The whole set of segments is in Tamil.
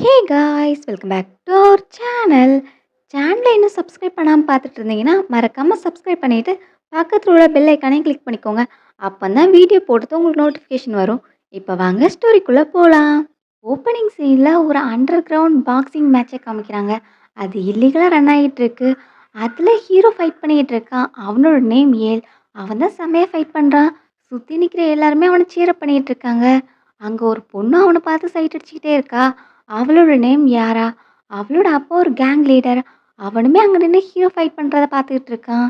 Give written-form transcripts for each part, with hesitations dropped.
Hey guys welcome back to our channel. சேனலை இன்னும் சப்ஸ்கிரைப் பண்ணாமல் பார்த்துட்டு இருந்தீங்கன்னா மறக்காமல் சப்ஸ்கிரைப் பண்ணிவிட்டு பக்கத்தில் உள்ள பெல் ஐக்கானையும் கிளிக் பண்ணிக்கோங்க. அப்போ தான் வீடியோ போட்டது உங்களுக்கு நோட்டிஃபிகேஷன் வரும். இப்போ வாங்க ஸ்டோரிக்குள்ளே போகலாம். ஓப்பனிங் சீனில் ஒரு அண்டர் கிரவுண்ட் பாக்ஸிங் மேட்சை காமிக்கிறாங்க. அது இல்லீகலாக ரன் ஆகிட்டு இருக்கு. அதில் ஹீரோ ஃபைட் பண்ணிக்கிட்டு இருக்கான். அவனோட நேம் ஏல். அவன் தான் செம்மையாக ஃபைட் பண்ணுறான். சுற்றி நிற்கிற எல்லாருமே அவனை சீரப் பண்ணிகிட்டு இருக்காங்க. அங்கே ஒரு பொண்ணு அவனை பார்த்து சைட் அடிச்சுக்கிட்டே இருக்கா. அவளோட நேம் யாரா? அவளோட அப்பா ஒரு கேங் லீடர். அவனுமே அங்கே நின்று ஹீரோ ஃபைட் பண்ணுறத பார்த்துக்கிட்டு இருக்கான்.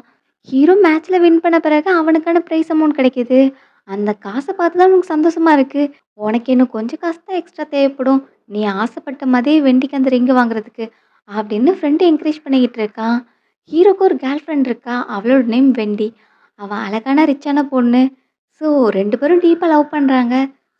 ஹீரோ மேட்ச்சில் வின் பண்ண பிறகு அவனுக்கான ப்ரைஸ் அமௌண்ட் கிடைக்கிது. அந்த காசை பார்த்து தான் உனக்கு சந்தோஷமாக இருக்குது. உனக்கு இன்னும் கொஞ்சம் காசு தான் எக்ஸ்ட்ரா தேவைப்படும். நீ ஆசைப்பட்ட மாதிரியே வெண்டிக்கு அந்த ரிங்கு வாங்குறதுக்கு அப்படின்னு ஃப்ரெண்டு என்கரேஜ் பண்ணிக்கிட்டு இருக்கான். ஹீரோக்கு ஒரு கேர்ள் ஃப்ரெண்ட் இருக்கா. அவளோட நேம் வெண்டி. அவள் அழகான ரிச்சான பொண்ணு. ஸோ ரெண்டு பேரும் டீப்பாக லவ் பண்ணுறாங்க.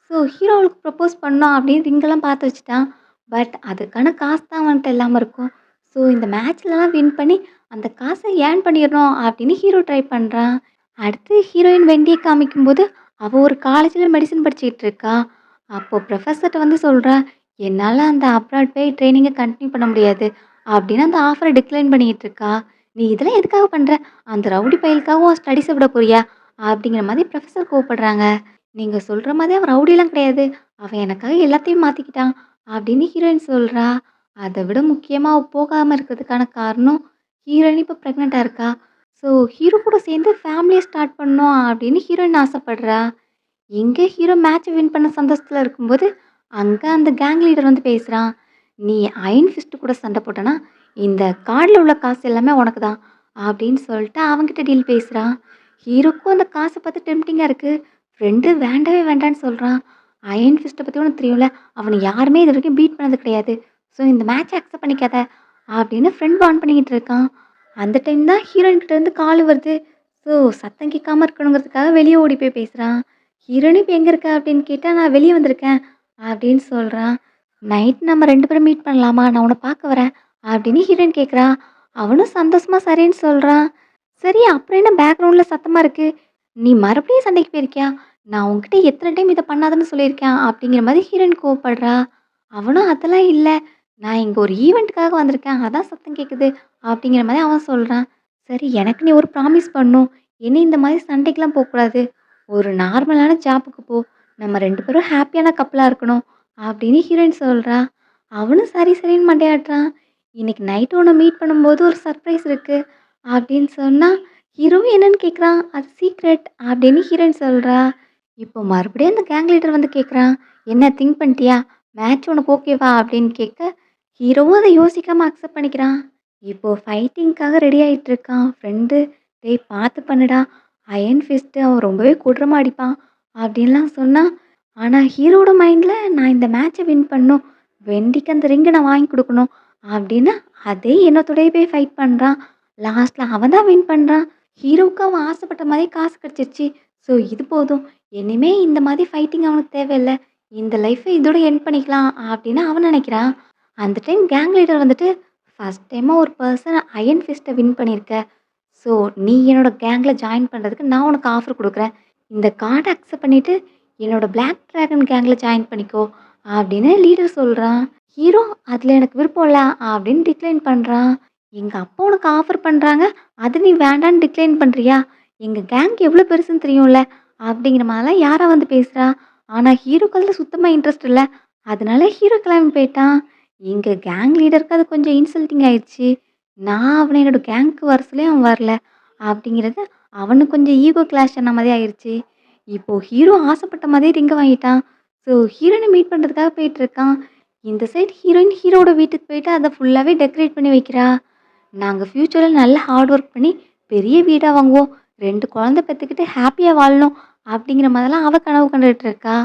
ஸோ ஹீரோ அவளுக்கு ப்ரப்போஸ் பண்ணோம் அப்படின்னு ரிங்கெல்லாம் பார்த்து வச்சுட்டான். பட் அதுக்கான காசு தான் அவன்கிட்ட இல்லாமல் இருக்கும். ஸோ இந்த மேட்ச்லலாம் வின் பண்ணி அந்த காசை ஏர்ன் பண்ணிடணும் அப்படின்னு ஹீரோ ட்ரை பண்ணுறான். அடுத்து ஹீரோயின் வெண்டியை காமிக்கும்போது அவள் ஒரு காலேஜில் மெடிசன் படிச்சுக்கிட்டு இருக்கா. அப்போது ப்ரொஃபஸர்கிட்ட வந்து சொல்கிறா, என்னால் அந்த அப்ராட் போய் ட்ரைனிங்கை கண்டினியூ பண்ண முடியாது அப்படின்னு அந்த ஆஃபரை டிக்ளைன் பண்ணிக்கிட்டு இருக்கா. நீ இதெல்லாம் எதுக்காக பண்ணுற? அந்த ரவுடி பயலுக்காகவும் ஸ்டடீஸை விட போறியா அப்படிங்கிற மாதிரி ப்ரொஃபஸர் கூப்பிடுறாங்க. நீங்கள் சொல்கிற மாதிரி அவன் ரவுடிலாம் கிடையாது. அவன் எனக்காக எல்லாத்தையும் மாற்றிக்கிட்டான் அப்படின்னு ஹீரோயின் சொல்கிறா. அதை விட முக்கியமாக அவள் போகாமல் இருக்கிறதுக்கான காரணம் ஹீரோயின் இப்போ ப்ரெக்னெண்ட்டாக இருக்கா. ஸோ ஹீரோ கூட சேர்ந்து ஃபேமிலியை ஸ்டார்ட் பண்ணோம் அப்படின்னு ஹீரோயின் ஆசைப்படுறா. எங்கே ஹீரோ மேட்ச் வின் பண்ண சந்தோஷத்தில் இருக்கும்போது அங்கே அந்த கேங் லீடர் வந்து பேசுகிறான். நீ அயன் ஃபிஸ்ட் கூட சண்டை போட்டனா இந்த கார்டில் உள்ள காசு எல்லாமே உனக்கு தான் அப்படின்னு சொல்லிட்டு அவங்ககிட்ட டீல் பேசுகிறான். ஹீரோக்கும் அந்த காசை பார்த்து டெம்டிங்காக இருக்குது. ஃப்ரெண்டு வேண்டவே வேண்டான்னு சொல்கிறான். அயன் ஃபிஸ்ட்டை பற்றி உனக்கு தெரியும்ல, அவனை யாருமே இது வரைக்கும் பீட் பண்ணது கிடையாது. ஸோ இந்த மேட்ச்சை அக்செப்ட் பண்ணிக்காத அப்படின்னு ஃப்ரெண்ட் வார்ன் பண்ணிக்கிட்டு இருக்கான். அந்த டைம் தான் ஹீரோயின் கிட்ட இருந்து கால் வருது. ஸோ சத்தம் கேட்காம இருக்கணுங்கிறதுக்காக வெளியே ஓடி போய் பேசுகிறான். ஹீரோயின் இப்போ எங்கே இருக்க அப்படின்னு கேட்டால் நான் வெளியே வந்திருக்கேன் அப்படின்னு சொல்கிறான். நைட் நம்ம ரெண்டு பேரும் மீட் பண்ணலாமா, நான் உன்னை பார்க்க வரேன் அப்படின்னு ஹீரோயின் கேட்குறா. அவனும் சந்தோஷமாக சரின்னு சொல்கிறான். சரி அப்புறம் என்ன பேக்ரவுண்டில் சத்தமாக இருக்குது, நீ மறுபடியும் சண்டைக்கு போயிருக்கியா? நான் உன்கிட்ட எத்தனை டைம் இதை பண்ணாதன்னு சொல்லியிருக்கேன் அப்படிங்கிற மாதிரி ஹீரோயின் கோவப்படுறா. அவனும் அதெல்லாம் இல்லை, நான் இங்கே ஒரு ஈவெண்ட்டுக்காக வந்திருக்கேன், அதான் சத்தம் கேட்குது அப்படிங்கிற மாதிரி அவன் சொல்கிறான். சரி எனக்கு நீ ஒரு ப்ராமிஸ் பண்ணும், என்ன இந்த மாதிரி சண்டைக்கெலாம் போகக்கூடாது, ஒரு நார்மலான ஜாப்புக்கு போ, நம்ம ரெண்டு பேரும் ஹாப்பியான கப்பலாக இருக்கணும் அப்படின்னு ஹீரோயின் சொல்கிறா. அவனும் சரி சரின்னு மண்டையாட்டுறான். இன்னைக்கு நைட்டு உன்னை மீட் பண்ணும்போது ஒரு சர்ப்ரைஸ் இருக்குது அப்படின்னு சொன்னால் ஹீரோவும் என்னன்னு கேட்குறான். அது சீக்ரெட் அப்படின்னு ஹீரோயின் சொல்கிறா. இப்போ மறுபடியும் அந்த கேங் லீடர் வந்து கேட்குறான், என்ன திங்க் பண்ணிட்டியா, மேட்ச் உனக்கு ஓகேவா அப்படின்னு கேட்க ஹீரோவும் அதை யோசிக்காமல் அக்செப்ட் பண்ணிக்கிறான். இப்போது ஃபைட்டிங்க்காக ரெடி ஆகிட்டு இருக்கான். ஃப்ரெண்டு, டேய் பார்த்து பண்ணுடா, அயன் ஃபிஸ்ட்டு அவன் ரொம்பவே கொடூரமாக அடிப்பான் அப்படின்லாம் சொன்னான். ஆனால் ஹீரோட மைண்டில் நான் இந்த மேட்ச்சை வின் பண்ணணும், வெண்டிக்கு அந்த ரிங்கை நான் வாங்கி கொடுக்கணும் அப்படின்னு அதே எண்ணத்தோடய போய் ஃபைட் பண்ணுறான். லாஸ்ட்டில் அவன் தான் வின் பண்ணுறான். ஹீரோவுக்கு அவன் ஆசைப்பட்ட மாதிரி காசு கிடச்சிருச்சு. ஸோ இது போதும், இனிமே இந்த மாதிரி ஃபைட்டிங் அவனுக்கு தேவையில்லை, இந்த லைஃப்பை இதோட எண்ட் பண்ணிக்கலாம் அப்படின்னு அவன் நினைக்கிறான். அந்த டைம் கேங் லீடர் வந்துட்டு, ஃபஸ்ட் டைமாக ஒரு பர்சன் அயன் ஃபிஸ்ட்டை வின் பண்ணியிருக்க. ஸோ நீ என்னோட கேங்கில் ஜாயின் பண்ணுறதுக்கு நான் உனக்கு ஆஃபர் கொடுக்குறேன். இந்த கார்டை அக்செப்ட் பண்ணிவிட்டு என்னோட பிளாக் ட்ராகன் கேங்கில் ஜாயின் பண்ணிக்கோ அப்படின்னு லீடர் சொல்கிறான். ஹீரோ அதில் எனக்கு விருப்பம் இல்லை அப்படின்னு டிக்ளைன் பண்ணுறான். எங்கள் அப்பா உனக்கு ஆஃபர் பண்ணுறாங்க, அது நீ வேண்டான்னு டிக்ளைன் பண்ணுறியா? எங்கள் கேங் எவ்வளோ பெருசுன்னு தெரியும்ல அப்படிங்கிற மாதிரிலாம் யாரா வந்து பேசுகிறா. ஆனால் ஹீரோக்கு அதில் சுத்தமாக இன்ட்ரெஸ்ட் இல்லை. அதனால ஹீரோ கிளம்பி போயிட்டான். எங்கள் கேங் லீடருக்கு அது கொஞ்சம் இன்சல்ட்டிங் ஆயிடுச்சு. நான் அவனை என்னோட கேங்க்கு வர சொல்லி அவன் வரல அப்படிங்கிறது அவனுக்கு கொஞ்சம் ஈகோ கிளாஷ் ஆன மாதிரி ஆயிடுச்சு. இப்போது ஹீரோ ஆசைப்பட்ட மாதிரி ரிங்கை வாங்கிட்டான். ஸோ ஹீரோயினை மீட் பண்ணுறதுக்காக போயிட்டுருக்கான். இந்த சைடு ஹீரோயின் ஹீரோட வீட்டுக்கு போயிட்டு அதை ஃபுல்லாகவே டெக்கரேட் பண்ணி வைக்கிறா. நாங்கள் ஃப்யூச்சரில் நல்ல ஹார்ட் ஒர்க் பண்ணி பெரிய வீடாக வாங்குவோம், ரெண்டு குழந்தை பெற்றுக்கிட்டு ஹாப்பியாக வாழணும் அப்படிங்கிற மாதிரிலாம் அவள் கனவு கண்டுகிட்டு இருக்கா.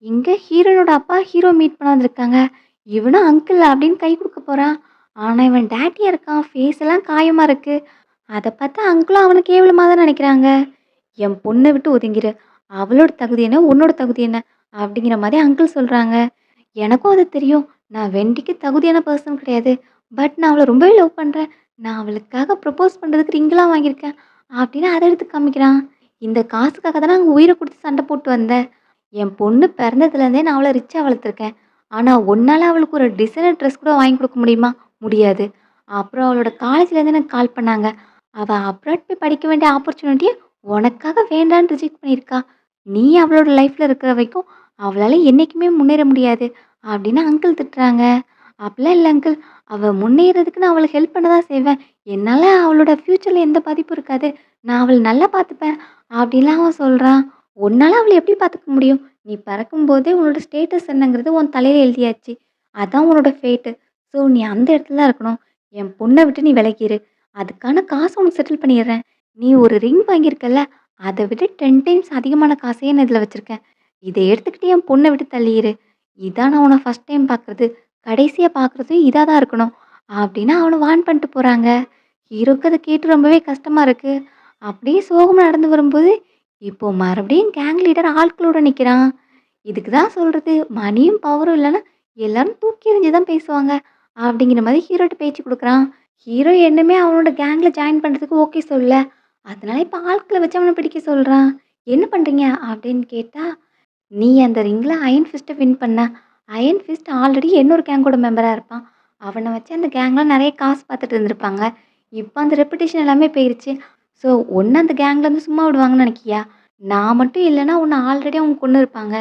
இங்கே ஹீரோனோட அப்பா ஹீரோ மீட் பண்ண வந்திருக்காங்க. இவனும் அங்கிள் அப்படின்னு கை கொடுக்க போகிறான். ஆனால் இவன் டேட்டியாக இருக்கான், ஃபேஸ் எல்லாம் காயமாக இருக்குது. அதை பார்த்து அங்கிளும் அவனை கேவலமாக தான் நினைக்கிறாங்க. என் பொண்ணை விட்டு ஒதுங்கிரு, அவளோட தகுதி என்ன உன்னோட தகுதி என்ன அப்படிங்கிற மாதிரி அங்கிள் சொல்கிறாங்க. எனக்கும் அது தெரியும், நான் வெண்டிக்கு தகுதியான பர்சன் கிடையாது. பட் நான் அவளை ரொம்பவே லவ் பண்ணுறேன், நான் அவளுக்காக ப்ரப்போஸ் பண்ணுறதுக்கு ரிங்கெலாம் வாங்கியிருக்கேன் அப்படின்னு அதை எடுத்து காமிக்கிறான். இந்த காசுக்காக தானே அங்கே உயிரை கொடுத்து சண்டை போட்டு வந்தேன். என் பொண்ணு பிறந்ததுலேருந்தே நான் அவளை ரிச்சாக வளர்த்துருக்கேன். ஆனா, உன்னால அவளுக்கு ஒரு டிசைனர் ட்ரெஸ் கூட வாங்கி குடுக்க முடியுமா? முடியாது. அப்புறம் அவளோட காலேஜ்லேருந்து எனக்கு கால் பண்ணாங்க. அவ அப்ராட் போய் படிக்க வேண்டிய ஆப்பர்ச்சுனிட்டிய உனக்காக வேண்டான்னு ரிஜெக்ட் பண்ணியிருக்கா. நீ அவளோட லைஃப்ல இருக்கிற வரைக்கும் அவளால என்னைக்குமே முன்னேற முடியாது. அப்படின்னு அங்கிள் திட்டுறாங்க. அப்படிலாம் இல்ல அங்கிள். அவ முன்னேறதுக்கு நான் அவளுக்கு ஹெல்ப் பண்ண தான் செய்வேன். என்னால அவளோட ஃப்யூச்சர்ல எந்த பாதிப்பும் இருக்காது. நான் அவள நல்லா பார்த்துப்பேன். அப்படின்லாம் அவன் சொல்றான். உன்னால அவள எப்படி பார்த்துக்க முடியும்? நீ பிறக்கும்போதே உன்னோட ஸ்டேட்டஸ் என்னங்கிறது உன் தலையில எழுதியாச்சு. அதான் உன்னோட ஃபேட்டு. ஸோ நீ அந்த இடத்துல தான் இருக்கணும். என் பொண்ண விட்டு நீ விலகிரு. அதுக்கான காசு உனக்கு செட்டில் பண்ணிடுறேன். நீ ஒரு ரிங் வாங்கியிருக்கல்ல, அத விட 10 டைம்ஸ் அதிகமான காசையே நான் இதில வச்சிருக்கேன். இத எடுத்துக்கிட்டு என் பொண்ண விட்டு தள்ளிரு. இதான் நான் உன்ன ஃபர்ஸ்ட் டைம் பார்க்குறது. கடைசியா பார்க்குறதும் இதா தான் இருக்கணும். அப்படின்னு அவன வார்ன் பண்ணிட்டு போறாங்க. ஹீரோக்கு அத கேட்டு ரொம்பவே கஷ்டமா இருக்கு. அப்படியே சோகமா நடந்து வரும்போது, இப்போ மறுபடியும் கேங் லீடர் ஆட்களோட நிக்கிறான். இதுக்கு தான் சொல்றது, மணியும் பவரும் இல்லன்னா, எல்லாரும் தூக்கி எறிஞ்சு தான் பேசுவாங்க. அப்படிங்கிற மாரி ஹீரோட்ட பேச்சு குடுக்குறான். ஹீரோ என்னமே அவனோட கேங்ல ஜாயின் பண்றதுக்கு ஓகே சொல்லல. அதனால இப்ப ஆட்கள வச்சு அவன பிடிக்க சொல்றான். "என்ன பண்றீங்க?" அப்படின்னு கேட்டா, "நீ அந்த ரிங்ல அயர்ன் ஃபிஸ்ட்ட வின் பண்ண. அயர்ன் ஃபிஸ்ட் ஆல்ரெடி இன்னொரு கேங்கோட மெம்பரா இருப்பான். அவன வச்சு அந்த கேங்ல நெறைய காசு பார்த்துட்டு இருந்திருப்பாங்க. இப்ப அந்த ரெப்புடேஷன் எல்லாமே போயிருச்சு. ஸோ, உன்ன அந்த கேங்லேருந்து சும்மா விடுவாங்கன்னு நெனைக்கியா? நான் மட்டும் இல்லன்னா, உன்ன ஆல்ரெடி அவங்க கொன்னுருப்பாங்க.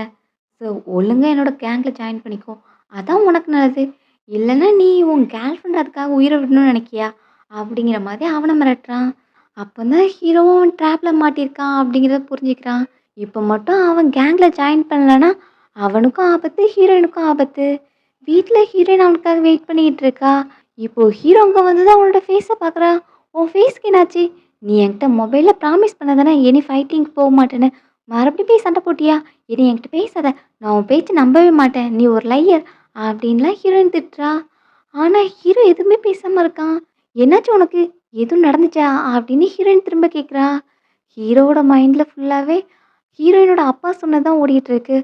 ஸோ, ஒழுங்கா என்னோட கேங்ல ஜாயின் பண்ணிக்கோ. அதான் உனக்கு நல்லது. இல்லன்னா, நீ உன் கேர்ள் ஃப்ரெண்ட் அதுக்காக உயிர விடணும்னு நெனைக்கியா?" அப்படிங்கிற மாரி அவன மிரட்டுறான். அப்பதான் ஹீரோவும் அவன் ட்ராப்ல மாட்டியிருக்கான் அப்படிங்கிறத புரிஞ்சுக்கிறான். இப்ப மட்டும் அவன் கேங்ல ஜாயின் பண்ணலன்னா, அவனுக்கும் ஆபத்து, ஹீரோயினுக்கும் ஆபத்து. வீட்ல ஹீரோயின் அவனுக்காக வெயிட் பண்ணிக்கிட்டு இருக்கா. இப்போ ஹீரோ அங்க வந்து தான் அவனோட ஃபேஸ பார்க்குறா. "உன் ஃபேஸ்க்கு என்னாச்சு? நீ என்கிட்ட மொபைல்ல ப்ராமிஸ் பண்ண தானே இனி ஃபைட்டிங்க்கு போ மாட்டேன்னு. மறுபடியும் போய் சண்டை போட்டியா? இனி என்கிட்ட பேசாத. நான் உன் பேச்ச நம்பவே மாட்டேன். நீ ஒரு லையர்." அப்படின்லாம் ஹீரோயின் திட்டுறா. ஆனா ஹீரோ எதுவுமே பேசாம இருக்கான். "என்னாச்சு உனக்கு? எதுவும் நடந்துச்சா?" அப்படின்னு ஹீரோயின் திரும்ப கேட்குறா. ஹீரோவோட மைண்ட்ல ஃபுல்லாவே ஹீரோயினோட அப்பா சொன்னது தான் ஓடிட்டு இருக்கு.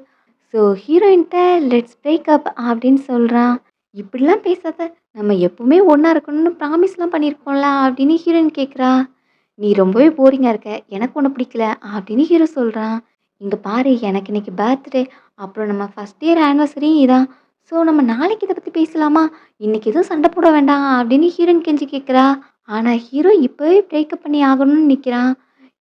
ஸோ ஹீரோயின்ட்ட "லெட்ஸ் பிரேக் அப்" அப்படின்னு சொல்றான். "இப்படிலாம் பேசாத. நம்ம எப்பவுமே ஒண்ணா இருக்கணும்னு ப்ராமிஸ்லாம் பண்ணியிருக்கோம்ல" அப்படின்னு ஹீரோயின் கேட்குறா. "நீ ரொம்பவே போரிங்கா இருக்க. எனக்கு உன்ன பிடிக்கல" அப்படின்னு ஹீரோ சொல்றான். "இங்க பாரு எனக்கு இன்னைக்கு பர்த்டே. அப்புறம் நம்ம ஃபர்ஸ்ட் இயர் ஆனிவர்சரியும் இதான். ஸோ நம்ம நாளைக்கு இத பத்தி பேசலாமா? இன்னைக்கு எதுவும் சண்டை போட வேண்டாம்" அப்படின்னு ஹீரோயின் கெஞ்சி கேட்குறா. ஆனா ஹீரோ இப்பவே பிரேக்கப் பண்ணி ஆகணும்னு நிக்கிறான்.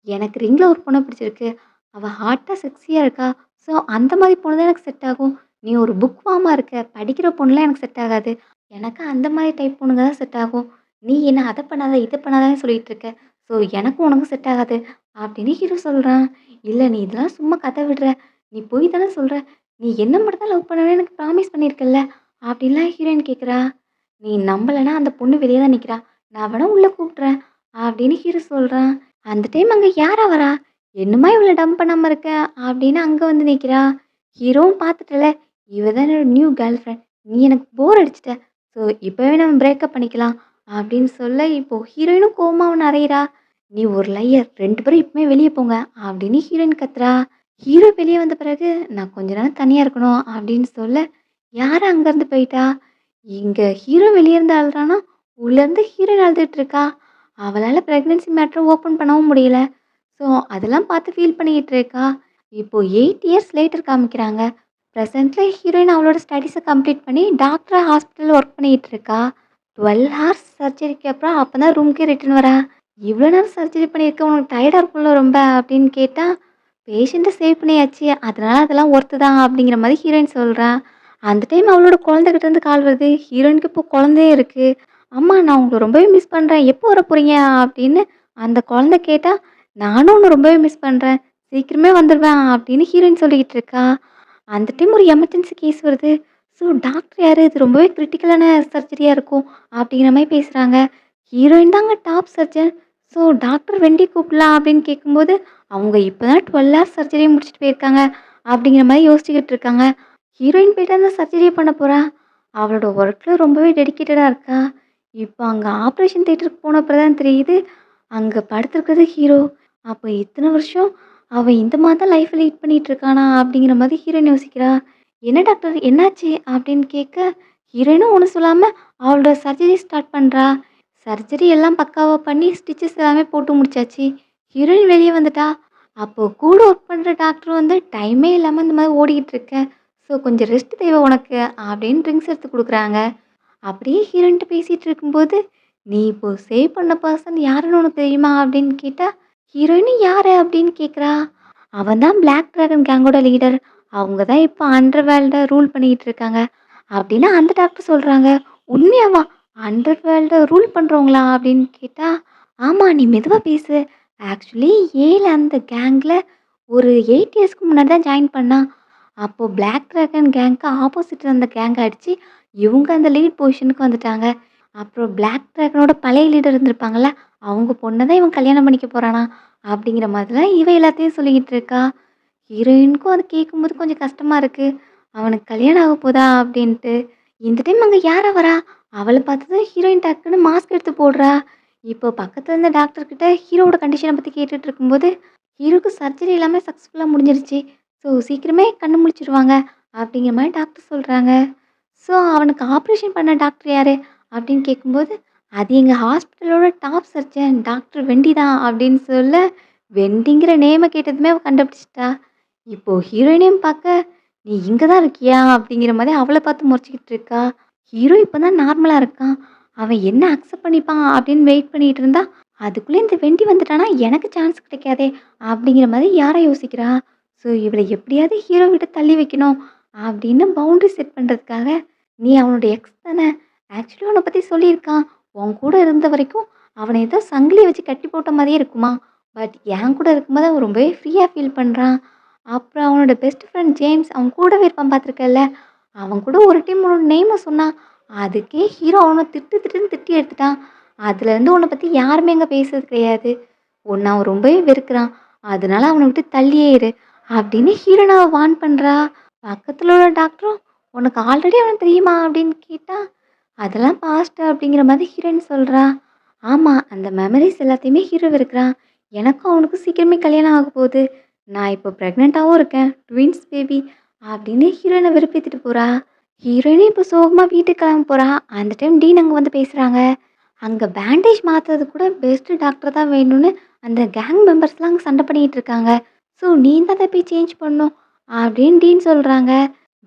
"எனக்கு ரிங்ல ஒரு பொண்ண பிடிச்சிருக்கு. அவ ஹாட்டா, செக்ஸியா இருக்கா. ஸோ அந்த மாரி பொண்ணு தான் எனக்கு செட் ஆகும். நீ ஒரு புக் வார்மா இருக்க. படிக்கிற பொண்ணுலாம் எனக்கு செட் ஆகாது. எனக்கு அந்த மாரி டைப் பொண்ணுங்க தான் செட் ஆகும். நீ என்ன அத பண்ணாத, இத பண்ணாதன்னு சொல்லிட்டு இருக்க. ஸோ எனக்கும் உனக்கும் செட் ஆகாது" அப்படின்னு ஹீரோ சொல்றான். "இல்ல நீ இதெல்லாம் சும்மா கத விடுற. நீ பொய் தானே சொல்ற. நீ என்ன மட்டும் தான் லவ் பண்ணுவேன்னு எனக்கு ப்ராமிஸ் பண்ணியிருக்கல்ல" அப்படின்லாம் ஹீரோயின் கேட்குறா. "நீ நம்பலன்னா அந்த பொண்ணு வெளிய தான் நிக்கிறா. நான் வேணா உள்ள கூப்பிடுறேன்" அப்படின்னு ஹீரோ சொல்றான். அந்த டைம் அங்க யாரா வரா? "என்னம்மா இவள டம்ப் பண்ணாம இருக்க?" அப்படின்னு அங்க வந்து நிக்கிறா. ஹீரோவும் பார்த்துட்டல, "இவ தான் என்னோட நியூ கேர்ள் ஃப்ரெண்ட். நீ எனக்கு போர் அடிச்சுட்ட. ஸோ இப்பவே நம்ம பிரேக்கப் பண்ணிக்கலாம்" அப்படின்னு சொல்ல, இப்போ ஹீரோயினும் கோவமா அவன அறையிறா. "நீ ஒரு லையர். 2 பேரும் இப்பவே வெளிய போங்க" அப்படின்னு ஹீரோயின் கத்துறா. ஹீரோ வெளிய வந்த பிறகு, "நான் கொஞ்ச நேரம் தனியா இருக்கணும்" அப்படின்னு சொல்ல, யாரும் அங்கருந்து போயிட்டா. இங்க ஹீரோ வெளிய இருந்து அழுறான்னா, உள்ளருந்து ஹீரோயின் அழுதுட்டு இருக்கா. அவளால பிரெக்னன்சி மேட்டர ஓப்பன் பண்ணவும் முடியல. ஸோ, அதெல்லாம் பார்த்து ஃபீல் பண்ணிக்கிட்டு இருக்கா. இப்போ 8 இயர்ஸ் லேட்டர் காமிக்கிறாங்க. பிரசன்ட்ல ஹீரோயின் அவளோட ஸ்டடீஸ கம்ப்ளீட் பண்ணி டாக்டரா ஹாஸ்பிட்டல்ல ஒர்க் பண்ணிக்கிட்டு இருக்கா. 12 ஹார்ஸ் சர்ஜரிக்கு அப்புறம் அப்பதான் ரூமுக்கே ரிட்டர்ன் வரா. "இவ்வளோ நேரம் சர்ஜரி பண்ணியிருக்க உனக்கு டயர்டா இருக்கும்ல ரொம்ப" அப்படின்னு கேட்டா, "பேஷண்ட்ட சேவ் பண்ணியாச்சு. அதனால அதெல்லாம் ஒர்த்து தான்" அப்படிங்கிற மாரி ஹீரோயின் சொல்றா. அந்த டைம் அவளோட குழந்தைகிட்ட இருந்து கால் வருது. ஹீரோயினுக்கு இப்போ குழந்தையே இருக்கு. "அம்மா நான் உங்கள ரொம்பவே மிஸ் பண்றேன். எப்போ வரப்போறீங்க?" அப்படின்னு அந்த குழந்தை கேட்டா, "நானும் உன்ன ரொம்பவே மிஸ் பண்றேன். சீக்கிரமே வந்துருவேன்" அப்படின்னு ஹீரோயின் சொல்லிக்கிட்டு இருக்கா. அந்த டைம் ஒரு எமர்ஜென்சி கேஸ் வருது. ஸோ டாக்டர் யாரு? இது ரொம்பவே கிரிட்டிக்கலான சர்ஜரியா இருக்கும் அப்படிங்கிற மாரி பேசுறாங்க. ஹீரோயின் தாங்க டாப் சர்ஜன். ஸோ டாக்டர் வெண்டி கூப்பிடலாம் அப்படின்னு கேட்கும்போது, அவங்க இப்பதான் 12 ஹார்ஸ் சர்ஜரி முடிச்சுட்டு போயிருக்காங்க அப்படிங்கிற மாரி யோசிச்சுக்கிட்டு இருக்காங்க. ஹீரோயின் போயிட்டு அந்த சர்ஜரிய பண்ண போறா. அவளோட ஒர்க்ல ரொம்பவே டெடிகேட்டடா இருக்கா. இப்போ அங்க ஆப்ரேஷன் தியேட்டருக்கு போன அப்புறம் தான் தெரியுது, அங்க படுத்திருக்கிறது ஹீரோ. அப்ப இத்தன வருஷம் அவன் இந்த மாரி தான் லைஃப் லீட் பண்ணிட்டு இருக்கானா? அப்படிங்கிற மாரி ஹீரோயின் யோசிக்கிறா. "என்ன டாக்டர் என்னாச்சு?" அப்படின்னு கேட்க, ஹீரோயினும் ஒண்ணும் சொல்லாம அவளோட சர்ஜரி ஸ்டார்ட் பண்றா. சர்ஜரி எல்லாம் பக்காவா பண்ணி ஸ்டிச்சஸ் எல்லாமே போட்டு முடிச்சாச்சு. ஹீரோயின் வெளிய வந்துட்டா. அப்போ கூட ஒர்க் பண்ற டாக்டர் வந்து டைமே இல்லாம இந்த மாரி ஓடிக்கிட்டு இருக்கேன். ஸோ கொஞ்சம் ரெஸ்ட் தேவை உனக்கு அப்படின்னு ட்ரிங்க்ஸ் எடுத்து குடுக்குறாங்க. அப்படியே ஹீரோயின்ட்ட பேசிட்டு இருக்கும்போது, "நீ இப்போ சேவ் பண்ண பெர்சன் யாருன்னு உனக்கு தெரியுமா?" அப்படின்னு கேட்டா, ஹீரோயினும் "யாரு?" அப்படின்னு கேட்குறா. "அவன் தான் பிளாக் டிராகன் கேங்கோட லீடர். அவங்க தான் இப்போ அண்டர் வேர்ல்ட ரூல் பண்ணிக்கிட்டு இருக்காங்க." அப்படின்னு அந்த டாக்டர் சொல்றாங்க. "உண்மையாவா? அண்டர் வேர்ல்ட ரூல் பண்றவங்களா?" அப்படின்னு கேட்டா, "ஆமா நீ மெதுவா பேசு. ஆக்சுவலி ஏல அந்த கேங்ல ஒரு 8 இயர்ஸ்க்கு முன்னாடி தான் ஜாயின் பண்ணான். அப்போ பிளாக் டிராகன் கேங்க்கு ஆப்போசிட் இருந்த கேங்க அடிச்சு இவங்க அந்த லீட் பொசிஷனுக்கு வந்துட்டாங்க. அப்புறம் பிளாக் டிராகனோட பழைய லீடர் இருந்திருப்பாங்கல்ல, அவங்க பொண்ண தான் இவன் கல்யாணம் பண்ணிக்க போறானா, அப்படிங்கிற மாதிரிலாம் இவ எல்லாத்தையும் சொல்லிக்கிட்டு இருக்கா. ஹீரோயினுக்கும் அது கேட்கும்போது கொஞ்சம் கஷ்டமா இருக்கு. அவனுக்கு கல்யாணம் ஆக போதா அப்படின்ட்டு. இந்த டைம் அங்க யாரா வரா? அவள பார்த்ததும் ஹீரோயின் டக்குன்னு மாஸ்க் எடுத்து போடுறா. இப்போ பக்கத்துல இருந்த டாக்டர் கிட்ட ஹீரோவோட கண்டிஷன பத்தி கேட்டுட்டு இருக்கும்போது, ஹீரோக்கு சர்ஜரி எல்லாமே சக்சஸ்ஃபுல்லா முடிஞ்சிருச்சு. ஸோ சீக்கிரமே கண்ணு முழிச்சுருவாங்க அப்படிங்கிற மாரி டாக்டர் சொல்றாங்க. ஸோ அவனுக்கு ஆப்ரேஷன் பண்ண டாக்டர் யாரு? அப்படின்னு கேட்கும்போது, அது எங்க ஹாஸ்பிட்டலோட டாப் சர்ஜன் டாக்டர் வெண்டி தான் அப்படின்னு சொல்ல, வெண்டிங்கிற நேம கேட்டதுமே அவ கண்டுபிடிச்சிட்டா. இப்போ ஹீரோயினையும் பார்க்க, "நீ இங்க தான் இருக்கியா?" அப்படிங்கிற மாரி அவள பார்த்து முறைச்சுக்கிட்டு இருக்கா. ஹீரோ இப்ப தான் நார்மலா இருக்கான். அவன் என்ன அக்செப்ட் பண்ணிப்பான் அப்படின்னு வெயிட் பண்ணிட்டு இருந்தா, அதுக்குள்ள இந்த வெண்டி வந்துட்டானா எனக்கு சான்ஸ் கிடைக்காதே அப்படிங்கிற மாரி யார யோசிக்கிறா. ஸோ இவள எப்படியாவது ஹீரோ விட்டு தள்ளி வைக்கணும் அப்படின்னு பவுண்டரி செட் பண்றதுக்காக, "நீ அவனோட எக்ஸ் தானே? ஆக்சுவலி உன்ன பத்தி சொல்லியிருக்கான். உன் கூட இருந்த வரைக்கும் அவன ஏதோ சங்கிலிய வச்சு கட்டி போட்ட மாரியே இருக்குமாம். பட் என் கூட இருக்கும்போது அவன் ரொம்பவே ஃப்ரீயா ஃபீல் பண்றான்." அப்புறம் அவனோட பெஸ்ட் ஃப்ரெண்ட் ஜேம்ஸ் அவன் கூடவே இருப்பான் பார்த்துருக்கல்ல. அவன் கூட ஒரு டைம் உன்னோட நேம சொன்னான். அதுக்கே ஹீரோ அவன திட்டு திட்டுன்னு திட்டி எடுத்துட்டான். அதுலேருந்து உன்ன பத்தி யாருமே அங்க பேசுறது கிடையாது. உன்ன அவன் ரொம்பவே வெறுக்கிறான். அதனால அவன விட்டு தள்ளியே இரு அப்படின்னு ஹீரோயின அவ வார்ன் பண்றா. பக்கத்துல உள்ள டாக்டரும், "உனக்கு ஆல்ரெடி அவன தெரியுமா?" அப்படின்னு கேட்டா, "அதெல்லாம் பாஸ்ட்" அப்படிங்கிற மாதிரி ஹீரோயின் சொல்றா. ஆமா, அந்த மெமரீஸ் எல்லாத்தையுமே ஹீரோ வெறுக்கிறான். எனக்கும் அவனுக்கும் சீக்கிரமே கல்யாணம் ஆக போகுது. நான் இப்போ பிரெக்னென்ட்டாவும் இருக்கேன். ட்வின்ஸ் பேபி அப்படின்னு ஹீரோயின வெறுப்பேத்திட்டு போறா. ஹீரோயினும் இப்போ சோகமா வீட்டுக்கு கிளம்ப போறா. அந்த டைம் டீன் அங்க வந்து பேசுறாங்க. அங்க பேண்டேஜ் மாத்துறது கூட பெஸ்ட் டாக்டர் தான் வேணும்னு அந்த கேங் மெம்பர்ஸ்லாம் அங்க சண்டை பண்ணிட்டு இருக்காங்க. ஸோ நீ தான் அத போய் சேஞ்ச் பண்ணணும் அப்படின்னு டீன் சொல்றாங்க.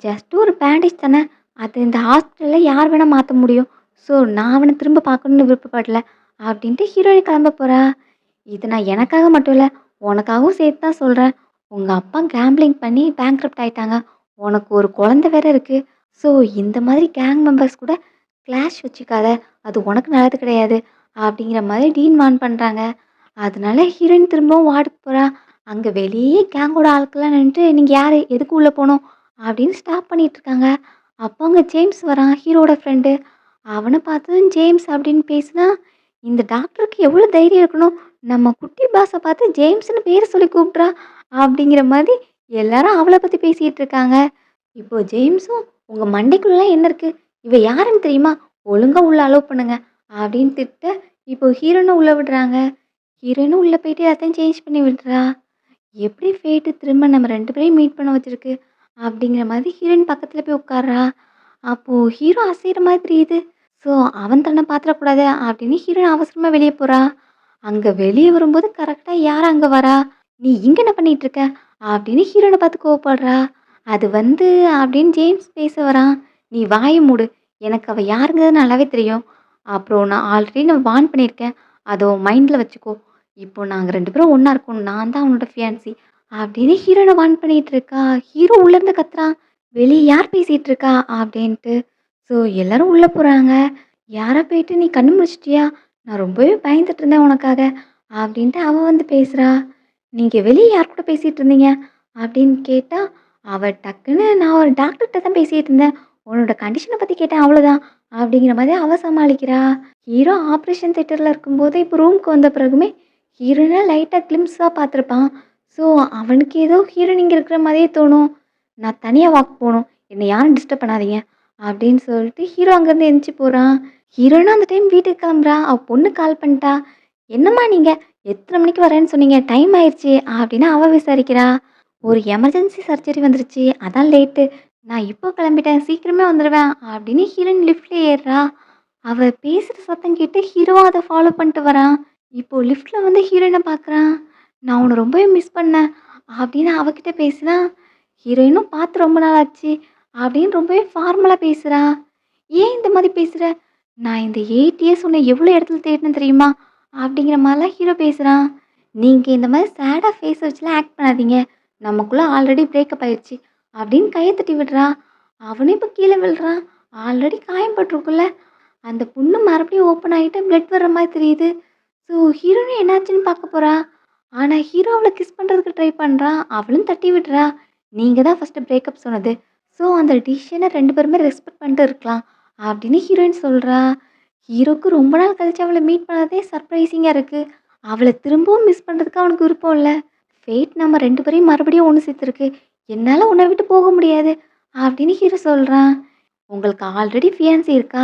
ஜஸ்ட் ஒரு பேண்டேஜ் தானே. அது இந்த ஹாஸ்பிட்டல்ல யார் வேணா மாத்த முடியும். ஸோ நான் அவன திரும்ப பார்க்கணும்னு விருப்பப்படல அப்படின்ட்டு ஹீரோயின் கிளம்ப போறா. இது நான் எனக்காக மட்டும் இல்ல, உனக்காகவும் சேர்த்து தான் சொல்றேன். உங்க அப்பா கேம்பிளிங் பண்ணி பேங்க்ரப்ட் ஆயிட்டாங்க. உனக்கு ஒரு குழந்தை வேற இருக்கு. ஸோ இந்த மாதிரி கேங் மெம்பர்ஸ் கூட கிளாஷ் வச்சுக்காத. அது உனக்கு நல்லது கிடையாது. அப்படிங்கிற மாதிரி டீன் வார்ன் பண்றாங்க. அதனால ஹீரோயின் திரும்பவும் வார்டுக்கு போறா. அங்க வெளியே கேங்கோட ஆட்கள்லாம் நின்னுட்டு, "நீங்க யாரு? எதுக்கு உள்ள போணும்?" அப்படின்னு ஸ்டாப் பண்ணிட்டு இருக்காங்க. அப்போ அங்க ஜேம்ஸ் வரான், ஹீரோவோட ஃப்ரெண்டு. அவன பார்த்ததும் ஜேம்ஸ் அப்படின்னு பேசினா, இந்த டாக்டருக்கு எவ்வளோ தைரியம் இருக்கணும்? நம்ம குட்டி பாஸ பார்த்து ஜேம்ஸ்ன்னு பேர சொல்லி கூப்பிட்றா! அப்படிங்கிற மாதிரி எல்லாரும் அவள பத்தி பேசிட்டு இருக்காங்க. இப்போ ஜேம்ஸும், "உங்க மண்டைக்குள்ளலாம் என்ன இருக்கு? இவ யாருன்னு தெரியுமா? ஒழுங்கா உள்ள அலோவ் பண்ணுங்க." அப்படின்னு திட்ட, இப்போ ஹீரோயின உள்ள விடுறாங்க. ஹீரோயினும் உள்ள போயிட்டு எல்லாத்தையும் சேஞ்ச் பண்ணி விடுறா. எப்படி ஃபேட்டு திரும்ப நம்ம 2 பேரையும் மீட் பண்ண வச்சிருக்கு? அப்படிங்கிற மாதிரி ஹீரோயின் பக்கத்துல போய் உட்கார்றா. அப்போ ஹீரோ அசையிற மாதிரி தெரியுது. ஸோ அவன் தன்னை பாத்துறக்கூடாது அப்படின்னு ஹீரோயின் அவசரமா வெளிய போறா. அங்க வெளிய வரும்போது கரெக்ட்டா யார் அங்க வரா? "நீ இங்க என்ன பண்ணிட்டு இருக்க?" அப்படின்னு ஹீரோயின பார்த்து கோவப்படுறா. அது வந்து அப்படின்னு ஜேம்ஸ் பேச வரான். "நீ வாய மூடு. எனக்கு அவ யாருங்கிறது நல்லாவே தெரியும். அப்புறம் நான் ஆல்ரெடி வார்ன் பண்ணியிருக்கேன். அத உன் மைண்ட்ல வச்சுக்கோ. இப்போ நாங்க 2 பேரும் ஒண்ணா இருக்கோம். நான் தான் அவனோட ஃபியான்சி." அப்படின்னு ஹீரோயின வார்ன் பண்ணிட்டு இருக்கா. ஹீரோ உள்ள இருந்து கத்துறான். "வெளிய யார் பேசிட்டு இருக்கா?" அப்படின்ட்டு. ஸோ எல்லாரும் உள்ள போறாங்க. யாரா போயிட்டு, "நீ கண்ணு முழிச்சிட்டியா? நான் ரொம்பவே பயந்துட்டு இருந்தேன் உனக்காக." அப்படின்ட்டு அவ வந்து பேசுறா. "நீங்க வெளிய யார் கூட பேசிட்டு இருந்தீங்க?" அப்படின்னு கேட்டா, அவ டக்குன்னு, "நான் ஒரு டாக்டர்ட்ட தான் பேசிட்டு இருந்தேன். உன்னோட கண்டிஷன பத்தி கேட்டேன் அவ்வளோதான்." அப்படிங்கிற மாதிரி அவ சமாளிக்கிறா. ஹீரோ ஆப்ரேஷன் தியேட்டர்ல இருக்கும்போது, இப்போ ரூமுக்கு வந்த பிறகுமே ஹீரோயின லைட்டா கிளிம்ஸா பார்த்துருப்பான். ஸோ அவனுக்கு ஏதோ ஹீரோயின் இங்க இருக்கிற மாதிரியே தோணும். "நான் தனியா வாக் போணும். என்னை யாரும் டிஸ்டர்ப் பண்ணாதீங்க." அப்படின்னு சொல்லிட்டு ஹீரோ அங்கேருந்து எந்திச்சு போறான். ஹீரோயினும் அந்த டைம் வீட்டுக்கு கிளம்புறா. அவ பொண்ணு கால் பண்ணிட்டா. "என்னம்மா நீங்க? எத்தன மணிக்கு வரேன்னு சொன்னீங்க? டைம் ஆயிருச்சு." அப்படின்னு அவ விசாரிக்கிறா. "ஒரு எமர்ஜென்சி சர்ஜரி வந்துருச்சு. அதான் லேட்டு. நான் இப்போ கிளம்பிட்டேன். சீக்கிரமே வந்துருவேன்." அப்படின்னு ஹீரோயின் லிஃப்ட்ல ஏறுறா. அவ பேசுற சத்தம் கேட்டு ஹீரோவும் அத ஃபாலோ பண்ணிட்டு வரான். இப்போ லிஃப்ட்ல வந்து ஹீரோயின பார்க்குறான். "நான் உன்ன ரொம்பவே மிஸ் பண்ணேன்." அப்படின்னு அவகிட்ட பேசினா, ஹீரோயினும் பார்த்து ரொம்ப நாள் ஆச்சு அப்படின்னு ரொம்பவே ஃபார்மலா பேசுறா. "ஏன் இந்த மாரி பேசுற? நான் இந்த 8 இயர்ஸ் உன்ன எவ்வளோ இடத்துல தேடினேன் தெரியுமா?" அப்படிங்கிற மாரிலாம் ஹீரோ பேசுறான். "நீங்க இந்த மாரி சேடா ஃபேஸ் வச்சுலாம் ஆக்ட் பண்ணாதீங்க. நமக்குள்ள ஆல்ரெடி பிரேக்கப் ஆயிருச்சு." அப்படின்னு கைய தட்டி விடுறா. அவனும் இப்ப கீழ விழுறான். ஆல்ரெடி காயம் பட்டுருக்குல்ல. அந்த புண்ணு மறுபடியும் ஓப்பன் ஆயிட்டு பிளட் வர்ற மாரி தெரியுது. ஸோ ஹீரோயின் என்னாச்சுன்னு பார்க்க போறா. ஆனா ஹீரோ அவள கிஸ் பண்றதுக்கு ட்ரை பண்றான். அவளும் தட்டி விடுறா. "நீங்க தான் ஃபர்ஸ்ட்டு பிரேக்கப் சொன்னது. ஸோ அந்த டிசிஷன 2 பேருமே ரெஸ்பெக்ட் பண்ணிட்டு இருக்கலாம்." அப்படின்னு ஹீரோயின் சொல்றா. ஹீரோக்கு ரொம்ப நாள் கழிச்சு அவள மீட் பண்ணதே சர்ப்ரைசிங்கா இருக்கு. அவள திரும்பவும் மிஸ் பண்றதுக்கு அவனுக்கு விருப்பம் இல்ல. ஃபேட் நம்ம 2 பேரையும் மறுபடியும் ஒண்ணு சேர்த்துருக்கு. என்னால உன்ன விட்டு போக முடியாது அப்படின்னு ஹீரோ சொல்றான். உங்களுக்கு ஆல்ரெடி ஃபியான்சி இருக்கா?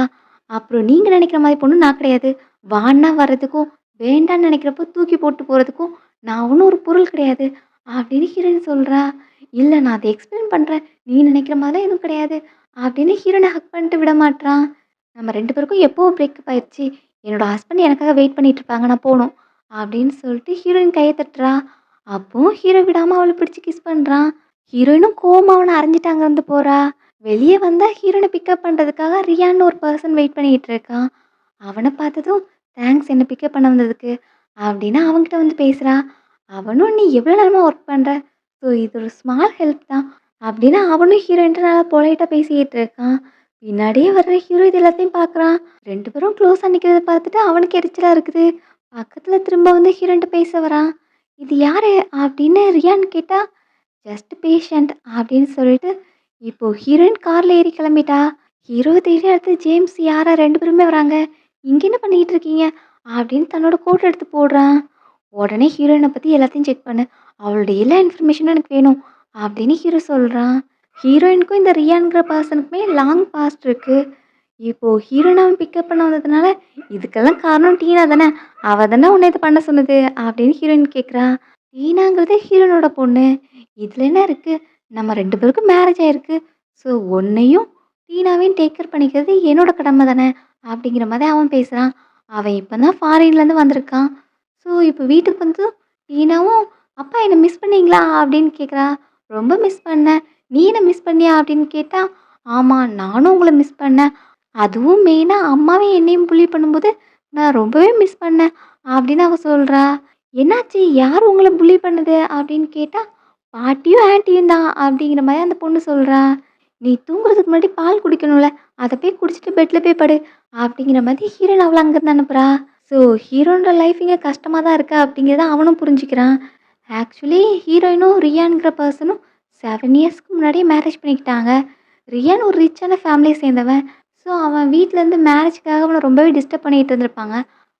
அப்புறம் நீங்க நினைக்கிற மாரி பொண்ணு நான் கிடையாது. வான்னா வர்றதுக்கும், வேண்டான்னு நினைக்கிறப்போ தூக்கி போட்டு போறதுக்கும் நான் ஒண்ணும் ஒரு பொருள் கிடையாது. அப்படின்னு ஹீரோயின் சொல்றா. இல்ல நான் அத எக்ஸ்பிளைன் பண்றேன். நீ நினைக்கிற மாரிலாம் எதுவும் கிடையாது. அப்படின்னு ஹீரோயின ஹக் பண்ணிட்டு விட மாட்றான். நம்ம 2 பேருக்கும் எப்பவோ பிரேக்கப் ஆயிருச்சு. என்னோட ஹஸ்பண்ட் எனக்காக வெயிட் பண்ணிட்டு இருப்பாங்க. நான் போணும். அப்படின்னு சொல்லிட்டு ஹீரோயின் கைய தட்டுறா. அப்பவும் ஹீரோ விடாம அவள பிடிச்சு கிஸ் பண்றான். ஹீரோயினும் கோவமா அவன அரைஞ்சுட்டு அங்கருந்து போறா. வெளிய வந்தா ஹீரோயின பிக்கப் பண்றதுக்காக ரியான்னு ஒரு பெர்சன் வெயிட் பண்ணிட்டு இருக்கான். அவன பார்த்ததும், "தேங்க்ஸ் என்ன பிக்கப் பண்ண வந்ததுக்கு" அப்படின்னு அவன்கிட்ட வந்து பேசுறா. அவனும், "நீ எவ்வளோ நேரமா ஒர்க் பண்ற? ஸோ இது ஒரு ஸ்மால் ஹெல்ப் தான்" அப்படின்னு அவனும் ஹீரோயின்ட்ட நல்லா பொலைட்டா பேசிக்கிட்டு இருக்கான். பின்னாடியே வர்ற ஹீரோ இது எல்லாத்தையும் பார்க்குறான். 2 பேரும் க்ளோஸா நிக்கிறத பார்த்துட்டு அவனுக்கு எரிச்சலா இருக்குது. பக்கத்துல திரும்ப வந்து ஹீரோயின்ட்ட பேச வரான். "இது யாரு?" அப்படின்னு ரியான் கேட்டா, "ஜஸ்ட் பேஷண்ட்" அப்படின்னு சொல்லிட்டு இப்போ ஹீரோயின் கார்ல ஏறி கிளம்பிட்டா. ஹீரோ தேடி அடுத்து ஜேம்ஸ், யாரா 2 பேருமே வராங்க. "இங்க என்ன பண்ணிட்டு இருக்கீங்க?" அப்படின்னு தன்னோட கோட் எடுத்து போடுறான். உடனே ஹீரோயின பத்தி எல்லாத்தையும் செக் பண்ணு. அவளோட எல்லா இன்ஃபர்மேஷனும் எனக்கு வேணும் அப்படின்னு ஹீரோ சொல்றான். ஹீரோயினுக்கும் இந்த ரியான்ங்கிற பர்சனுக்குமே லாங் பாஸ்ட் இருக்கு. இப்போ ஹீரோயின அவன் பிக்கப் பண்ண வந்ததுனால, "இதுக்கெல்லாம் காரணம் டீனா தானே! அவ தானே உன்ன இத பண்ண சொன்னது" அப்படின்னு ஹீரோயின் கேட்குறா. டீனாங்கிறது ஹீரோயினோட பொண்ணு. இதுல என்ன இருக்கு? நம்ம 2 பேருக்கும் மேரேஜ் ஆயிருக்கு. ஸோ உன்னையும் டீனாவையும் டேக் கேர் பண்ணிக்கிறது என்னோட கடமை தானே! அப்படிங்கிற மாரி அவன் பேசுறான். அவன் இப்ப தான் ஃபாரின்லேருந்து வந்திருக்கான். ஸோ இப்போ வீட்டுக்கு வந்து டீனாவும், "அப்பா என்ன மிஸ் பண்ணீங்களா?" அப்படின்னு கேட்குறா. "ரொம்ப மிஸ் பண்ணேன். நீ என்ன மிஸ் பண்ணியா?" அப்படின்னு கேட்டா, "ஆமா நானும் உங்கள மிஸ் பண்ணேன். அதுவும் மெயினா அம்மாவையும் என்னையும் புல்லி பண்ணும்போது நான் ரொம்பவே மிஸ் பண்ணேன்." அப்படின்னு அவ சொல்றா. "என்னாச்சு? யார் உங்கள புல்லி பண்ணது?" அப்படின்னு கேட்டா, "பாட்டியும், ஆன்ட்டியும் தான்" அப்படிங்கிற மாரி அந்த பொண்ணு சொல்றா. "நீ தூங்குறதுக்கு முன்னாடி பால் குடிக்கணும்ல, அத போய் குடிச்சிட்டு பெட்ல போய் படு" அப்படிங்கிற மாதிரி ஹீரோயின் அவள அங்கருந்து அனுப்புறா. ஸோ ஹீரோன்ற லைஃப் இங்க கஷ்டமா தான் இருக்கு அப்படிங்கிறத அவனும் புரிஞ்சுக்கிறான். ஆக்சுவலி ஹீரோயினும் ரியான்ங்கிற பர்சனும் 7 இயர்ஸ்க்கு முன்னாடியே மேரேஜ் பண்ணிக்கிட்டாங்க. ரியான் ஒரு ரிச்சான ஃபேமிலிய சேர்ந்தவன். ஸோ அவன் வீட்லேருந்து மேரேஜ்க்காக அவன ரொம்பவே டிஸ்டர்ப் பண்ணிட்டு இருந்திருப்பாங்க.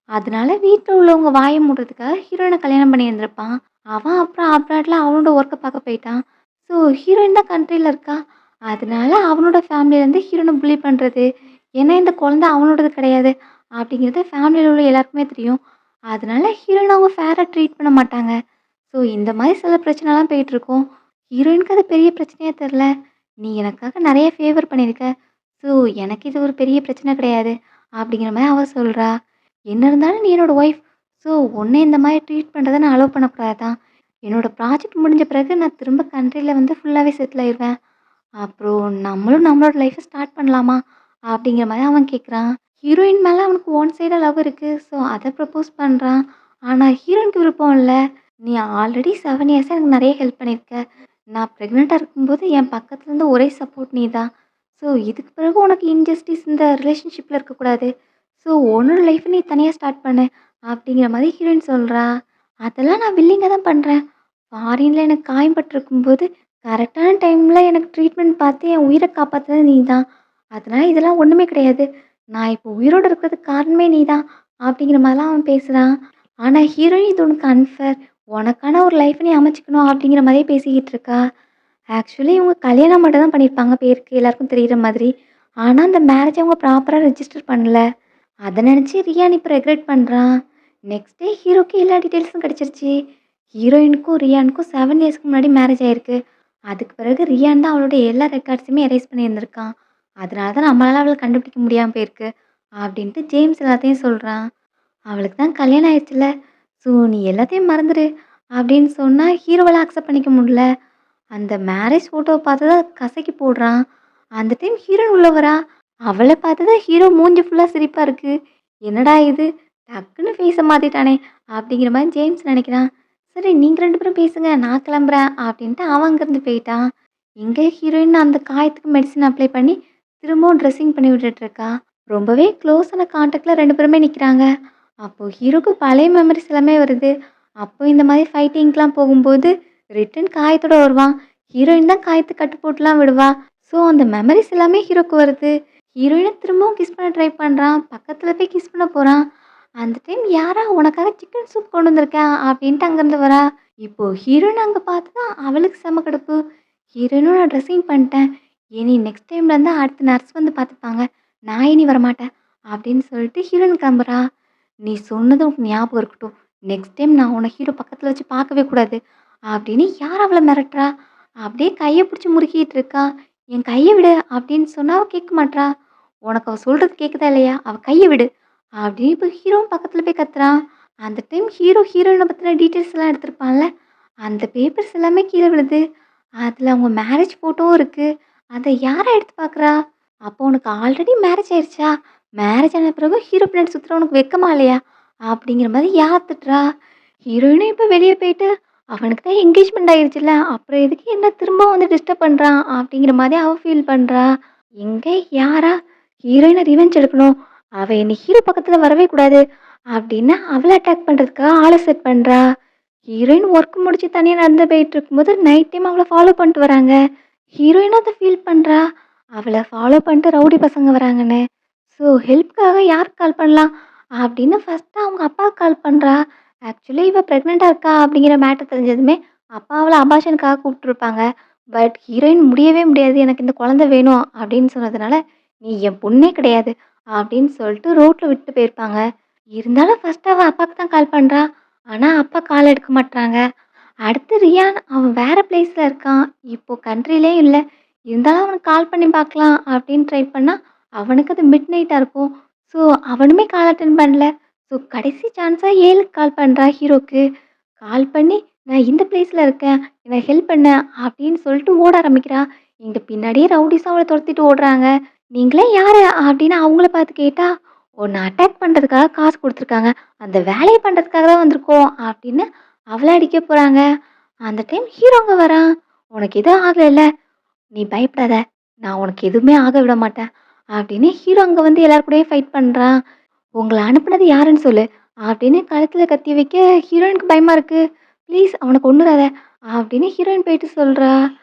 அதனால வீட்ல உள்ளவங்க வாய மூடுறதுக்காக ஹீரோயின கல்யாணம் பண்ணியிருந்திருப்பான். அவன் அப்புறம் அப்ராட்ல அவனோட ஒர்க்க பார்க்க போயிட்டான். ஸோ ஹீரோயின் தான் கண்ட்ரில இருக்கா. அதனால அவனோட ஃபேமிலிலேருந்து ஹீரோயின புல்லி பண்றது. ஏன்னா இந்த குழந்தை அவனோடது கிடையாது அப்படிங்கிறது ஃபேமிலியில உள்ள எல்லாருக்குமே தெரியும். அதனால ஹீரோயின அவங்க ஃபேரா ட்ரீட் பண்ண மாட்டாங்க. ஸோ இந்த மாரி சில பிரச்சனைலாம் போயிட்டுருக்கும். ஹீரோயினுக்கு அது பெரிய பிரச்சனையா தெரியல. "நீ எனக்காக நெறைய ஃபேவர் பண்ணியிருக்க. ஸோ எனக்கு இது ஒரு பெரிய பிரச்சனை கிடையாது." அப்படிங்கிற மாரி அவ சொல்றா. "என்ன இருந்தாலும் நீ என்னோட ஒய்ஃப். ஸோ உன்ன இந்த மாரி ட்ரீட் பண்றத நான் அலோவ் பண்ணக்கூடாது தான். என்னோட ப்ராஜெக்ட் முடிஞ்ச பிறகு நான் திரும்ப கண்ட்ரில வந்து ஃபுல்லாவே செட்டில் ஆயிருவேன். அப்புறம் நம்மளும் நம்மளோட லைஃப்ப ஸ்டார்ட் பண்ணலாமா?" அப்படிங்கிற மாரி அவன் கேட்குறான். ஹீரோயின் மேல அவனுக்கு ஒன் சைடா லவ் இருக்கு. ஸோ அத ப்ரப்போஸ் பண்றான். ஆனா ஹீரோயினுக்கு விருப்பம் இல்ல. "நீ ஆல்ரெடி 7 இயர்ஸா எனக்கு நெறைய ஹெல்ப் பண்ணியிருக்க. நான் பிரெக்னன்ட்டா இருக்கும்போது என் பக்கத்துல இருந்த ஒரே சப்போர்ட் நீ தான். ஸோ இதுக்கு பிறகு உனக்கு இன்ஜஸ்டிஸ் இந்த ரிலேஷன்ஷிப்ல இருக்கக்கூடாது. ஸோ உன்னோட லைஃப்ப நீ தனியா ஸ்டார்ட் பண்ணு." அப்படிங்கிற மாரி ஹீரோயின் சொல்றா. "அதெல்லாம் நான் வில்லிங்கா தான் பண்றேன். ஃபாரின்ல எனக்கு காயம் பட்டுருக்கும்போது கரெக்டான டைம்ல எனக்கு ட்ரீட்மெண்ட் பார்த்து என் உயிர காப்பாத்துனது நீ தான். அதனால இதெல்லாம் ஒண்ணுமே கிடையாது. நான் இப்போ உயிரோட இருக்கிறதுக்கு காரணமே நீ தான்." அப்படிங்கிற மாரிலாம் அவன் பேசுறான். ஆனா ஹீரோயின், "இது உனக்கு அன்ஃபேர். உனக்கான ஒரு லைஃப்ப நீ அமைச்சுக்கணும்." அப்படிங்கிற மாரியே பேசிக்கிட்டு இருக்கா. ஆக்சுவலி இவங்க கல்யாணம் மட்டும் தான் பண்ணியிருப்பாங்க பேருக்கு எல்லாருக்கும் தெரியிற மாதிரி. ஆனா அந்த மேரேஜ அவங்க ப்ராப்பரா ரெஜிஸ்டர் பண்ணல. அத நெனச்சு ரியான் இப்ப ரெக்ரெட் பண்றான். நெக்ஸ்ட் டே ஹீரோக்கு எல்லா டீட்டெயில்ஸும் கிடைச்சிருச்சு. ஹீரோயினுக்கும் ரியானுக்கும் 7 இயர்ஸ்க்கு முன்னாடி மேரேஜ் ஆயிருக்கு. அதுக்கு பிறகு ரியான் தான் அவளோட எல்லா ரெக்கார்ட்ஸுமே எரேஸ் பண்ணியிருந்திருக்கான். அதனால தான் நம்மளால அவள கண்டுபிடிக்க முடியாம போயிருக்கு. அப்படின்ட்டு ஜேம்ஸ் எல்லாத்தையும் சொல்றான். "அவளுக்கு தான் கல்யாணம் ஆயிடுச்சுல்ல. ஸோ நீ எல்லாத்தையும் மறந்துரு." அப்படின்னு சொன்னா ஹீரோவால அக்செப்ட் பண்ணிக்க முடியல. அந்த மேரேஜ் ஃபோட்டோவ பார்த்து தான் கசக்கி போடுறான். அந்த டைம் ஹீரோயின் உள்ள வரா. அவள பார்த்து தான் ஹீரோ மூஞ்சி ஃபுல்லா சிரிப்பா இருக்கு. என்னடா இது! டக்குன்னு ஃபேஸ மாத்திட்டானே! அப்படிங்கிற மாரி ஜேம்ஸ் நெனைக்கிறான். சரி நீங்க 2 பேரும் பேசுங்க. நான் கிளம்புறேன் அப்படின்ட்டு அவன் அங்கருந்து போயிட்டான். இங்க ஹீரோயின் அந்த காயத்துக்கு மெடிசின் அப்ளை பண்ணி திரும்பவும் ட்ரெஸ்ஸிங் பண்ணி விட்டுட்டு இருக்கா. ரொம்பவே க்ளோஸான கான்டாக்ட்ல 2 பேருமே நிக்கிறாங்க. அப்போ ஹீரோக்கு பழைய மெமரிஸ் எல்லாமே வருது. அப்போ இந்த மாரி ஃபைட்டிங்க்குலாம் போகும்போது ரிட்டர்ன் காயத்தோட வருவான். ஹீரோயின் தான் காயத்த கட்டு போட்டுலாம் விடுவா. ஸோ அந்த மெமரிஸ் எல்லாமே ஹீரோக்கு வருது. ஹீரோயின திரும்பவும் கிஸ் பண்ண ட்ரை பண்றான். பக்கத்துல போய் கிஸ் பண்ண போறான். அந்த டைம் யாரா உனக்காக சிக்கன் சூப் கொண்டு வந்திருக்கேன் அப்படின்ட்டு அங்கேருந்து வரா. இப்போ ஹீரோயின் அங்க பார்த்துதான் அவளுக்கு செம கடுப்பு. ஹீரோயினும் நான் ட்ரெஸ்ஸிங் பண்ணிட்டேன். இனி நெக்ஸ்ட் டைம்ல இருந்து அடுத்த நர்ஸ் வந்து பார்த்துப்பாங்க. நான் இனி வரமாட்டேன் அப்படின்னு சொல்லிட்டு ஹீரோயின் கிளம்புறா. நீ சொன்னது உனக்கு ஞாபகம் இருக்கட்டும். நெக்ஸ்ட் டைம் நான் உன்ன ஹீரோ பக்கத்துல வச்சு பார்க்கவே கூடாது அப்படின்னு யார் அவள மிரட்டுறா? அப்படியே கைய பிடிச்சு முறுக்கிட்டு இருக்கா. என் கைய விடு அப்படின்னு சொன்னா அவ கேட்க மாட்றா. உனக்கு அவ சொல்றது கேட்குதா இல்லையா? அவ கைய விடு அப்படின்னு இப்போ ஹீரோவும் பக்கத்துல போய் கத்துறான். அந்த டைம் ஹீரோயின பத்தின டீட்டெயில்ஸ் எல்லாம் எடுத்திருப்பான்ல. அந்த பேப்பர்ஸ் எல்லாமே கீழ விழுது. அதுல அவங்க மேரேஜ் ஃபோட்டோவும் இருக்கு. அத யாரா எடுத்து பார்க்குறா? அப்போ உனக்கு ஆல்ரெடி மேரேஜ் ஆயிருச்சா? மேரேஜ் ஆன பிறகு ஹீரோ பின்னாடி சுத்துற உனக்கு வெட்கமா இல்லையா? அப்படிங்கிற மாரி யார் திட்டுறா? ஹீரோயினும் இப்ப வெளிய போயிட்டு, அவனுக்கு தான் என்கேஜ்மெண்ட் ஆயிருச்சுல்ல. அப்புறம் எதுக்கு என்ன திரும்ப வந்து டிஸ்டர்ப் பண்றான்? அப்படிங்கிற மாரி அவ ஃபீல் பண்றா. எங்க யாரா? ஹீரோயின ரிவெஞ்ச் எடுக்கணும். அவ இனி ஹீரோ பக்கத்துல வரவே கூடாது. அப்படின்னு அவள அட்டாக் பண்றதுக்காக ஆள செட் பண்றா. ஹீரோயின் ஒர்க் முடிச்சு தனியா நடந்து போயிட்டு இருக்கும்போது, நைட் டைம் அவள ஃபாலோ பண்ணிட்டு வராங்க. ஹீரோயினும் அத ஃபீல் பண்றா. அவள ஃபாலோ பண்ணிட்டு ரவுடி பசங்க வராங்கன்னு. ஸோ ஹெல்ப்க்காக யாருக்கு கால் பண்ணலாம்? அப்படின்னு ஃபர்ஸ்ட்டு அவங்க அப்பாவுக்கு கால் பண்றா. ஆக்சுவலி இவ பிரெக்னென்ட்டா இருக்கா அப்படிங்கிற மேட்டர் தெரிஞ்சதுமே, அப்பா அவள அபார்ஷனுக்காக கூப்ட்டுருப்பாங்க. பட் ஹீரோயின் முடியவே முடியாது. எனக்கு இந்த குழந்தை வேணும் அப்படின்னு சொன்னதுனால, "நீ என் பொண்ணே கிடையாது" அப்படின்னு சொல்லிட்டு ரோட்ல விட்டுட்டு போயிருப்பாங்க. இருந்தாலும் ஃபர்ஸ்ட்டு அவ அப்பாக்கு தான் கால் பண்றா. ஆனா அப்பா கால் எடுக்க மாட்றாங்க. அடுத்து ரியான் அவன் வேற பிளேஸ்ல இருக்கான். இப்போ கண்ட்ரிலயே இல்ல. இருந்தாலும் அவனுக்கு கால் பண்ணி பார்க்கலாம் அப்படின்னு ட்ரை பண்ணா, அவனுக்கு அது மிட் நைட்டா இருக்கும். ஸோ அவனுமே கால் அட்டெண்ட் பண்ணல. ஸோ கடைசி சான்ஸா 7க்கு கால் பண்றா ஹீரோக்கு. கால் பண்ணி, "நான் இந்த பிளேஸ்ல இருக்கேன். எனக்கு ஹெல்ப் பண்ண" அப்படின்னு சொல்லிட்டு ஓட ஆரம்பிக்கிறா. இங்க பின்னாடியே ரவுடீஸும் அவள தொரத்திட்டு ஓடுறாங்க. "நீங்களே யாரு?" அப்படின்னு அவங்கள பார்த்து கேட்டா, "உன்ன அட்டாக் பண்றதுக்காக காசு குடுத்துருக்காங்க. அந்த வேலைய பண்றதுக்காக தான் வந்திருக்கோம்" அப்படின்னு அவள அடிக்க போறாங்க. அந்த டைம் ஹீரோ அங்க வரான். "உனக்கு எதுவும் ஆகலைல்ல? நீ பயப்படாத. நான் உனக்கு எதுவுமே ஆக விட மாட்டேன்" அப்படின்னு ஹீரோ அங்க வந்து எல்லார் கூடயும் ஃபைட் பண்றான். "உங்கள அனுப்புனது யாருன்னு சொல்லு" அப்படின்னு கழுத்துல கத்தி வைக்க ஹீரோயினுக்கு பயமா இருக்கு. "ப்ளீஸ் அவன கொன்னுறாத" அப்படின்னு ஹீரோயின் போயிட்டு சொல்றா.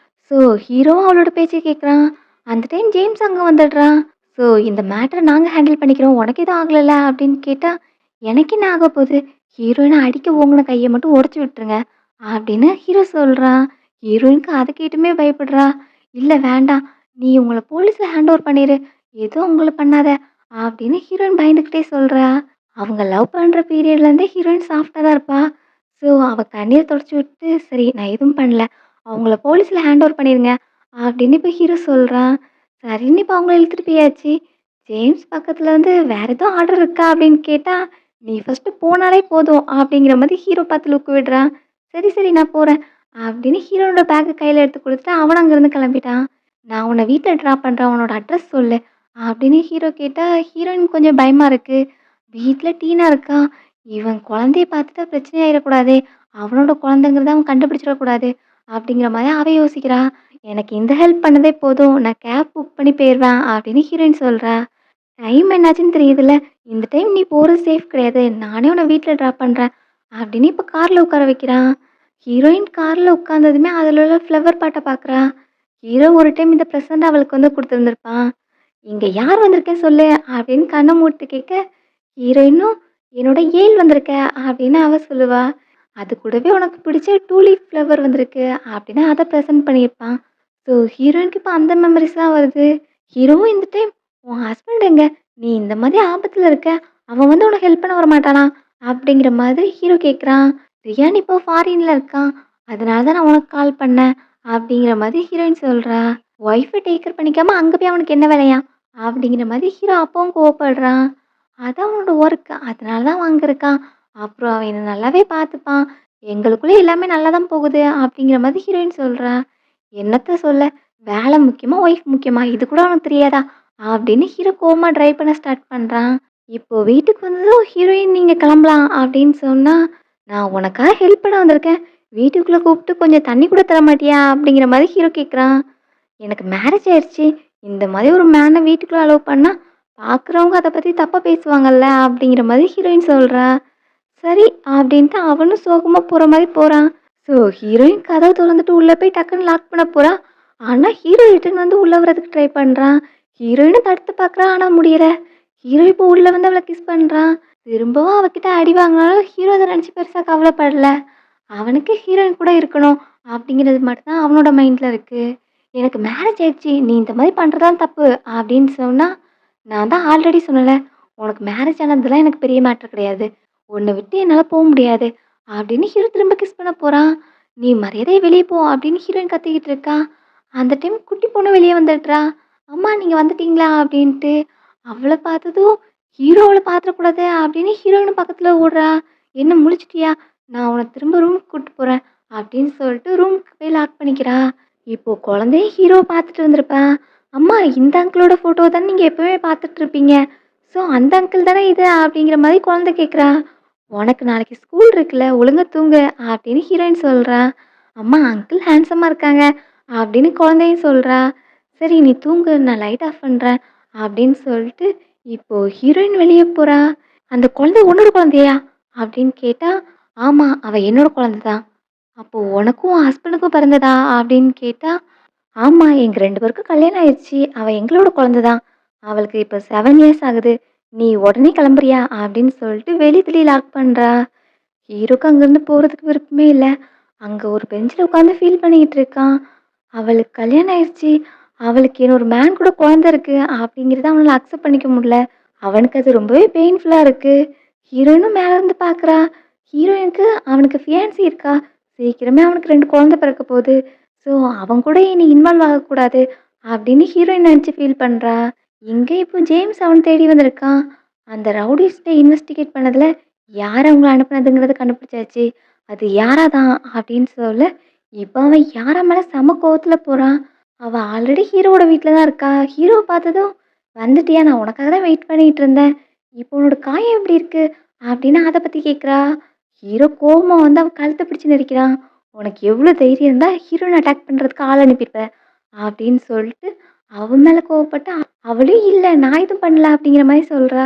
ஸோ ஹீரோவும் அவளோட பேச்ச கேட்குறான். அந்த டைம் ஜேம்ஸ் அங்க வந்துடுறான். "ஸோ இந்த மேட்டர நாங்க ஹேண்டில் பண்ணிக்கிறோம். உனக்கு எதுவும் ஆகலல்ல?" அப்படின்னு கேட்டா, "எனக்கு என்ன ஆகப் போகுது? ஹீரோயின அடிக்க ஓங்குன கைய மட்டும் உடைச்சு விட்டுருங்க" அப்படின்னு ஹீரோ சொல்றான். ஹீரோயினுக்கு அத கேட்டுமே பயப்படுறா. "இல்ல வேண்டாம். நீ உங்கள போலீஸ்ல ஹேண்ட் ஓவர் பண்ணிரு. எதுவும் உங்கள பண்ணாத" அப்படின்னு ஹீரோயின் பயந்துகிட்டே சொல்றா. அவங்க லவ் பண்ற பீரியட்லேருந்தே ஹீரோயின் சாஃப்ட்டா தான் இருப்பா. ஸோ அவ கண்ணீர் தொடச்சு விட்டு, "சரி நான் எதுவும் பண்ணல. அவங்கள போலீஸ்ல ஹேண்ட் ஓவர் பண்ணிருங்க" அப்படின்னு இப்ப ஹீரோ சொல்றான். சரின்னு இப்ப அவங்கள இழுத்துட்டு போயாச்சு. ஜேம்ஸ் பக்கத்துல வந்து, "வேற எதுவும் ஆர்டர் இருக்கா?" அப்படின்னு கேட்டா, "நீ ஃபர்ஸ்ட்டு போனாலே போதும்" அப்படிங்கிற மாரி ஹீரோ பார்த்து லுக் விடுறான். "சரி, சரி நான் போறேன்" அப்படின்னு ஹீரோவோட பேக்க கையில எடுத்து குடுத்துட்டு அவனும் அங்கேருந்து கிளம்பிட்டான். "நான் உன்ன வீட்ல ட்ராப் பண்றேன். உன்னோட அட்ரஸ் சொல்லு" அப்படின்னு ஹீரோ கேட்டா, ஹீரோயினுக்கு கொஞ்சம் பயமா இருக்கு. வீட்ல டீனா இருக்கா. இவன் குழந்தைய பார்த்துட்டா பிரச்சனை ஆயிறக்கூடாதே! அவனோட குழந்தைங்கிறத அவன் கண்டுபிடிச்சிடக்கூடாது. அப்படிங்கிற மாரி அவ யோசிக்கிறா. "எனக்கு இந்த ஹெல்ப் பண்ணதே போதும். நான் கேப் புக் பண்ணி போயிருவேன்" அப்படின்னு ஹீரோயின் சொல்றா. "டைம் என்னாச்சுன்னு தெரியுதுல்ல. இந்த டைம் நீ போறது சேஃப் கிடையாது. நானே உன்ன வீட்ல ட்ராப் பண்றேன்" அப்படின்னு இப்ப கார்ல உட்கார வைக்கிறான். ஹீரோயின் கார்ல உட்கார்ந்ததுமே அதுல உள்ள ஃப்ளவர் பாட்ட பார்க்குறா. ஹீரோ ஒரு டைம் இந்த பிரசன்ட் அவளுக்கு வந்து குடுத்திருந்திருப்பான். "இங்க யார் வந்திருக்கேன் சொல்லு" அப்படின்னு கண்ண மூடிட்டு கேட்க, ஹீரோயினும் "என்னோட ஏல் வந்திருக்க" அப்படின்னு அவ சொல்லுவா. "அது கூடவே உனக்கு பிடிச்ச டூலிப் ஃப்ளவர் வந்திருக்கு" அப்படின்னு அத பிரசன்ட் பண்ணியிருப்பான். ஸோ ஹீரோயினுக்கு இப்ப அந்த மெமரிஸ் தான் வருது. ஹீரோவும் இந்த டைம் "உன் ஹஸ்பண்ட் எங்க? நீ இந்த மாதிரி ஆபத்துல இருக்க. அவன் வந்து உனக்கு ஹெல்ப் பண்ண வரமாட்டானா?" அப்படிங்கிற மாதிரி ஹீரோ கேட்குறான். "ரியான் இப்போ ஃபாரின்ல இருக்கான். அதனால தான் நான் உனக்கு கால் பண்ணேன்" அப்படிங்கிற மாதிரி ஹீரோயின் சொல்றா. ஒய்ஃப டேக் கேர் பண்ணிக்காம அங்க போய் அவனுக்கு என்ன வேலையாம்? அப்படிங்கிற மாதிரி ஹீரோ அப்பவும் கோவப்படுறான். அது அவனோட ஒர்க். அதனால தான் அவன் அங்க இருக்கான். அப்புறம் அவன் என்ன நல்லாவே பார்த்துப்பான். எங்களுக்குள்ள எல்லாமே நல்லா தான் போகுது அப்படிங்கிற மாதிரி ஹீரோயின் சொல்றா. என்னத்த சொல்ல? வேலை முக்கியமா? ஒய்ஃப் முக்கியமா? இது கூட உனக்கு தெரியாதா? அப்படின்னு ஹீரோ கோவமா ட்ரைவ் பண்ண ஸ்டார்ட் பண்றான். இப்போ வீட்டுக்கு வந்ததும் ஹீரோயின் நீங்க கிளம்பலாம் அப்படின்னு சொன்னா, நான் உனக்காக ஹெல்ப் பண்ண வந்திருக்கேன். வீட்டுக்குள்ள கூப்பிட்டு கொஞ்சம் தண்ணி கூட தர மாட்டியா? அப்படிங்கிற மாரி ஹீரோ கேட்குறான். எனக்கு மேரேஜ் ஆயிருச்சு. இந்த மாதிரி ஒரு மேன வீட்டுக்குள்ள அலோவ் பண்ணா, பார்க்குறவங்க அத பத்தி தப்பா பேசுவாங்கல்ல அப்படிங்கிற மாதிரி ஹீரோயின் சொல்றா. சரி அப்படின்ட்டு அவனும் சோகமா போற மாரி போறான். ஸோ ஹீரோயின் கதவ தொறந்துட்டு உள்ள போய் டக்குன்னு லாக் பண்ண போறா. ஆனா ஹீரோ ரிட்டர்ன் வந்து உள்ள வரதுக்கு ட்ரை பண்றான். ஹீரோயினும் தடுத்து பார்க்குறா. ஆனா முடியல. ஹீரோ இப்போ உள்ள வந்து அவள கிஸ் பண்றான். திரும்பவும் அவகிட்ட அடி வாங்கினாலும் ஹீரோ அத நினைச்சு பெருசா கவலைப்படல. அவனுக்கு ஹீரோயின் கூட இருக்கணும் அப்படிங்கிறது மட்டும் தான் அவனோட மைண்ட்ல இருக்கு. எனக்கு மேரேஜ் ஆயிடுச்சு. நீ இந்த மாதிரி பண்றது தான் தப்பு அப்படின்னு சொன்னா, நான் தான் ஆல்ரெடி சொன்னேன்ல, உனக்கு மேரேஜ் ஆனதெல்லாம் எனக்கு பெரிய மேட்டர் கிடையாது. உன்ன விட்டு என்னால போ முடியாது அப்படின்னு ஹீரோ திரும்ப கிஸ் பண்ண போறான். நீ மரியாதையா வெளிய போ அப்படின்னு ஹீரோயின் கத்திக்கிட்டு இருக்கா. அந்த டைம் குட்டி பொண்ணு வெளிய வந்துடுறா. அம்மா நீங்க வந்துட்டீங்களா? அப்படின்ட்டு. அவள பார்த்ததும் ஹீரோ அவள பார்த்துறக்கூடாது அப்படின்னு ஹீரோயின் பக்கத்துல ஓடுறா. என்ன முழிச்சிட்டியா? நான் உன்ன திரும்ப ரூமுக்கு கூட்டு போறேன் அப்படின்னு சொல்லிட்டு ரூமுக்கு போய் லாக் பண்ணிக்கிறா. இப்போ குழந்தையும் ஹீரோவ பார்த்துட்டு வந்திருப்பா. அம்மா இந்த அங்கிளோட ஃபோட்டோ தானே நீங்க எப்பவுமே பார்த்துட்டு இருப்பீங்க. ஸோ அந்த அங்கிள் தானே இது அப்படிங்கிற மாதிரி குழந்தை கேட்குறா. உனக்கு நாளைக்கு ஸ்கூல் இருக்குல்ல ஒழுங்கா தூங்கு அப்படின்னு ஹீரோயின் சொல்றா. அம்மா அங்கிள் ஹேண்ட்ஸமா இருக்காங்க அப்படின்னு குழந்தையும் சொல்றா. சரி நீ தூங்கு நான் லைட் ஆஃப் பண்றேன் அப்படின்னு சொல்லிட்டு இப்போ ஹீரோயின் வெளியே போறா. அந்த குழந்தை உன்னோட குழந்தையா அப்படின்னு கேட்டா, ஆமா அவ என்னோட குழந்தை தான். அப்போ உனக்கும் ஹஸ்பண்டுக்கும் பிறந்ததா அப்படின்னு கேட்டா, ஆமா எங்க 2 பேருக்கும் கல்யாணம் ஆயிடுச்சு. அவ எங்களோட குழந்தை தான். அவளுக்கு இப்ப 7 இயர்ஸ் ஆகுது. நீ உடனே கிளம்புறியா? அப்படின்னு சொல்லிட்டு வெளிய லாக் பண்றா. ஹீரோக்கு அங்கேருந்து போறதுக்கு விருப்பமே இல்ல. அங்க ஒரு பெஞ்சில உட்காந்து ஃபீல் பண்ணிக்கிட்டு இருக்கான். அவளுக்கு கல்யாணம் ஆயிருச்சு. அவளுக்கு இன்னொரு மேன் கூட குழந்தை இருக்கு அப்படிங்கிறத அவனால அக்செப்ட் பண்ணிக்க முடியல. அவனுக்கு அது ரொம்பவே பெயின்ஃபுல்லா இருக்கு. ஹீரோயினும் மேல இருந்து பார்க்குறா. ஹீரோயினுக்கு அவனுக்கு ஃபியான்சி இருக்கா. சீக்கிரமே அவனுக்கு 2 குழந்தை பிறக்க போகுது. ஸோ அவன் கூட இனி இன்வால்வ் ஆகக்கூடாது அப்படின்னு ஹீரோயின் நினச்சு ஃபீல் பண்றா. இங்க இப்போ ஜேம்ஸ் அவன தேடி வந்திருக்கான். அந்த ரவுடிஸ்ட்ட இன்வெஸ்டிகேட் பண்ணதுல யார் அவங்கள அனுப்புனதுங்கிறத கண்டுபிடிச்சாச்சு. அது யாரா தான் அப்படின்னு சொல்ல, இப்ப அவன் யாரா மேல செம கோவத்துல போறான். அவ ஆல்ரெடி ஹீரோவோட வீட்ல தான் இருக்கா. ஹீரோவ பார்த்ததும், "வந்துட்டியா? நான் உனக்காக தான் வெயிட் பண்ணிட்டு இருந்தேன். இப்போ உன்னோட காயம் எப்படி இருக்கு?" அப்படின்னு அத பத்தி கேட்குறா. ஹீரோ கோவமா வந்து அவ கழுத்த பிடிச்சு நெரிக்கிறான். "உனக்கு எவ்ளோ தைரியம் இருந்தா ஹீரோயின அட்டாக் பண்றதுக்கு ஆள் அனுப்பியிருப்ப?" அப்படின்னு சொல்லிட்டு அவ மேல கோவப்பட்டு, அவளும் "இல்ல நான் எதுவும் பண்ணல" அப்படிங்கிற மாரி சொல்றா.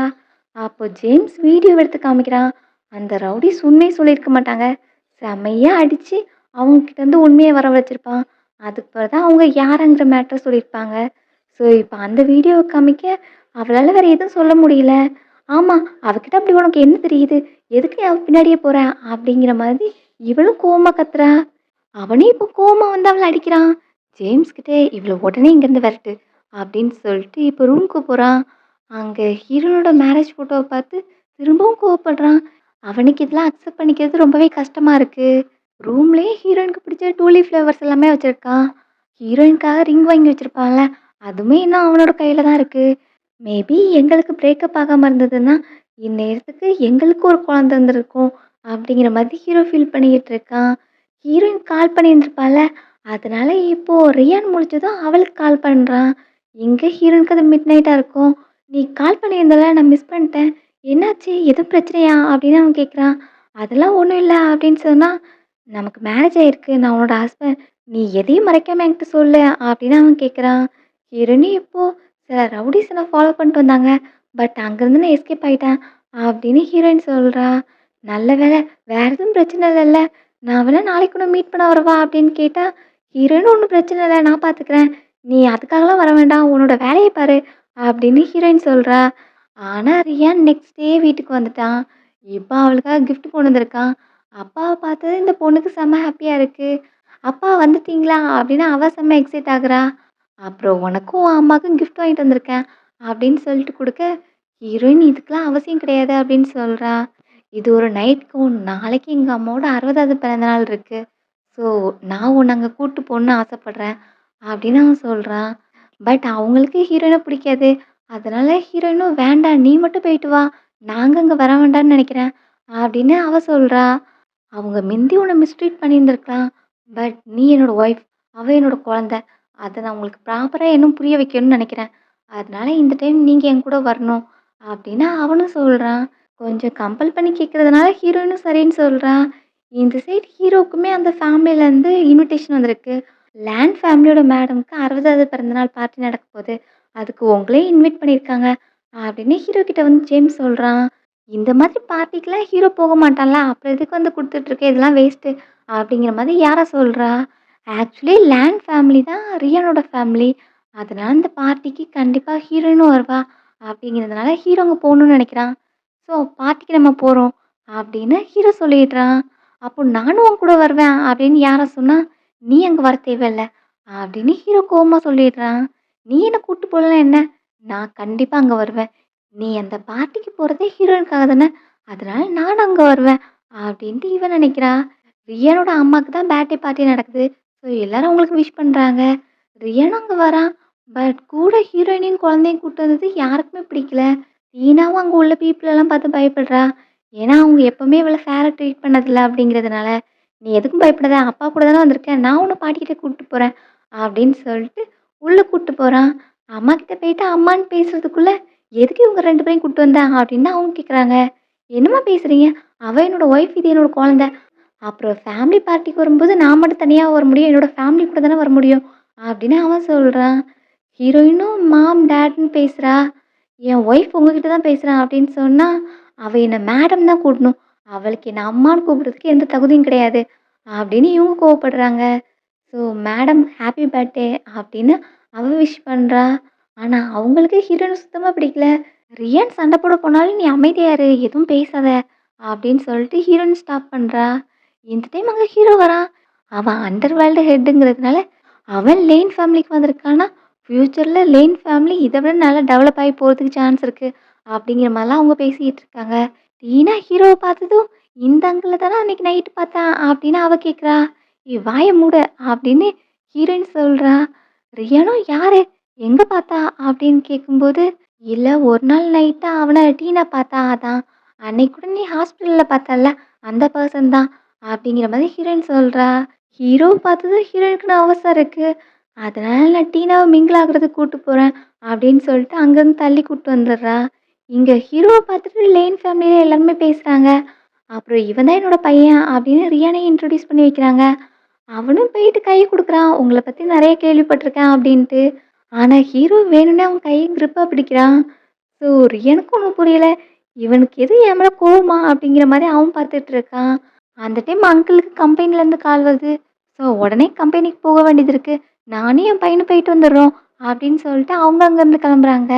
அப்போ ஜேம்ஸ் வீடியோ எடுத்து காமிக்கிறான். அந்த ரவுடிஸ் உண்மைய சொல்லியிருக்க மாட்டாங்க. செம்மையா அடிச்சு அவங்க கிட்ட இருந்து உண்மைய வரவழைச்சிருப்பான். அதுக்கு பிறகு தான் அவங்க யாருங்கிற மேட்டர சொல்லியிருப்பாங்க. ஸோ இப்ப அந்த வீடியோவ காமிக்க அவளால வேற எதுவும் சொல்ல முடியல. ஆமா, அவகிட்ட அப்படி உனக்கு என்ன தெரியுது? எதுக்கு நீ அவ பின்னாடியே போற? அப்படிங்கிற மாதிரி இவளும் கோவமா கத்துறா. அவனே இப்போ கோவமா வந்து அவள அடிக்கிறான். ஜேம்ஸ் கிட்ட இவள உடனே இங்கேருந்து விரட்டு அப்படின்னு சொல்லிட்டு இப்போ ரூமுக்கு போறான். அங்க ஹீரோனோட மேரேஜ் ஃபோட்டோவ பார்த்து திரும்பவும் கோவப்படுறான். அவனுக்கு இதெல்லாம் அக்செப்ட் பண்ணிக்கிறது ரொம்பவே கஷ்டமா இருக்கு. ரூம்லயே ஹீரோயினுக்கு பிடிச்ச டூலி ஃப்ளவர்ஸ் எல்லாமே வச்சிருக்கான். ஹீரோயினுக்காக ரிங் வாங்கி வச்சிருப்பான்ல, அதுவுமே இன்னும் அவனோட கையில தான் இருக்கு. மேபி எங்களுக்கு பிரேக்கப் ஆகாம இருந்ததுன்னா, இந்நேரத்துக்கு எங்களுக்கு ஒரு குழந்தை இருந்திருக்கும். அப்படிங்கிற மாதிரி ஹீரோ ஃபீல் பண்ணிக்கிட்டு இருக்கான். ஹீரோயின் கால் பண்ணியிருந்திருப்பாள்ல, அதனால இப்போ ரியான் முழிச்சதும் அவளுக்கு கால் பண்றான். எங்க ஹீரோயினுக்கு அது மிட் நைட்டா இருக்கும். "நீ கால் பண்ணியிருந்தல்ல, நான் மிஸ் பண்ணிட்டேன். என்னாச்சு? எதுவும் பிரச்சனையா?" அப்படின்னு அவன் கேட்குறான். "அதெல்லாம் ஒண்ணும் இல்ல" அப்படின்னு சொன்னா, "நமக்கு மேரேஜ் ஆயிருக்கு. நான் உன்னோட ஹஸ்பண்ட். நீ எதையும் மறைக்காம என்கிட்ட சொல்லு" அப்படின்னு அவன் கேட்குறான். ஹீரோயினும் இப்போ சில ரவுடீஸ் என்ன ஃபாலோ பண்ணிட்டு வந்தாங்க. பட் அங்கேருந்து நான் எஸ்கேப் ஆயிட்டேன் அப்படின்னு ஹீரோயின் சொல்றா. நல்ல வேளை வேற எதுவும் பிரச்சனை இல்லைல்ல. நான் வேணா நாளைக்கு உன்ன மீட் பண்ண வரவா? அப்படின்னு கேட்டா, ஹீரோயின் ஒண்ணும் பிரச்சனை இல்ல. நான் பார்த்துக்கிறேன். நீ அதுக்காகலாம் வர வேண்டாம். உன்னோட வேலைய பாரு அப்படின்னு ஹீரோயின் சொல்றா. ஆனா ரியான் நெக்ஸ்ட் டே வீட்டுக்கு வந்துட்டான். இப்ப அவளுக்காக கிஃப்ட் கொண்டு வந்திருக்கான். அப்பாவ பார்த்தது இந்த பொண்ணுக்கு செம்ம ஹாப்பியா இருக்கு. "அப்பா வந்துட்டீங்களா?" அப்படின்னு அவ செம்ம எக்ஸைட் ஆகுறா. அப்புறம் "உனக்கும் உன் அம்மாவுக்கும் கிஃப்ட் வாங்கிட்டு வந்திருக்கேன்" அப்படின்னு சொல்லிட்டு குடுக்க, ஹீரோயின் "இதுக்கெல்லாம் அவசியம் கிடையாது" அப்படின்னு சொல்றா. "இது ஒரு நைட் கவுன். நாளைக்கு எங்க அம்மாவோட 60வது பிறந்த நாள் இருக்கு. ஸோ நான் உன்ன அங்க கூட்டு போணும்னு ஆசைப்படுறேன்" அப்படின்னு அவன் சொல்றான். பட் அவங்களுக்கு ஹீரோயின பிடிக்காது. அதனால ஹீரோயினும் "வேண்டாம் நீ மட்டும் போயிட்டு வா. நாங்க அங்க வர வேண்டாம்னு நெனைக்கிறேன்" அப்படின்னு அவ சொல்றா. அவங்க மிந்தி உன்ன மிஸ்ட்ரீட் பண்ணியிருந்திருக்கலாம். பட் நீ என்னோட ஒய்ஃப். அவ என்னோட குழந்தை. அத நான் உங்களுக்கு ப்ராப்பரா இன்னும் புரிய வைக்கணும்னு நெனைக்கிறேன். அதனால இந்த டைம் நீங்க என் கூட வரணும்." அப்படின்னு அவனும் சொல்றான். கொஞ்சம் கம்பல் பண்ணி கேட்கறதுனால ஹீரோயினும் சரின்னு சொல்றா. இந்த சைடு ஹீரோவுக்குமே அந்த ஃபேமிலிலேருந்து இன்விடேஷன் வந்திருக்கு. லேண்ட் ஃபேமிலியோட மேடம்க்கு 60வது பிறந்தநாள் பார்ட்டி நடக்க போது. அதுக்கு உங்களையும் இன்வைட் பண்ணியிருக்காங்க. அப்படின்னு ஹீரோ கிட்ட வந்து ஜேம்ஸ் சொல்றான். இந்த மாதிரி பார்ட்டிக்குலாம் ஹீரோ போக மாட்டான்ல. அப்புறம் எதுக்கு வந்து குடுத்துட்டுருக்க? இதெல்லாம் வேஸ்ட்டு. அப்படிங்கிற மாதிரி யார சொல்றா? ஆக்சுவலி லேண்ட் ஃபேமிலி தான் ரியானோட ஃபேமிலி. அதனால இந்த பார்ட்டிக்கு கண்டிப்பா ஹீரோயினும் வருவா. அப்படிங்கிறதுனால ஹீரோ அங்க போணும்னு நெனைக்கிறான். ஸோ பார்ட்டிக்கு நம்ம போறோம் அப்படின்னு ஹீரோ சொல்லிடுறான். அப்போ நானும் உன் கூட வருவேன் அப்படின்னு யார சொன்னா, நீ அங்க வர தேவையில்ல அப்படின்னு ஹீரோ கோவமா சொல்லிடுறான். நீ என்ன கூட்டு போலனா என்ன? நான் கண்டிப்பா அங்க வருவேன். நீ அந்த பார்ட்டிக்கு போறதே ஹீரோயினுக்காக தானே! அதனால நானும் அங்க வருவேன் அப்படின்ட்டு இவ நினைக்கிறா. ரியானோட அம்மாக்கு தான் பர்த்டே பார்ட்டி நடக்குது. ஸோ எல்லாரும் அவங்களுக்கு விஷ் பண்றாங்க. ரியானும் அங்க வரா. பட் கூட ஹீரோயினையும் குழந்தையும் கூட்டு வந்தது யாருக்குமே பிடிக்கல. டீனாவும் அங்க உள்ள பீப்பிள் எல்லாம் பார்த்து பயப்படுறா. ஏன்னா அவங்க எப்பவுமே இவள ஃபேரா ட்ரீட் பண்ணதில்ல அப்படிங்கிறதுனால. "நீ எதுக்கும் பயப்படாத. அப்பா கூட தானே வந்திருக்க. நான் உன்ன பாட்டிக்கிட்ட கூட்டிட்டு போறேன்." அப்படின்னு சொல்லிட்டு உள்ள கூட்டு போறான். அம்மா கிட்ட போயிட்டு அம்மான்னு பேசுறதுக்குள்ள, "எதுக்கு இவங்க 2 பேரையும் கூட்டு வந்த?" அப்படின்னு அவங்க கேட்குறாங்க. "என்னம்மா பேசுறீங்க? அவ என்னோட ஒய்ஃப். இது என்னோட குழந்தை. அப்புறம் ஃபேமிலி பார்ட்டிக்கு வரும்போது நான் மட்டும் தனியாவா வர முடியும்? என்னோட ஃபேமிலி கூட தானே வர முடியும்." அப்படின்னு அவன் சொல்றான். ஹீரோயினும் மாம், டாட்ன்னு பேசுறா. "என் ஒய்ஃப் உங்ககிட்ட தான் பேசுறா" அப்படின்னு சொன்னா, "அவ என்ன மேடம் தான் கூப்பிடணும். அவளுக்கு என்ன அம்மான்னு கூப்பிடுறதுக்கு எந்த தகுதியும் கிடையாது." அப்படின்னு இவங்க கோவப்படுறாங்க. ஸோ மேடம் ஹேப்பி பர்த்டே அப்படின்னு அவ விஷ் பண்றா. ஆனா அவங்களுக்கு ஹீரோயின சுத்தமா பிடிக்கல. ரியான் சண்டை போட போனாலும், "நீ அமைதியா இரு. எதுவும் பேசாத." அப்படின்னு சொல்லிட்டு ஹீரோயின் ஸ்டாப் பண்றா. இந்த டைம் அங்க ஹீரோ வரான். அவன் அண்டர் வேர்ல்டு ஹெட்டுங்கிறதுனால அவன் லேன் ஃபேமிலிக்கு வந்திருக்கான்னா, ஃப்யூச்சர்ல லேன் ஃபேமிலி இத விட நல்லா டெவலப் ஆகி போறதுக்கு சான்ஸ் இருக்கு. அப்படிங்கிற மாரிலாம் அவங்க பேசிக்கிட்டு இருக்காங்க. டீனா ஹீரோவ பார்த்ததும், "இந்த அங்கிள தானே அன்னைக்கு நைட் பார்த்தேன்." அப்படின்னு அவ கேட்குறா. "ஏய் வாய மூடு" அப்படின்னு ஹீரோயின் சொல்றா. ரியானும், "யாரு? எங்க பார்த்தா?" அப்படின்னு கேட்கும்போது, "இல்ல ஒரு நாள் நைட்டு அவன டீனா பார்த்தா அதான். அன்னைக்கு கூட நீ ஹாஸ்பிட்டல்ல பார்த்தல்ல, அந்த பெர்சன் தான்." அப்படிங்கிற மாதிரி ஹீரோயின் சொல்றா. ஹீரோவ பார்த்ததும் ஹீரோயினுக்கு அவசரம் இருக்கு. அதனால நான் டீனாவ மிங்கிள் ஆகுறதுக்கு கூட்டு போறேன் அப்படின்னு சொல்லிட்டு அங்கருந்து தள்ளி கூட்டு வந்துடுறா. இங்க ஹீரோவ பார்த்துட்டு லேன் ஃபேமிலில எல்லாருமே பேசுறாங்க. அப்புறம் "இவன் தான் என்னோட பையன்" அப்படின்னு ரியானையும் இன்ட்ரோடியூஸ் பண்ணி வைக்கிறாங்க. அவனும் போயிட்டு கை குடுக்குறான். "உங்கள பத்தி நெறைய கேள்விப்பட்டுருக்கேன்" அப்படின்ட்டு. ஆனா ஹீரோ வேணும்னே அவன் கைய கிரிப்பா பிடிக்கிறான். ஸோ ரியானுக்கு ஒண்ணும் புரியல. இவனுக்கு எது என் மேல கோவமா? அப்படிங்கிற மாரி அவன் பார்த்துட்டு இருக்கான். அந்த டைம் அங்கிளுக்கு கம்பெனிலேருந்து கால் வருது. ஸோ உடனே கம்பெனிக்கு போக வேண்டியது இருக்கு. நானும் என் பையனும் போயிட்டு வந்துடுறோம் அப்படின்னு சொல்லிட்டு அவங்க அங்கேருந்து கிளம்புறாங்க.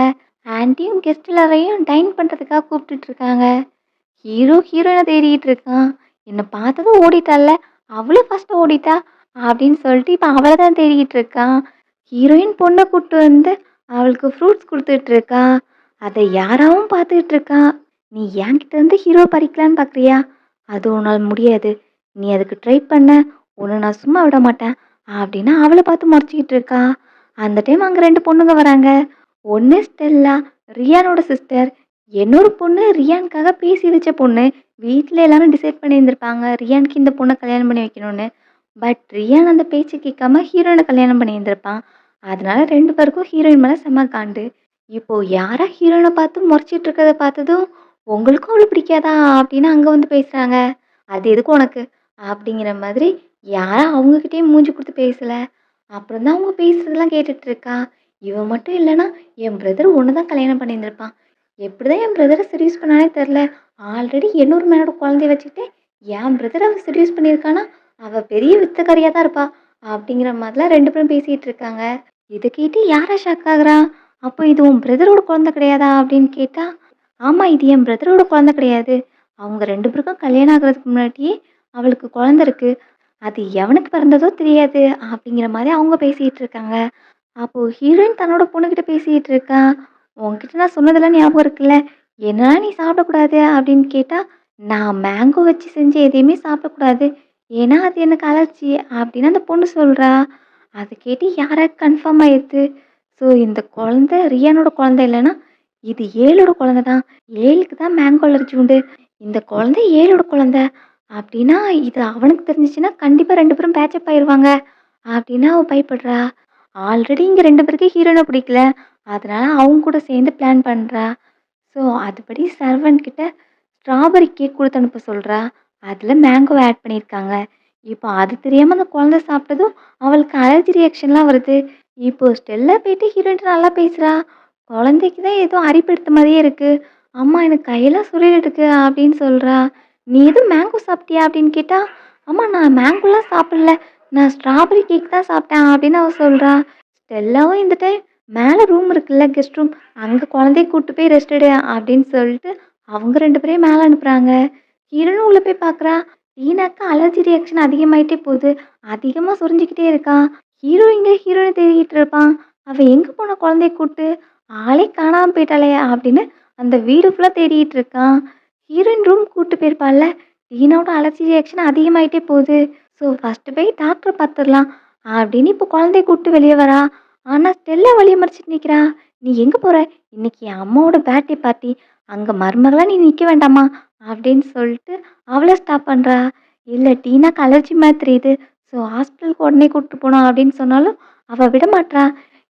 ஆன்ட்டியும் கெஸ்ட் எல்லாரையும் டைன் பண்ணுறதுக்காக கூப்பிட்டுட்டு இருக்காங்க. ஹீரோயின தேடிட்டு இருக்கான். என்ன பார்த்ததும் ஓடிட்டால்ல, அவளும் ஃபர்ஸ்ட்டு ஓடிட்டா அப்படின்னு சொல்லிட்டு இப்ப அவள தான் தேடிக்கிட்டு இருக்கான். ஹீரோயின் பொண்ண கூட்டு வந்து அவளுக்கு ஃப்ரூட்ஸ் குடுத்துட்டு இருக்கா. அத யாராவும் பார்த்துட்டு இருக்கா. "நீ என்கிட்ட இருந்து ஹீரோவ பறிக்கலான்னு பார்க்குறியா? அது உன்னால முடியாது. நீ அதுக்கு ட்ரை பண்ண, உன்ன நான் சும்மா விட மாட்டேன்." அப்படின்னு அவள பார்த்து மொறச்சுக்கிட்டு இருக்கா. அந்த டைம் அங்க 2 பொண்ணுங்க வராங்க. ஒண்ணு ஸ்டெல்லா, ரியானோட சிஸ்டர். இன்னொரு பொண்ணு ரியானுக்காக பேசி வச்ச பொண்ணு. வீட்ல எல்லாரும் டிசைட் பண்ணியிருந்திருப்பாங்க, ரியானுக்கு இந்த பொண்ண கல்யாணம் பண்ணி வைக்கணும்னு. பட் ரியான் அந்த பேச்ச கேட்காம ஹீரோயின கல்யாணம் பண்ணியிருந்திருப்பான். அதனால 2 பேருக்கும் ஹீரோயின் மேல செம்ம காண்டு. இப்போ யாரா ஹீரோயின பார்த்து மொறச்சிட்டு இருக்கிறத பார்த்ததும், "உங்களுக்கும் அவள பிடிக்காதா?" அப்படின்னு அங்க வந்து பேசுறாங்க. "அது எதுக்கு உனக்கு?" அப்படிங்கிற மாதிரி யாரா அவங்ககிட்டயும் மூஞ்சி குடுத்து பேசல. அப்புறம் தான் அவங்க பேசுறதெல்லாம் கேட்டுட்டு இருக்கா. "இவன் மட்டும் இல்லன்னா, என் பிரதர் உன்ன தான் கல்யாணம் பண்ணியிருந்திருப்பான். எப்படிதான் என் பிரதர செட்யூஸ் பண்ணானே தெர்ல. ஆல்ரெடி இன்னொரு மேனோட குழந்தைய வச்சுக்கிட்டு, என் பிரதர அவ செட்யூஸ் பண்ணியிருக்கான்னா, அவ பெரிய வித்தக்காரியா தான் இருப்பா." அப்படிங்கிற மாதிரிலாம் 2 பேரும் பேசிட்டு இருக்காங்க. இத கேட்டு யாரா ஷாக் ஆகுறா. "அப்போ இது உன் பிரதரோட குழந்தை கிடையாதா?" அப்படின்னு கேட்டா, "ஆமா இது என் பிரதரோட குழந்தை கிடையாது. அவங்க 2 பேருக்கும் கல்யாணம் ஆகுறதுக்கு முன்னாடியே அவளுக்கு குழந்தை இருக்கு. அது எவனுக்கு பிறந்ததோ தெரியாது." அப்படிங்கிற மாரி அவங்க பேசிட்டு இருக்காங்க. அப்போ ஹீரோயின் தன்னோட பொண்ணுகிட்ட பேசிட்டு இருக்கா. "உன்கிட்ட நான் சொன்னதெல்லாம் ஞாபகம் இருக்குல்ல? என்னலாம் நீ சாப்பிடக்கூடாது?" அப்படின்னு கேட்டா, "நான் மேங்கோ வச்சு செஞ்ச எதையுமே சாப்பிடக்கூடாது. ஏன்னா அது எனக்கு அலர்ஜி." அப்படின்னு அந்த பொண்ணு சொல்றா. அத கேட்டு யாராக்கு கன்ஃபார்ம் ஆயிருது. ஸோ இந்த குழந்தை ரியானோட குழந்தை இல்லன்னா, இது ஏழோட குழந்தை தான். ஏழுக்கு தான் மேங்கோ அலர்ஜி உண்டு. இந்த குழந்தை ஏழோட குழந்தை. அப்படின்னா இது அவனுக்கு தெரிஞ்சுச்சுன்னா கண்டிப்பா 2 பேரும் பேச்சப் ஆயிருவாங்க. அப்படின்னு அவ பயப்படுறா. ஆல்ரெடி இங்க 2 பேருக்கு ஹீரோயின பிடிக்கல. அதனால அவங்க கூட சேர்ந்து பிளான் பண்றா. ஸோ அதுபடி சர்வன்ட் கிட்ட ஸ்ட்ராபெர்ரி கேக் குடுத்து அனுப்ப சொல்றா. அதுல மேங்கோ ஆட் பண்ணியிருக்காங்க. இப்போ அது தெரியாம அந்த குழந்தை சாப்பிட்டதும் அவளுக்கு அலர்ஜி ரியாக்ஷன்லாம் வருது. இப்போ ஸ்டெல்லா போயிட்டு ஹீரோயின்ட்ட நல்லா பேசுறா. குழந்தைக்கு தான் ஏதோ அரிப்பு எடுத்த மாதிரியே இருக்கு. அம்மா எனக்கு கையெல்லாம் சுழலிட்டு இருக்கு அப்படின்னு சொல்றா. நீ எதுவும் மேங்கோ சாப்பிட்டியா அப்படின்னு கேட்டா, அம்மா நான் மேங்கோலாம் சாப்பிடல. நான் ஸ்ட்ராபெர்ரி கேக் தான் சாப்பிட்டேன் அப்படின்னு அவ சொல்றா. ஸ்டெல்லாவும் இந்த டைம் மேல ரூம் இருக்குல்ல கெஸ்ட் ரூம். அங்க குழந்தைய கூட்டு போய் ரெஸ்ட் எடு அப்படின்னு சொல்லிட்டு அவங்க 2 பேரையும் மேல அனுப்புறாங்க. ஹீரோனும் உள்ள போய் பார்க்குறா. டீனாக்கு அலர்ஜி ரியாக்ஷன் அதிகமாயிட்டே போகுது. அதிகமா சொரிஞ்சுக்கிட்டே இருக்கா. ஹீரோ எங்க ஹீரோயின தேடிக்கிட்டு இருப்பான். அவ எங்க போனா குழந்தைய கூட்டு? ஆளே காணாம போயிட்டாளே அப்படின்னு அந்த வீடு ஃபுல்லா தேடிட்டு இருக்கான். ஹீரோயின் ரூம் கூட்டு போயிருப்பாள்ல. டீனாவோட அலர்ஜி ரியாக்ஷன் அதிகமாயிட்டே போகுது. ஸோ ஃபர்ஸ்ட் போய் டாக்டர பார்த்துரலாம் அப்படின்னு இப்போ குழந்தைய கூட்டு வெளியே வரா. ஆனா ஸ்டெல்லா வழிய மறிச்சுட்டு நிக்கிறா. நீ எங்க போற? இன்னைக்கு என் அம்மாவோட பர்த்டே பார்ட்டி. அங்க மருமகளா நீ நிக்க வேண்டாமா? அப்படின்னு சொல்லிட்டு அவள ஸ்டாப் பண்றா. இல்ல டீனாக்கு அலர்ஜி மாதிரி தெரியுது. ஸோ ஹாஸ்பிட்டலுக்கு உடனே கூட்டிட்டு போணும் அப்படின்னு சொன்னாலும் அவ விட மாட்றா.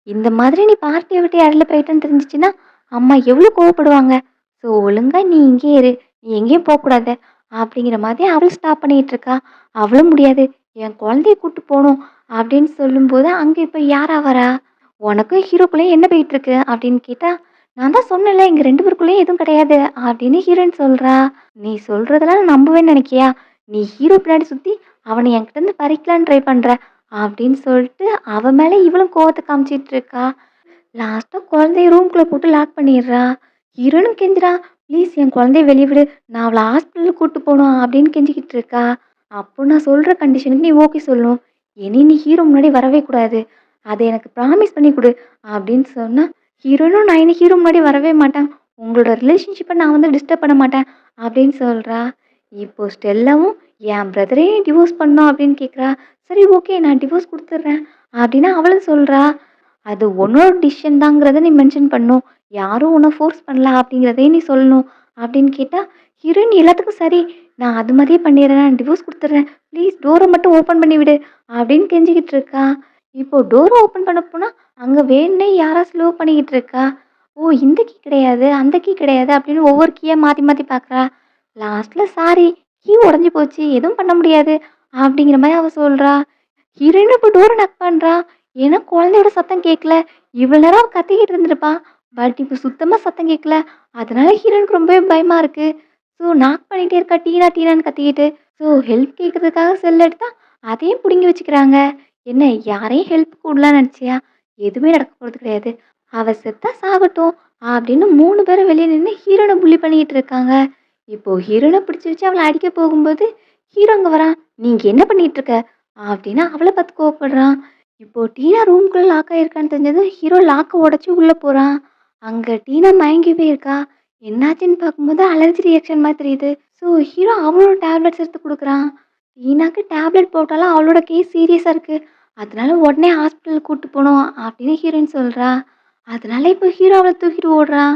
இந்த மாதிரி நீ பார்ட்டிய விட்டு இடையில போயிட்டேன்னு தெரிஞ்சுச்சுன்னா அம்மா எவ்வளோ கோவப்படுவாங்க. ஸோ ஒழுங்கா நீ இங்கேயே இரு. நீ எங்கேயும் போகக்கூடாது. அப்படிங்கிற மாதிரி அவள் ஸ்டாப் பண்ணிட்டு இருக்கா. அவளும் முடியாது. என் குழந்தைய கூட்டு போகணும் அப்படின்னு சொல்லும்போது அங்க இப்ப யாரா வரா? உனக்கும் ஹீரோக்குள்ளயும் என்ன போயிட்டு இருக்கு அப்படின்னு கேட்டா, நான் தான் சொன்னேன்ல எங்க 2 பேருக்குள்ளயும் எதுவும் கிடையாது அப்படின்னு ஹீரோயின் சொல்றா. நீ சொல்றதெல்லாம் நான் நம்புவேன்னு நினைக்கியா? நீ ஹீரோ பின்னாடி சுத்தி அவனை என்கிட்ட இருந்து பறிக்கலான்னு ட்ரை பண்ற அப்படின்னு சொல்லிட்டு அவ மேல இவளும் கோவத்தை காமிச்சிட்டு இருக்கா. லாஸ்ட்டா குழந்தைய ரூம்குள்ள போட்டு லாக் பண்ணிடுறா. ஹீரோயினும் கெஞ்சுறா. ப்ளீஸ் என் குழந்தைய வெளிய விடு. நான் அவள ஹாஸ்பிட்டலுக்கு கூட்டு போணும் அப்படின்னு கெஞ்சிக்கிட்டு இருக்கா. அப்போ நான் சொல்ற கண்டிஷனுக்கு நீ ஓகே சொல்லணும். இனி நீ ஹீரோ முன்னாடி வரவே கூடாது. அத எனக்கு ப்ராமிஸ் பண்ணி குடு அப்படின்னு சொன்னா, ஹீரோயினும் நான் இனி ஹீரோ முன்னாடி வரவே மாட்டேன். உங்களோட ரிலேஷன்ஷிப்ப நான் வந்து டிஸ்டர்ப் பண்ண மாட்டேன் அப்படின்னு சொல்றா. இப்போ ஸ்டெல்லாவும் என் பிரதரையும் டிவோர்ஸ் பண்ணணும் அப்படின்னு கேட்குறா. சரி ஓகே நான் டிவோர்ஸ் குடுத்துடுறேன் அப்படின்னு அவளும் சொல்றா. அது உன்னோட டிசிஷன் தாங்கிறத நீ மென்ஷன் பண்ணணும். யாரும் உன்ன ஃபோர்ஸ் பண்ணல அப்படிங்கிறதையும் நீ சொல்லணும். அப்படின்னு கேட்டா, ஹீரோயின் எல்லாத்துக்கும் சரி. நான் அது மாதிரியே பண்ணிடுறேன். நான் டிவோர்ஸ் குடுத்துடுறேன். ப்ளீஸ் டோர மட்டும் ஓப்பன் பண்ணி விடு அப்படின்னு கெஞ்சிக்கிட்டு இருக்கா. இப்போ டோர ஓப்பன் பண்ண போனா, அங்க வேணும்னே யாரோ ஸ்லோ பண்ணிக்கிட்டு இருக்கா. ஓ! இந்த கீ கிடையாது, அந்த கீ கிடையாது அப்படின்னு ஒவ்வொரு கீயா மாத்தி மாத்தி பார்க்குறா. லாஸ்ட்ல சாரி கீ உடைஞ்சு போச்சு. எதுவும் பண்ண முடியாது அப்படிங்கிற மாரி அவ சொல்றா. ஹீரோயின் இப்போ டோர நாக் பண்றா. ஏன்னா குழந்தையோட சத்தம் கேட்கல. இவ்வளோ நேரம் அவ கத்திக்கிட்டு இருந்திருப்பா. பட் இப்போ சுத்தமா சத்தம் கேட்கல. அதனால ஹீரோயினுக்கு ரொம்பவே பயமா இருக்கு. ஸோ நாக் பண்ணிட்டே இருக்கா. டீனா டீனான்னு கத்திக்கிட்டு. ஸோ ஹெல்ப் கேட்கறதுக்காக செல் எடுத்தா, அதையும் புடுங்கி வச்சுக்கிறாங்க. என்ன யாரையும் ஹெல்ப்க்கு விடலான்னு நினச்சியா? எதுவுமே நடக்க போறது கிடையாது. அவ செத்தா சாகட்டும் அப்படின்னு 3 பேரும் வெளியே நின்னு ஹீரோயின புல்லி பண்ணிக்கிட்டு இருக்காங்க. இப்போ ஹீரோயின பிடிச்சு வச்சு அவள அடிக்க போகும்போது, ஹீரோ அங்க வரான். "நீ இங்க என்ன பண்ணிட்டு இருக்க?" அப்படின்னு அவள பார்த்து கோவப்படுறான். இப்போ டீனா ரூம்குள்ள லாக் ஆயிருக்கான்னு தெரிஞ்சதும் ஹீரோ லாக்க உடைச்சு உள்ள போறான். அங்க டீனா மயங்கி போய் இருக்கா. என்னாச்சுன்னு பார்க்கும்போது அலர்ஜி ரியாக்ஷன் மாதிரி தெரியுது. ஸோ ஹீரோ அவளோட டேப்லெட்ஸ் எடுத்து குடுக்குறான். டீனாக்கு டேப்லெட் போட்டாலும் அவளோட கேஸ் சீரியஸா இருக்கு. அதனால உடனே ஹாஸ்பிட்டல் கூட்டு போணும் அப்படின்னு ஹீரோயின் சொல்றா. அதனால இப்போ ஹீரோ அவள தூக்கிட்டு ஓடுறான்.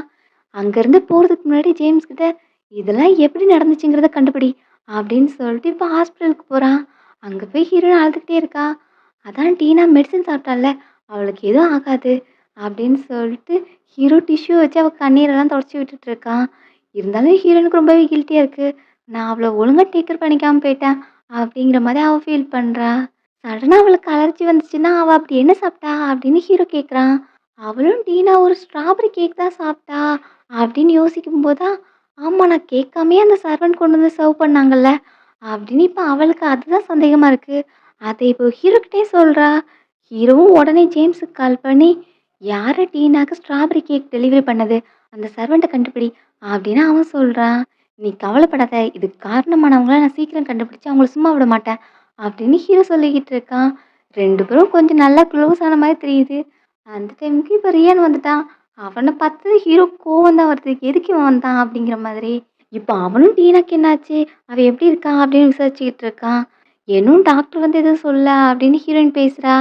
அங்கேருந்து போறதுக்கு முன்னாடி ஜேம்ஸ் கிட்ட இதெல்லாம் எப்படி நடந்துச்சுங்கிறத கண்டுபிடி அப்படின்னு சொல்லிட்டு இப்போ ஹாஸ்பிட்டலுக்கு போறான். அங்க போய் ஹீரோயின் அழுதுகிட்டே இருக்கா. அதான் டீனா மெடிசின் சாப்பிட்டால்ல, அவளுக்கு எதுவும் ஆகாது அப்படின்னு சொல்லிட்டு ஹீரோ டிஷ்யூ வச்சு அவ கண்ணீரெல்லாம் தொடச்சி விட்டுட்டு இருக்கான். இருந்தாலும் ஹீரோனுக்கு ரொம்பவே கில்ட்டியா இருக்கு. நான் அவள ஒழுங்கா டேக் கேர் பண்ணிக்காம போயிட்டேன் அப்படிங்கிற மாதிரி அவ ஃபீல் பண்றா. சடனா அவளுக்கு அலர்ஜி வந்துச்சுன்னா அவ அப்படி என்ன சாப்பிட்டா அப்படின்னு ஹீரோ கேட்குறான். அவளும் டீனா ஒரு ஸ்ட்ராபெரி கேக் தான் சாப்பிட்டா அப்படின்னு யோசிக்கும் போதுதான், ஆமா நான் கேட்காமயே அந்த சர்வன்ட் கொண்டு வந்து சர்வ் பண்ணாங்கல்ல அப்படின்னு இப்போ அவளுக்கு அதுதான் சந்தேகமா இருக்கு. அதை இப்போ ஹீரோகிட்டே சொல்றா. ஹீரோவும் உடனே ஜேம்ஸுக்கு கால் பண்ணி, யாரு டீனாக்கு ஸ்ட்ராபெரி கேக் டெலிவரி பண்ணது? அந்த சர்வெண்ட்ட கண்டுபிடி அப்படின்னு அவன் சொல்றான். நீ கவலைப்படாத. இதுக்கு காரணமானவங்கள நான் சீக்கிரம் கண்டுபிடிச்சு அவங்கள சும்மா விட மாட்டேன் அப்படின்னு ஹீரோ சொல்லிக்கிட்டு இருக்கான். 2 பேரும் கொஞ்சம் நல்லா க்ளோஸ் ஆன மாதிரி தெரியுது. அந்த டைமுக்கு இப்போ ரியான் வந்துட்டான். அவன பார்த்து ஹீரோக்கு கோவம் தான் வருது. எதுக்கு இவன் வந்தான் அப்படிங்கிற மாதிரி. இப்போ அவனும் டீனாக்கு என்னாச்சு? அவ எப்படி இருக்கா? அப்படின்னு விசாரிச்சுக்கிட்டு இருக்கான். இன்னும் டாக்டர் வந்து எதுவும் சொல்லல அப்படின்னு ஹீரோயின் பேசுறா.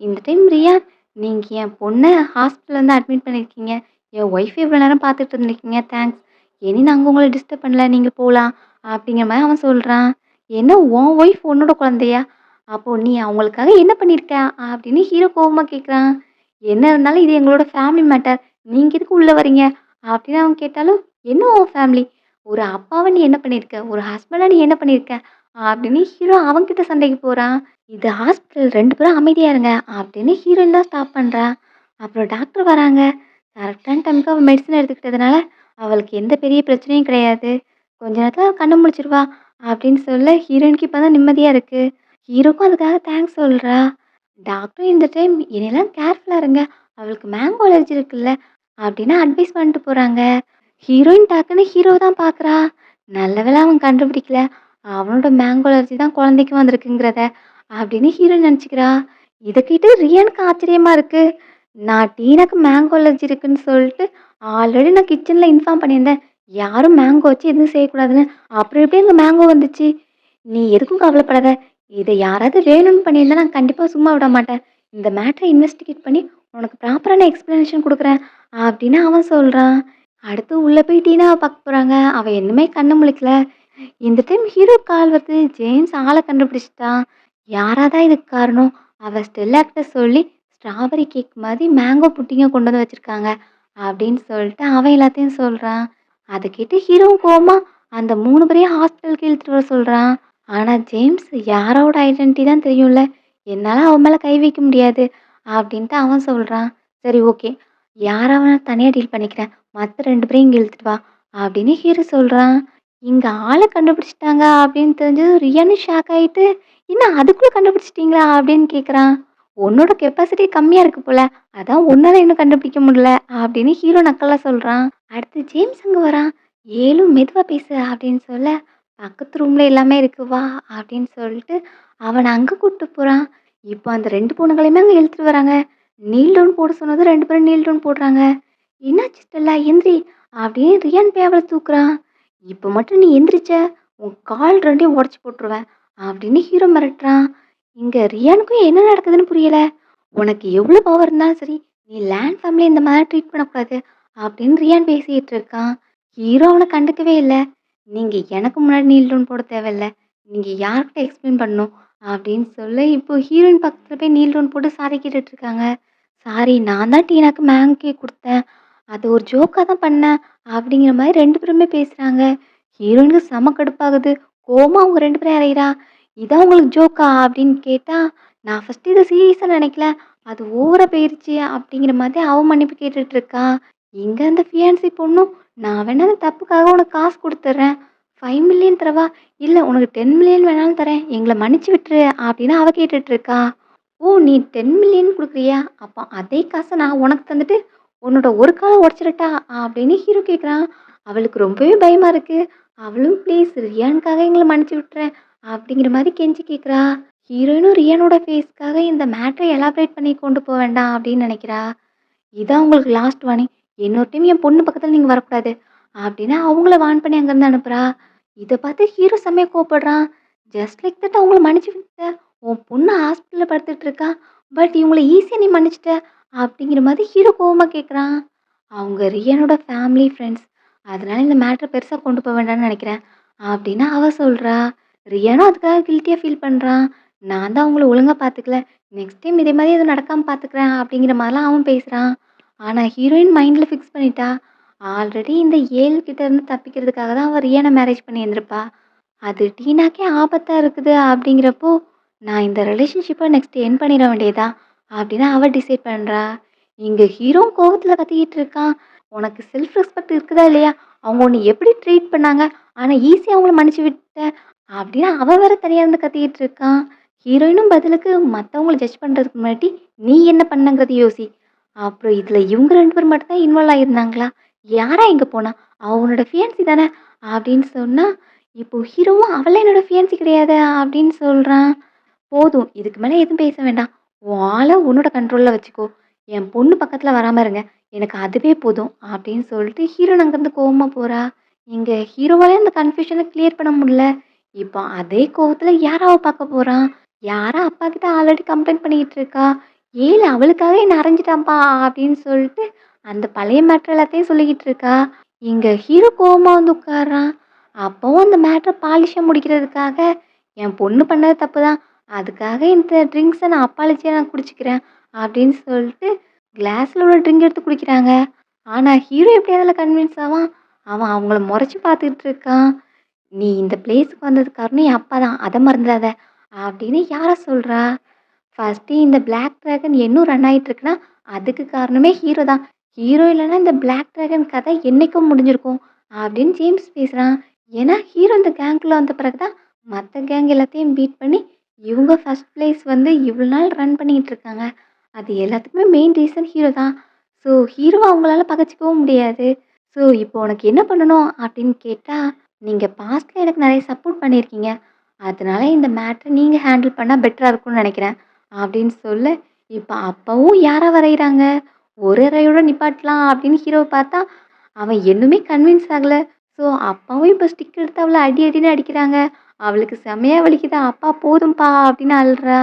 இந்த டைம் ரியான், நீங்க என் பொண்ண ஹாஸ்பிட்டல்ல வந்து அட்மிட் பண்ணியிருக்கீங்க. என் ஒய்ஃப இவ்வளோ நேரம் பார்த்துட்டு இருந்திருக்கீங்க. தேங்க்ஸ். இனி நாங்க உங்கள டிஸ்டர்ப் பண்ணல. நீங்க போலாம். அப்படிங்கிற மாரி அவன் சொல்றான். என்ன உன் ஒய்ஃப் உன்னோட குழந்தையா? அப்போ "நீ அவங்களுக்காக என்ன பண்ணியிருக்க?" அப்படின்னு ஹீரோ கோவமா கேட்குறான். "என்ன இருந்தாலும் இது எங்களோட ஃபேமிலி மேட்டர். நீங்க எதுக்கு உள்ள வரீங்க?" அப்படின்னு அவன் கேட்டாலும், "என்ன உன் ஃபேமிலி? ஒரு அப்பாவா நீ என்ன பண்ணியிருக்க? ஒரு ஹஸ்பண்டா நீ என்ன பண்ணியிருக்க?" அப்படின்னு ஹீரோ அவன்கிட்ட சண்டைக்கு போறான். "இது ஹாஸ்பிட்டல் 2 பேரும் அமைதியா இருங்க" அப்படின்னு ஹீரோயின் தான் ஸ்டாப் பண்றா. அப்புறம் டாக்டர் வராங்க. கரெக்டான டைமுக்கு அவ மெடிசின் எடுத்துக்கிட்டதுனால, அவளுக்கு எந்த பெரிய பிரச்சனையும் கிடையாது. கொஞ்ச நேரத்துல அவ கண்ண முழிச்சிருவா அப்படின்னு சொல்ல ஹீரோயினுக்கு இப்ப தான் நிம்மதியா இருக்கு. ஹீரோக்கும் அதுக்காக தேங்க்ஸ் சொல்றா. டாக்டரும் இந்த டைம் "இனிலாம் கேர்ஃபுல்லா இருங்க. அவளுக்கு மேங்கோ அலர்ஜி இருக்குல்ல" அப்படின்னு அட்வைஸ் பண்ணிட்டு போறாங்க. ஹீரோயின் டக்குன்னு ஹீரோவ தான் பார்க்குறா. நல்ல வேளை அவன் கண்டுபிடிக்கல. அவனோட மேங்கோ அலர்ஜி தான் குழந்தைக்கும் வந்திருக்குங்கிறத அப்படின்னு ஹீரோயின் நெனச்சுக்கிறா. இத கேட்டு ரியானுக்கு ஆச்சரியமா இருக்கு. நான் டீனாக்கு மேங்கோ அலர்ஜி இருக்குன்னு சொல்லிட்டு ஆல்ரெடி நான் கிச்சன்ல இன்ஃபார்ம் பண்ணியிருந்தேன். யாரும் மேங்கோ வச்சு எதுவும் செய்யக்கூடாதுன்னு. அப்புறம் எப்படி அங்க மேங்கோ வந்துச்சு? நீ எதுக்கும் கவலைப்படாத. இத யாராவது வேணும்னு பண்ணியிருந்தா நான் கண்டிப்பா சும்மா விட மாட்டேன். இந்த மேட்டர இன்வெஸ்டிகேட் பண்ணி உனக்கு ப்ராப்பரான எக்ஸ்ப்ளனேஷன் குடுக்குறேன் அப்படின்னு அவன் சொல்றான். அடுத்து உள்ள போய் டீனாவ பார்க்க போறாங்க. அவ இன்னுமே கண்ணு முழிக்கல. இந்த டைம் ஹீரோ கால் வருது. ஜேம்ஸ் ஆள கண்டுபிடிச்சுட்டான். யாரா தான் இதுக்கு காரணம்? அவ ஸ்டெல்லாகிட்ட சொல்லி ஸ்ட்ராபெர்ரி கேக் மாதிரி மேங்கோ புட்டிங்க கொண்டு வந்து வச்சிருக்காங்க அப்படின்னு சொல்லிட்டு அவன் எல்லாத்தையும் சொல்றான். அத கேட்டு ஹீரோவும் கோவமா அந்த 3 பேரையும் ஹாஸ்பிட்டலுக்கு இழுத்துட்டு வர சொல்றான். ஆனா ஜேம்ஸ் யாரோட ஐடென்டிட்டி தான் தெரியும்ல. என்னால அவன் மேல கை வைக்க முடியாது அப்படின்ட்டு அவன் சொல்றான். சரி ஓகே. யாரா வேணா தனியா டீல் பண்ணிக்கிறேன். மத்த 2 பேரையும் இங்க இழுத்துட்டு வா அப்படின்னு ஹீரோ சொல்றான். இங்க ஆள கண்டுபிடிச்சுட்டாங்க அப்படின்னு தெரிஞ்சதும் ரியானும் ஷாக் ஆயிட்டு, "என்ன அதுக்குள்ள கண்டுபிடிச்சிட்டீங்களா?" அப்படின்னு கேட்குறான். "உன்னோட கெப்பாசிட்டி கம்மியா இருக்கு போல. அதான் உன்னால இன்னும் கண்டுபிடிக்க முடியல" அப்படின்னு ஹீரோ நக்கலா சொல்றான். அடுத்து ஜேம்ஸ் அங்க வரான். "ஏலு மெதுவா பேசு" அப்படின்னு சொல்ல, "பக்கத்து ரூம்ல எல்லாமே இருக்கு வா" அப்படின்னு சொல்லிட்டு அவன அங்க கூட்டு போறான். இப்போ அந்த 2 பொண்ணுங்களையுமே அங்க இழுத்துட்டு வராங்க. நீல் டவுன் போட சொன்னதும் 2 பேரும் நீல் டவுன் போடுறாங்க. "என்னாச்சு ஸ்டெல்லா எந்திரி" அப்படின்னு ரியான் போய் அவள தூக்குறான். "இப்ப மட்டும் நீ எந்திரிச்ச, உன் கால் 2யும் உடைச்சு போட்டுருவேன்" அப்படின்னு ஹீரோ மிரட்டுறான். இங்க ரியானுக்கும் என்ன நடக்குதுன்னு புரியல. "உனக்கு எவ்வளவு பவர் இருந்தாலும் சரி, நீ லேண்ட் ஃபேமிலிய இந்த மாதிரி ட்ரீட் பண்ணக்கூடாது" அப்படின்னு ரியான் பேசிட்டு இருக்கான். ஹீரோ அவன கண்டுக்கவே இல்ல. "நீங்க எனக்கு முன்னாடி நீல் டவுன் போட தேவையில்ல. நீங்க யார்கிட்ட எக்ஸ்பிளைன் பண்ணணும்" அப்படின்னு சொல்ல, இப்போ ஹீரோயின் பக்கத்துல போய் நீல் டவுன் போட்டு சாரி கேட்டுட்டு இருக்காங்க. "சாரி நான் தான் டீனாக்கு மேங்கோ கேக் குடுத்தேன். அது ஒரு ஜோக்கா தான் பண்ணேன்" அப்படிங்கிற மாரி 2 பேருமே பேசுறாங்க. ஹீரோயினுக்கு செம கடுப்பாகுது. கோவமா அவங்க 2 பேரையும் அறையிறா. "இதான் உங்களுக்கு ஜோக்கா?" அப்படின்னு கேட்டா, "நான் ஃபர்ஸ்ட்டு இத சீரியஸா நெனைக்கல. அது ஓவரா போயிருச்சு" அப்படிங்கிற மாதிரி அவ மன்னிப்பு கேட்டுட்டு இருக்கா. இங்க அந்த ஃபியான்சி பொண்ணும், "நான் வேணா அந்த தப்புக்காக உனக்கு காசு குடுத்துர்றேன். 5,000,000 தரவா? இல்ல உனக்கு 10,000,000 வேணாலும் தரேன். எங்கள மன்னிச்சு விட்டுரு" அப்படின்னு அவ கேட்டுட்டு இருக்கா. "ஓ! நீ 10,000,000 குடுக்குறியா? அப்ப அதே காச நான் உனக்கு தந்துட்டு, உன்னோட ஒரு கால உடைச்சிரட்டா?" அப்படின்னு ஹீரோ கேட்குறான். அவளுக்கு ரொம்பவே பயமா இருக்கு. அவளும் "ப்ளீஸ் ரியானுக்காக எங்கள மன்னிச்சு விட்டுறேன்" அப்படிங்கிற மாரி கெஞ்சி கேட்குறா. ஹீரோயினும் ரியானோட ஃபேஸ்க்காக இந்த மேட்டர எலாபரேட் பண்ணி கொண்டு போ வேண்டாம் அப்படின்னு நெனைக்கிறா. "இதான் உங்களுக்கு லாஸ்ட் வார்னிங். இன்னொரு டைம் என் பொண்ணு பக்கத்துல நீங்க வரக்கூடாது" அப்படின்னு அவங்கள வார்ன் பண்ணி அங்கருந்து அனுப்புறா. இத பார்த்து ஹீரோ செம்மையா கோவப்படுறான். "ஜஸ்ட் லைக் தட் அவங்கள மன்னிச்சு விட்டுட்ட. உன் பொண்ணு ஹாஸ்பிட்டல்ல படுத்துட்டு இருக்கா. பட் இவங்கள ஈஸியா நீ மன்னிச்சுட்ட" அப்படிங்கிற மாதிரி ஹீரோ கோவமா கேட்குறான். "அவங்க ரியானோட ஃபேமிலி, ஃப்ரெண்ட்ஸ். அதனால இந்த மேட்டர பெருசா கொண்டு போ வேண்டாம்னு நெனைக்கிறேன்" அப்படின்னு அவ சொல்றா. ரியானும் அதுக்காக கில்ட்டியா ஃபீல் பண்றான். "நான் தான் அவங்கள ஒழுங்கா பார்த்துக்கல. நெக்ஸ்ட் டைம் இதே மாரி எதுவும் நடக்காம பார்த்துக்கிறேன்" அப்படிங்கிற மாரிலாம் அவன் பேசுறான். ஆனா ஹீரோயின் மைண்ட்ல ஃபிக்ஸ் பண்ணிட்டா. ஆல்ரெடி இந்த ஏழு கிட்ட இருந்து தப்பிக்கிறதுக்காக தான் அவ ரியான மேரேஜ் பண்ணியிருந்திருப்பா. அது டீனாக்கே ஆபத்தா இருக்குது அப்படிங்கிறப்போ, நான் இந்த ரிலேஷன்ஷிப்ப நெக்ஸ்ட் எண்ட் பண்ணிற வேண்டியதா அப்படின்னு அவ டிசைட் பண்றா. இங்க ஹீரோவும் கோவத்துல கத்திக்கிட்டு இருக்கான். "உனக்கு செல்ஃப் ரெஸ்பெக்ட் இருக்குதா இல்லையா? அவங்க உன்ன எப்படி ட்ரீட் பண்ணாங்க? ஆனா ஈஸியா அவங்கள மன்னிச்சு விட்டுட்ட" அப்படின்னு அவன் வேற தனியா இருந்து கத்திக்கிட்டு இருக்கான். ஹீரோயினும் பதிலுக்கு, "மத்தவங்கள ஜட்ஜ் பண்றதுக்கு முன்னாடி நீ என்ன பண்ணங்கிறத யோசி. அப்புறம் இதுல இவங்க 2 பேர் மட்டும் தான் இன்வால்வ் ஆயிருந்தாங்களா? யாரா எங்க போனா? அவ உன்னோட ஃபியான்சி தானே" அப்படின்னு சொன்னா, இப்போ ஹீரோவும் "அவள்லாம் என்னோட ஃபியான்சி கிடையாது" அப்படின்னு சொல்றான். "போதும் இதுக்கு மேல எதுவும் பேச வேண்டாம். உன் ஆள உன்னோட கண்ட்ரோல்ல வச்சுக்கோ. என் பொண்ணு பக்கத்துல வராம இருங்க. எனக்கு அதுவே போதும்" அப்படின்னு சொல்லிட்டு ஹீரோயின் அங்கருந்து கோவமா போறா. இங்க ஹீரோவால அந்த கன்ஃப்யூஷன கிளியர் பண்ண முடியல. இப்போ அதே கோவத்துல யாராவ பார்க்க போறான். யாரா அப்பா கிட்ட ஆல்ரெடி கம்ப்ளைண்ட் பண்ணிக்கிட்டு இருக்கா. "ஏழு அவளுக்காக என்ன அரைஞ்சிட்டான்ப்பா" அப்படின்னு சொல்லிட்டு அந்த பழைய மேட்டர் எல்லாத்தையும் சொல்லிக்கிட்டு இருக்கா. இங்க ஹீரோ கோவமா வந்து உட்கார்றான். அப்பவும் அந்த மேட்டர பாலிஷா முடிக்கிறதுக்காக, "என் பொண்ணு பண்ணது தப்பு தான். அதுக்காக இந்த ட்ரிங்க்ஸ நான் அப்பாலஜியா நான் குடிச்சுக்கிறேன்." அப்படின்னு சொல்லிட்டு கிளாஸ்ல உள்ள ட்ரிங்க் எடுத்து குடிக்கிறாங்க. ஆனா ஹீரோ எப்படி அதில கன்வின்ஸ் ஆவான்? அவன் அவங்கள மொறச்சு பார்த்துக்கிட்டு இருக்கான். "நீ இந்த பிளேஸ்க்கு வந்ததுக்கு காரணம் என் அப்பா தான். அத மறந்துறாத." அப்படின்னு யார சொல்றா? ஃபர்ஸ்ட்டு இந்த பிளாக் ட்ராகன் இன்னும் ரன் ஆயிட்டு இருக்குன்னா, அதுக்கு காரணமே ஹீரோ தான். ஹீரோ இல்லன்னா இந்த பிளாக் ட்ராகன் கதை என்னைக்கோ முடிஞ்சிருக்கும். அப்படின்னு ஜேம்ஸ் பேசுறான். ஏன்னா, ஹீரோ இந்த கேங்க்குள்ள வந்த பிறகு தான் மத்த கேங் எல்லாத்தையும் பீட் பண்ணி, இவங்க ஃபர்ஸ்ட் பிளேஸ் வந்து இவ்வளோ நாள் ரன் பண்ணிக்கிட்டு இருக்காங்க. அது எல்லாத்துக்குமே மெயின் ரீசன் ஹீரோ தான். ஸோ, ஹீரோவ அவங்களால பகச்சுக்கவும் முடியாது. ஸோ, இப்போ உனக்கு என்ன பண்ணணும் அப்படின்னு கேட்டா, நீங்க பாஸ்ட்ல எனக்கு நெறைய சப்போர்ட் பண்ணியிருக்கீங்க. அதனால இந்த மேட்டர நீங்க ஹேண்டில் பண்ணா பெட்டரா இருக்கும்னு நெனைக்கிறேன். அப்படின்னு சொல்ல, இப்ப அப்பவும் யார வரையறாங்க? ஒரு அறையோட நிப்பாட்டலாம் அப்படின்னு ஹீரோவ பார்த்தா, அவன் இன்னுமே கன்வின்ஸ் ஆகல. ஸோ, அப்பாவும் இப்ப ஸ்டிக் எடுத்து அவள அடி அடின்னு அடிக்கிறாங்க. அவளுக்கு செமையா வலிக்குது. "அப்பா போதும்பா" அப்படின்னு அழுறா.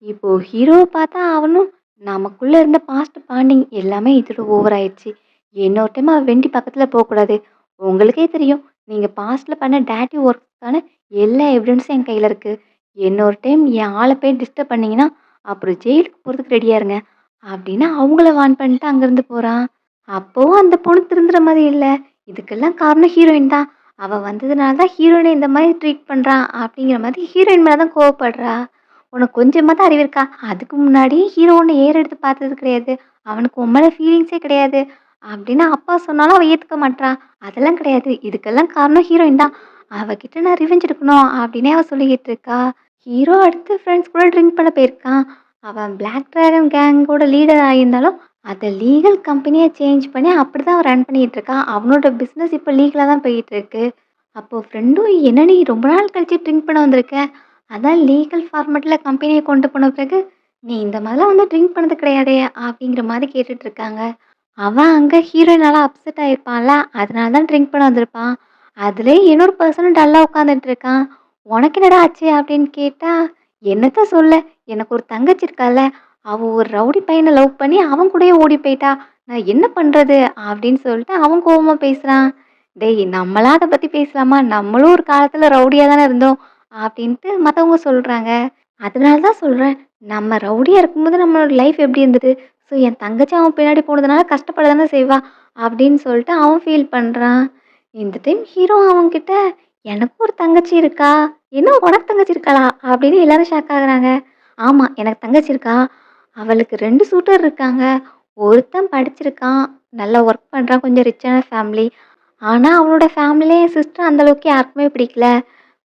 இப்போ ஹீரோவ பார்த்தா அவனும் நமக்குள்ள இருந்த பாஸ்ட் பாண்டிங் எல்லாமே இதோட ஓவர் ஆயிடுச்சு. இன்னொரு டைம் அவ வெண்டி பக்கத்துல போக்கூடாது. உங்களுக்கே தெரியும். நீங்க பாஸ்ட்ல பண்ண டாட்டி ஒர்க்ஸ்க்கான எல்லா எவிடன்ஸும் என் கையில இருக்கு. இன்னொரு டைம் என் ஆள போய் டிஸ்டர்ப் பண்ணீங்கன்னா, அப்புறம் ஜெயிலுக்கு போறதுக்கு ரெடியா இருங்க. அப்படின்னு அவங்கள வார்ன் பண்ணிட்டு அங்கருந்து போறான். அப்பவும் அந்த பொண்ணு திருந்துற மாரி இல்ல. இதுக்கெல்லாம் காரணம் ஹீரோயின் தான். அவ வந்ததுனால தான் ஹீரோயின இந்த மாரி ட்ரீட் பண்றான் அப்படிங்கிற மாதிரி ஹீரோயின் மேல தான் கோவப்படுறா. உனக்கு கொஞ்சமாவது அறிவு இருக்கா? அதுக்கு முன்னாடி ஹீரோ உன்ன எடுத்து பார்த்தது கிடையாது. அவனுக்கு உன் மேல ஃபீலிங்ஸே கிடையாது. அப்படின்னு அப்பா சொன்னாலும் அவ ஏத்துக்க மாட்றா. அதெல்லாம் கிடையாது. இதுக்கெல்லாம் காரணம் ஹீரோயின் தான். அவகிட்ட நான் ரிவெஞ்ச் எடுக்கணும் அப்படின்னே அவ சொல்லிக்கிட்டு இருக்கா. ஹீரோ அடுத்து ஃப்ரெண்ட்ஸ் கூட ட்ரிங்க் பண்ண போயிருக்கான். அவன் பிளாக் டிராகன் கேங்கோட லீடர் ஆயிருந்தாலும், அத லீகல் கம்பெனியா சேஞ்ச் பண்ணி அப்படிதான் அவன் ரன் பண்ணிட்டு இருக்கான். அவனோட பிசினஸ் இப்ப லீகலா தான் போயிட்டு இருக்கு. அப்போ ஃப்ரெண்டும் "என்ன நீ ரொம்ப நாள் கழிச்சு ட்ரிங்க் பண்ண வந்திருக்க? அதான் லீகல் ஃபார்மட்ல கம்பெனிய கொண்டு போன பிறகு, நீ இந்த மாதிரிலாம் வந்து ட்ரிங்க் பண்ணது கிடையாதே!" அப்படிங்கிற மாரி கேட்டுட்டு இருக்காங்க. அவன் அங்க ஹீரோயினால அப்செட் ஆயிருப்பான்ல. அதனால தான் ட்ரிங்க் பண்ண வந்திருப்பான். அதிலே இன்னொரு பெர்சனும் டல்லா உட்காந்துட்டு இருக்கான். "உனக்கு என்னடா ஆச்சு?" அப்படின்னு கேட்டா, "என்னத்த சொல்ல? எனக்கு ஒரு தங்கச்சி இருக்கால்ல. அவ ஒரு ரவுடி பையன லவ் பண்ணி அவன் கூடயே ஓடி போயிட்டா. நான் என்ன பண்றது?" அப்படின்னு சொல்லிட்டு அவன் கோவமா பேசுறான். "டேய் நம்மலாம் அத பத்தி பேசலாமா? நம்மளும் ஒரு காலத்துல ரவுடியா தானே இருந்தோம்." அப்படின்ட்டு மத்தவங்க சொல்றாங்க. அதனால தான் சொல்றேன். நம்ம ரவுடியா இருக்கும்போது நம்மளோட லைஃப் எப்படி இருந்தது? ஸோ என் தங்கச்சி அவன் பின்னாடி போனதுனால கஷ்டப்பட தானே செய்வா. அப்படின்னு சொல்லிட்டு அவன் ஃபீல் பண்றான். இந்த டைம் ஹீரோ அவன்கிட்ட, "எனக்கும் ஒரு தங்கச்சி இருக்கா. என்ன உனக்கு தங்கச்சி இருக்காளா?" அப்படின்னு எல்லாரும் ஷாக் ஆகுறாங்க. "ஆமா, எனக்கு தங்கச்சி இருக்கா. அவளுக்கு 2 சூட்டர் இருக்காங்க. ஒருத்தன் படிச்சிருக்கான். நல்லா ஒர்க் பண்றான். கொஞ்சம் ரிச்சான ஃபேமிலி. ஆனா அவனோட ஃபேமிலில என் சிஸ்டர் அந்த அளவுக்கு யாருக்குமே பிடிக்கல.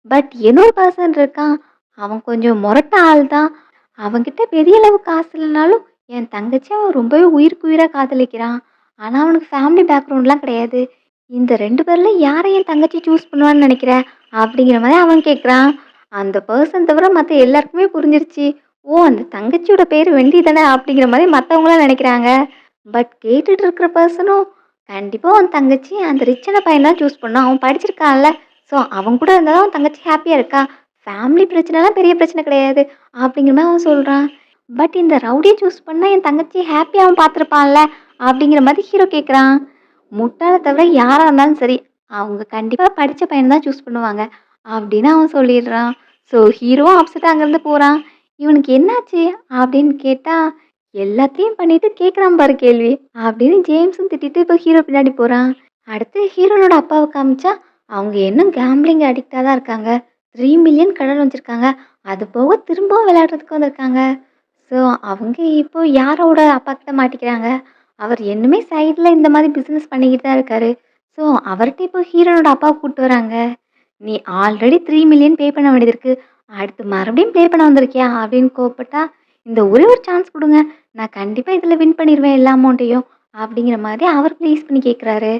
பட் இன்னொரு பெர்சன் இருக்கான். அவன் கொஞ்சம் மொரட்டு ஆள் தான். அவன்கிட்ட பெரிய அளவு காசு இல்லனாலும், என் தங்கச்சிய அவன் ரொம்பவே உயிருக்கு உயிரா காதலிக்கிறான். ஆனா, அவனுக்கு ஃபேமிலி பேக்ரவுண்ட்லாம் கிடையாது. இந்த 2 பேர்ல யார என் தங்கச்சி சூஸ் பண்ணுவான்னு நெனைக்கிற? அப்படிங்கிற மாரி அவன் கேட்குறான். அந்த பெர்சன் தவிர மத்த எல்லாருக்குமே புரிஞ்சிருச்சு. ஓ! அந்த தங்கச்சியோட பேரு வெண்டி தானே அப்படிங்கிற மாரி மத்தவங்கலாம் நெனைக்கிறாங்க. பட் கேட்டுட்டு இருக்கிற பெர்சனும், கண்டிப்பா உன் தங்கச்சி அந்த ரிச்சான பையன தான் சூஸ் பண்ணும். அவன் படிச்சிருக்கான்ல. ஸோ அவன் கூட இருந்தா தான் உன் தங்கச்சி ஹேப்பியா இருக்கா. ஃபேமிலி பிரச்சனைலாம் பெரிய பிரச்சனை கிடையாது. அப்படிங்கிற மாரி அவன் சொல்றான். பட் இந்த ரவுடிய சூஸ் பண்ணா என் தங்கச்சிய ஹேப்பியா அவன் பார்த்துருப்பான்ல, அப்படிங்கிற மாரி ஹீரோ கேட்குறான். முட்டாள தவிர யாரா இருந்தாலும் சரி, அவங்க கண்டிப்பா படிச்ச பையன தான் சூஸ் பண்ணுவாங்க. அப்படின்னு அவன் சொல்லிடுறான். ஸோ ஹீரோவும் அப்செட்டா அங்கேருந்து போறான். இவனுக்கு என்னாச்சு? அப்படின்னு கேட்டா, எல்லாத்தையும் பண்ணிட்டு கேட்குறான் பாரு கேள்வி. அப்படின்னு ஜேம்ஸும் திட்டிட்டு இப்போ ஹீரோ பின்னாடி போறான். அடுத்து ஹீரோனோட அப்பாவ காமிச்சா, அவங்க இன்னும் கேம்பிளிங் அடிக்ட்டா தான் இருக்காங்க. 3,000,000 கடன் வச்சிருக்காங்க. அது போக திரும்பவும் விளையாடுறதுக்கு வந்திருக்காங்க. ஸோ, அவங்க இப்போ யாரோட அப்பா கிட்ட மாட்டிக்கிறாங்க. அவர் இன்னுமே சைட்ல இந்த மாரி பிசினஸ் பண்ணிக்கிட்டு தான் இருக்காரு. ஸோ, அவர்ட்ட இப்போ ஹீரோனோட அப்பாவ கூட்டு வராங்க. "நீ ஆல்ரெடி 3,000,000 பே பண்ண வேண்டியது இருக்கு. அடுத்து மறுபடியும் பே பண்ண வந்திருக்கியா?" அப்படின்னு கோவப்பட்டா, "இந்த ஒரே ஒரு சான்ஸ் குடுங்க. நான் கண்டிப்பா இதுல வின் பண்ணிருவேன் எல்லா அமௌண்ட்டையும்." அப்படிங்கிற மாரி அவர் ப்ளீஸ் பண்ணி கேட்குறாரு.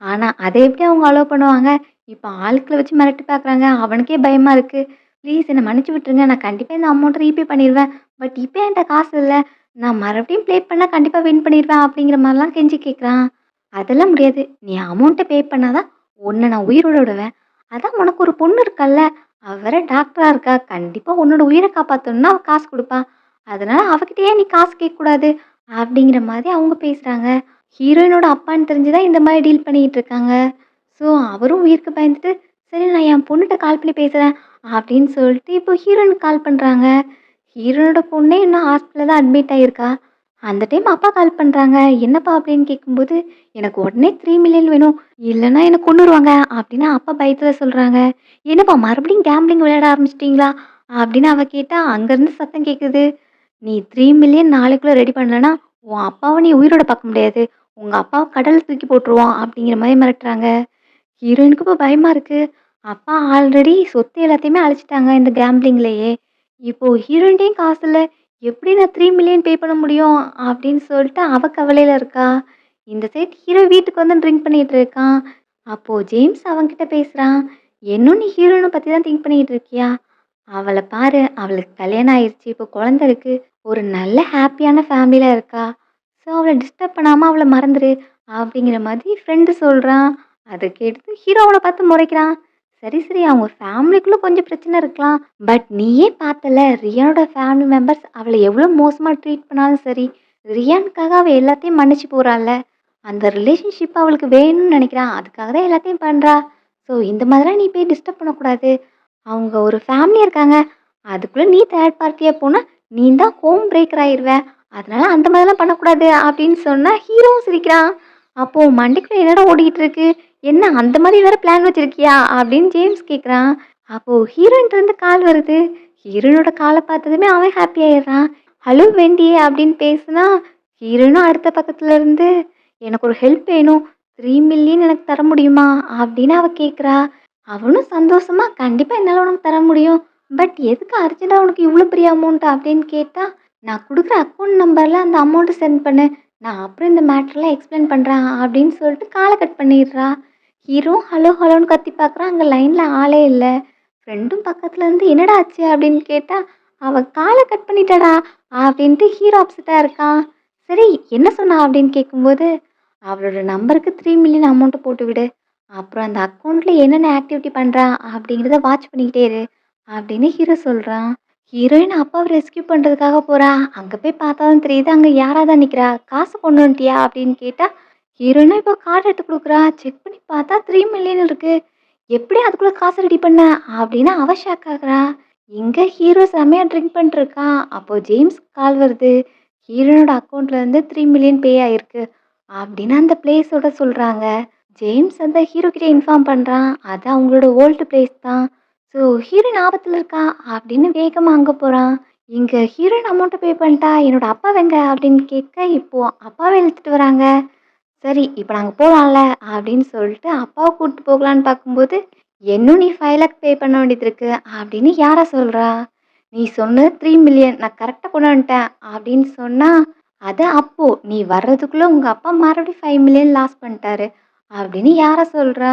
ஆனா, அத எப்படி அவங்க அலோவ் பண்ணுவாங்க? இப்ப ஆட்கள வச்சு மிரட்டி பார்க்குறாங்க. அவனுக்கே பயமா இருக்கு. "ப்ளீஸ் என்ன மன்னிச்சு விட்டுருங்க. நான் கண்டிப்பா இந்த அமௌண்ட்ட ரீபே பண்ணிருவேன். பட் இப்ப என்ட்ட காசு இல்ல. நான் மறுபடியும் ப்ளே பண்ணா கண்டிப்பா வின் பண்ணிருவேன்." அப்படிங்கிற மாரிலாம் கெஞ்சி கேட்குறான். "அதெல்லாம் முடியாது. நீ அமௌண்ட்ட பே பண்ணா தான் உன்ன நான் உயிரோட விடுவேன். அதான் உனக்கு ஒரு பொண்ணு இருக்கால்ல. அவ வேற டாக்டரா இருக்கா. கண்டிப்பா உன்னோட உயிர காப்பாத்தணும்னா அவ காசு குடுப்பா. அதனால அவகிட்ட ஏன் நீ காசு கேட்கக்கூடாது?" அப்படிங்கிற மாரி அவங்க பேசுறாங்க. ஹீரோயினோட அப்பான்னு தெரிஞ்சு தான் இந்த மாரி டீல் பண்ணிக்கிட்டு இருக்காங்க. ஸோ, அவரும் உயிருக்கு பயந்துட்டு, சரி நான் என் பொண்ணுட்ட கால் பண்ணி பேசுறேன் அப்படின்னு சொல்லிட்டு இப்போ ஹீரோயினுக்கு கால் பண்றாங்க. ஹீரோனோட பொண்ணே இன்னும் ஹாஸ்பிட்டல்ல தான் அட்மிட் ஆயிருக்கா. அந்த டைம் அப்பா கால் பண்றாங்க. "என்னப்பா?" அப்படின்னு கேட்கும்போது, "எனக்கு உடனே 3,000,000 வேணும். இல்லன்னா என்ன கொன்னுருவாங்க" அப்படின்னு அப்பா பயத்துல சொல்றாங்க. "என்னப்பா மறுபடியும் கேம்பிளிங் விளையாட ஆரம்பிச்சிட்டீங்களா?" அப்படின்னு அவ கேட்டா, அங்கருந்து சத்தம் கேட்குது. "நீ 3,000,000 நாளைக்குள்ள ரெடி பண்ணலன்னா, உன் அப்பாவ நீ உயிரோட பார்க்க முடியாது. உங்க அப்பாவ கடல்ல தூக்கி போட்டுருவோம்" அப்படிங்கிற மாரி மிரட்டுறாங்க. ஹீரோயினுக்கு இப்போ பயமா இருக்கு. அப்பா ஆல்ரெடி சொத்து எல்லாத்தையுமே அழிச்சுட்டாங்க இந்த கேம்பிளிங்லயே. இப்போ ஹீரோயின்ட்டயும் காசு இல்ல. எப்படி நான் 3,000,000 பே பண்ண முடியும்? அப்படின்னு சொல்லிட்டு அவ கவலையில இருக்கா. இந்த சைட் ஹீரோ வீட்டுக்கு வந்து ட்ரிங்க் பண்ணிட்டு இருக்கான். அப்போ ஜேம்ஸ் அவன்கிட்ட பேசுறான். "இன்னும் நீ ஹீரோயின பத்தி தான் திங்க் பண்ணிட்டு இருக்கியா? அவள பாரு. அவளுக்கு கல்யாணம் ஆயிருச்சு. இப்போ குழந்தை இருக்கு. ஒரு நல்ல ஹேப்பியான ஃபேமிலில இருக்கா. ஸோ அவள டிஸ்டர்ப் பண்ணாம அவள மறந்துரு" அப்படிங்கிற மாதிரி ஃப்ரெண்டு சொல்றான். அத கேட்டு ஹீரோ அவன பார்த்து முறைக்கிறான். சரி, சரி அவங்க ஃபேமிலிக்குள்ள கொஞ்சம் பிரச்சனை இருக்கலாம். பட் நீயே பார்த்தல்ல ரியானோட ஃபேமிலி மெம்பர்ஸ் அவள எவ்வளோ மோசமா ட்ரீட் பண்ணாலும் சரி, ரியானுக்காக அவ எல்லாத்தையும் மன்னிச்சு போறாள்ல. அந்த ரிலேஷன்ஷிப் அவளுக்கு வேணும்னு நினைக்கிறா. அதுக்காக தான் எல்லாத்தையும் பண்றா. ஸோ இந்த மாதிரிலாம் நீ போய் டிஸ்டர்ப் பண்ணக்கூடாது. அவங்க ஒரு ஃபேமிலியா இருக்காங்க. அதுக்குள்ள நீ தேர்ட் பார்ட்டியா போனா, நீ தான் ஹோம் பிரேக்கர் ஆயிருவ. அதனால அந்த மாதிரிலாம் பண்ணக்கூடாது அப்படின்னு சொன்னா ஹீரோவும் சிரிக்கிறான். அப்போ மண்டைக்குள்ள என்னடா ஓடிக்கிட்டு இருக்கு? என்ன அந்த மாதிரி வேற பிளான் வச்சிருக்கியா? அப்படின்னு ஜேம்ஸ் கேட்குறான். அப்போ ஹீரோயின்ட்ட இருந்து கால் வருது. ஹீரோயினோட கால பார்த்ததுமே அவன் ஹாப்பி ஆயிடுறான். ஹலோ வெண்டி அப்படின்னு பேசுனா, ஹீரோயினும் அடுத்த பக்கத்துல இருந்து எனக்கு ஒரு ஹெல்ப் வேணும். 3,000,000 எனக்கு தர முடியுமா? அப்படின்னு அவ கேட்குறா. அவனும் சந்தோஷமா கண்டிப்பா என்னால உனக்கு தர முடியும். பட் எதுக்கு அர்ஜென்ட்டா உனக்கு இவ்ளோ பெரிய அமௌண்ட் அப்படின்னு கேட்டா, நான் குடுக்குற அக்கவுண்ட் நம்பர்ல அந்த அமௌண்ட் சென்ட் பண்ணு. நான் அப்புறம் இந்த மேட்டர்லாம் எக்ஸ்பிளைன் பண்றேன் அப்படின்னு சொல்லிட்டு கால கட் பண்ணிடுறா. ஹீரோ ஹலோ ஹலோன்னு கத்தி பார்க்குறான். அங்க லைன்ல ஆளே இல்ல. ஃப்ரெண்டும் பக்கத்துல இருந்து என்னடா ஆச்சு அப்படின்னு கேட்டா, அவ கால கட் பண்ணிட்டாடா அப்படின்ட்டு ஹீரோ அப்செட்டா இருக்கான். சரி என்ன சொன்னா அப்படின்னு கேட்கும்போது, அவளோட நம்பருக்கு 3,000,000 அமௌண்ட் போட்டு விடு. அப்புறம் அந்த அக்கவுண்ட்ல என்னென்ன ஆக்டிவிட்டி பண்றா அப்படிங்கிறத வாட்ச் பண்ணிக்கிட்டே இரு அப்படின்னு ஹீரோ சொல்றான். ஹீரோயின் அப்பாவ ரெஸ்க்யூ பண்றதுக்காக போறா. அங்க போய் பார்த்தா தான் தெரியுது அங்க யாரா தான் நிக்கிறா. காசு கொண்டு வந்துட்டியா அப்படின்னு கேட்டா, ஹீரோயினும் இப்போ கார்ட் எடுத்து குடுக்குறா. செக் பண்ணி பார்த்தா 3,000,000 இருக்கு. எப்படி அதுக்குள்ள காசு ரெடி பண்ண? அப்படின்னு அவ ஷாக் ஆகுறா. இங்க ஹீரோ செமையா ட்ரிங்க் பண்ணிட்டு இருக்கான். அப்போ ஜேம்ஸ் கால் வருது. ஹீரோனோட அக்கவுண்ட்ல இருந்து 3,000,000 பே ஆயிருக்கு அப்படின்னு அந்த பிளேஸோட சொல்றாங்க. ஜேம்ஸ் அந்த ஹீரோ கிட்ட இன்ஃபார்ம் பண்றான். அது அவங்களோட ஓல்டு பிளேஸ் தான். ஸோ ஹீரோயின் ஆபத்துல இருக்கா அப்படின்னு வேகமா அங்க போறான். இங்க ஹீரோயின் அமௌண்ட் பே பண்ணிட்டா. என்னோட அப்பா எங்க அப்படின்னு கேட்க இப்போ அப்பாவை இழுத்துட்டு வராங்க. சரி, இப்ப நாங்க போலாம்ல அப்படின்னு சொல்லிட்டு அப்பாவ கூட்டிட்டு போகலான்னு பார்க்கும்போது, இன்னும் நீ 5,00,000 பே பண்ண வேண்டியது இருக்கு அப்படின்னு யாரா சொல்றா? நீ சொன்னது 3,000,000 நான் கரெக்ட்டா கொண்டு வந்துட்டேன் அப்படின்னு சொன்னா, அது அப்போ நீ வர்றதுக்குள்ள உங்க அப்பா மறுபடியும் 5,000,000 லாஸ் பண்ணிட்டாரு அப்படின்னு யாரா சொல்றா?